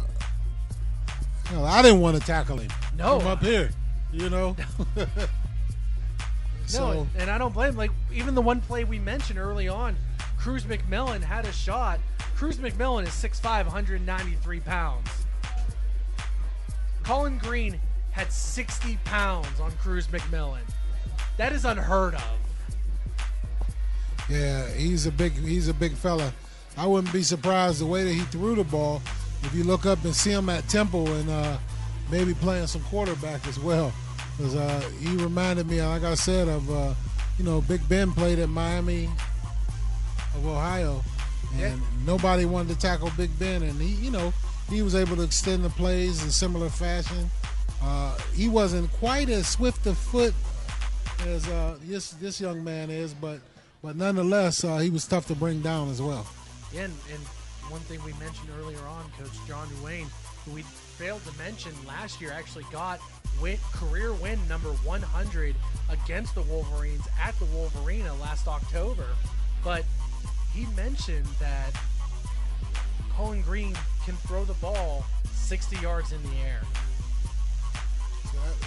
didn't want to tackle him. No. From up here, No, and I don't blame him. Like, even the one play we mentioned early on, Cruz McMillan had a shot. Cruz McMillan is 6'5", 193 pounds. Colin Green had 60 pounds on Cruz McMillan. That is unheard of. Yeah, he's a big fella. I wouldn't be surprised the way that he threw the ball if you look up and see him at Temple and maybe playing some quarterback as well. Because he reminded me, like I said, of, Big Ben played at Miami of Ohio, and nobody wanted to tackle Big Ben, and he was able to extend the plays in similar fashion. He wasn't quite as swift of foot as this young man is, but nonetheless, he was tough to bring down as well. Yeah, and one thing we mentioned earlier on, Coach John Duane, who we failed to mention last year, actually got career win number 100 against the Wolverines at the Wolverina last October. But he mentioned that Colin Green can throw the ball 60 yards in the air.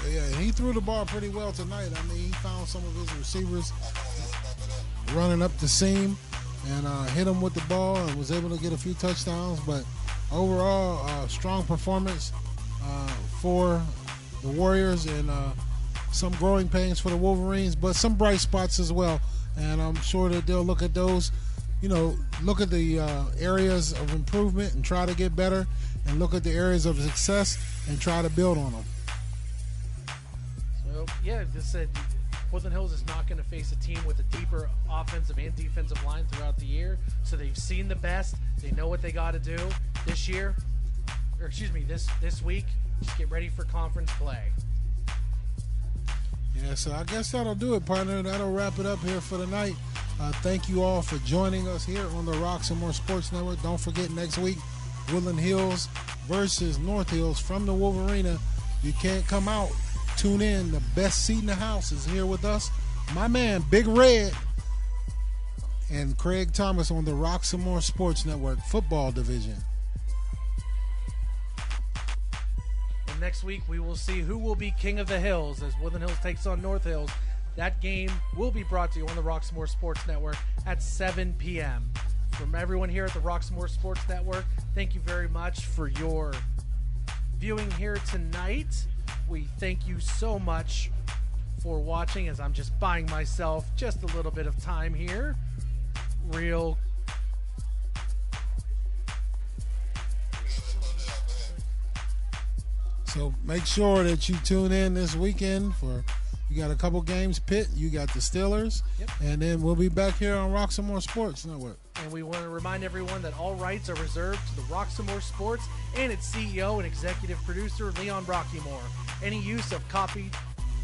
Yeah, he threw the ball pretty well tonight. I mean, he found some of his receivers running up the seam and hit them with the ball and was able to get a few touchdowns. But overall, strong performance for the Warriors, and some growing pains for the Wolverines, but some bright spots as well. And I'm sure that they'll look at those, look at the areas of improvement and try to get better, and look at the areas of success and try to build on them. So, yeah, just said Woodland Hills is not going to face a team with a deeper offensive and defensive line throughout the year. So they've seen the best. They know what they got to do this year, this week. Just get ready for conference play. Yeah, so I guess that'll do it, partner. That'll wrap it up here for the night. Thank you all for joining us here on the Roxamore Sports Network. Don't forget, next week, Woodland Hills versus North Hills from the Wolverina. You can't come out. Tune in. The best seat in the house is here with us. My man, Big Red, and Craig Thomas on the Roxamore Sports Network football division. And next week, we will see who will be king of the hills as Woodland Hills takes on North Hills. That game will be brought to you on the Roxamore Sports Network at 7 p.m. From everyone here at the Roxamore Sports Network, thank you very much for your viewing here tonight. We thank you so much for watching, as I'm just buying myself just a little bit of time here. So make sure that you tune in this weekend for, you got a couple games, Pitt, you got the Steelers, and then we'll be back here on Roxamore Sports Network. And we want to remind everyone that all rights are reserved to the Roxamore Sports and its CEO and executive producer, Leon Rockymore. Any use of copied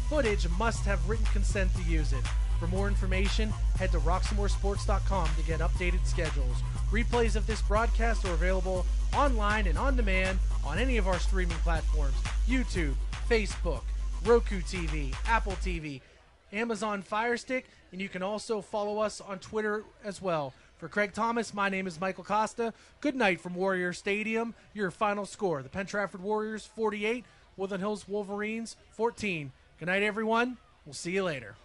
footage must have written consent to use it. For more information, head to roxamoresports.com to get updated schedules. Replays of this broadcast are available online and on demand on any of our streaming platforms: YouTube, Facebook, Roku TV, Apple TV, Amazon Fire Stick, and you can also follow us on Twitter as well. For Craig Thomas, my name is Michael Costa. Good night from Warrior Stadium. Your final score: the Penn Trafford Warriors 48, Woodland Hills Wolverines 14. Good night, everyone. We'll see you later.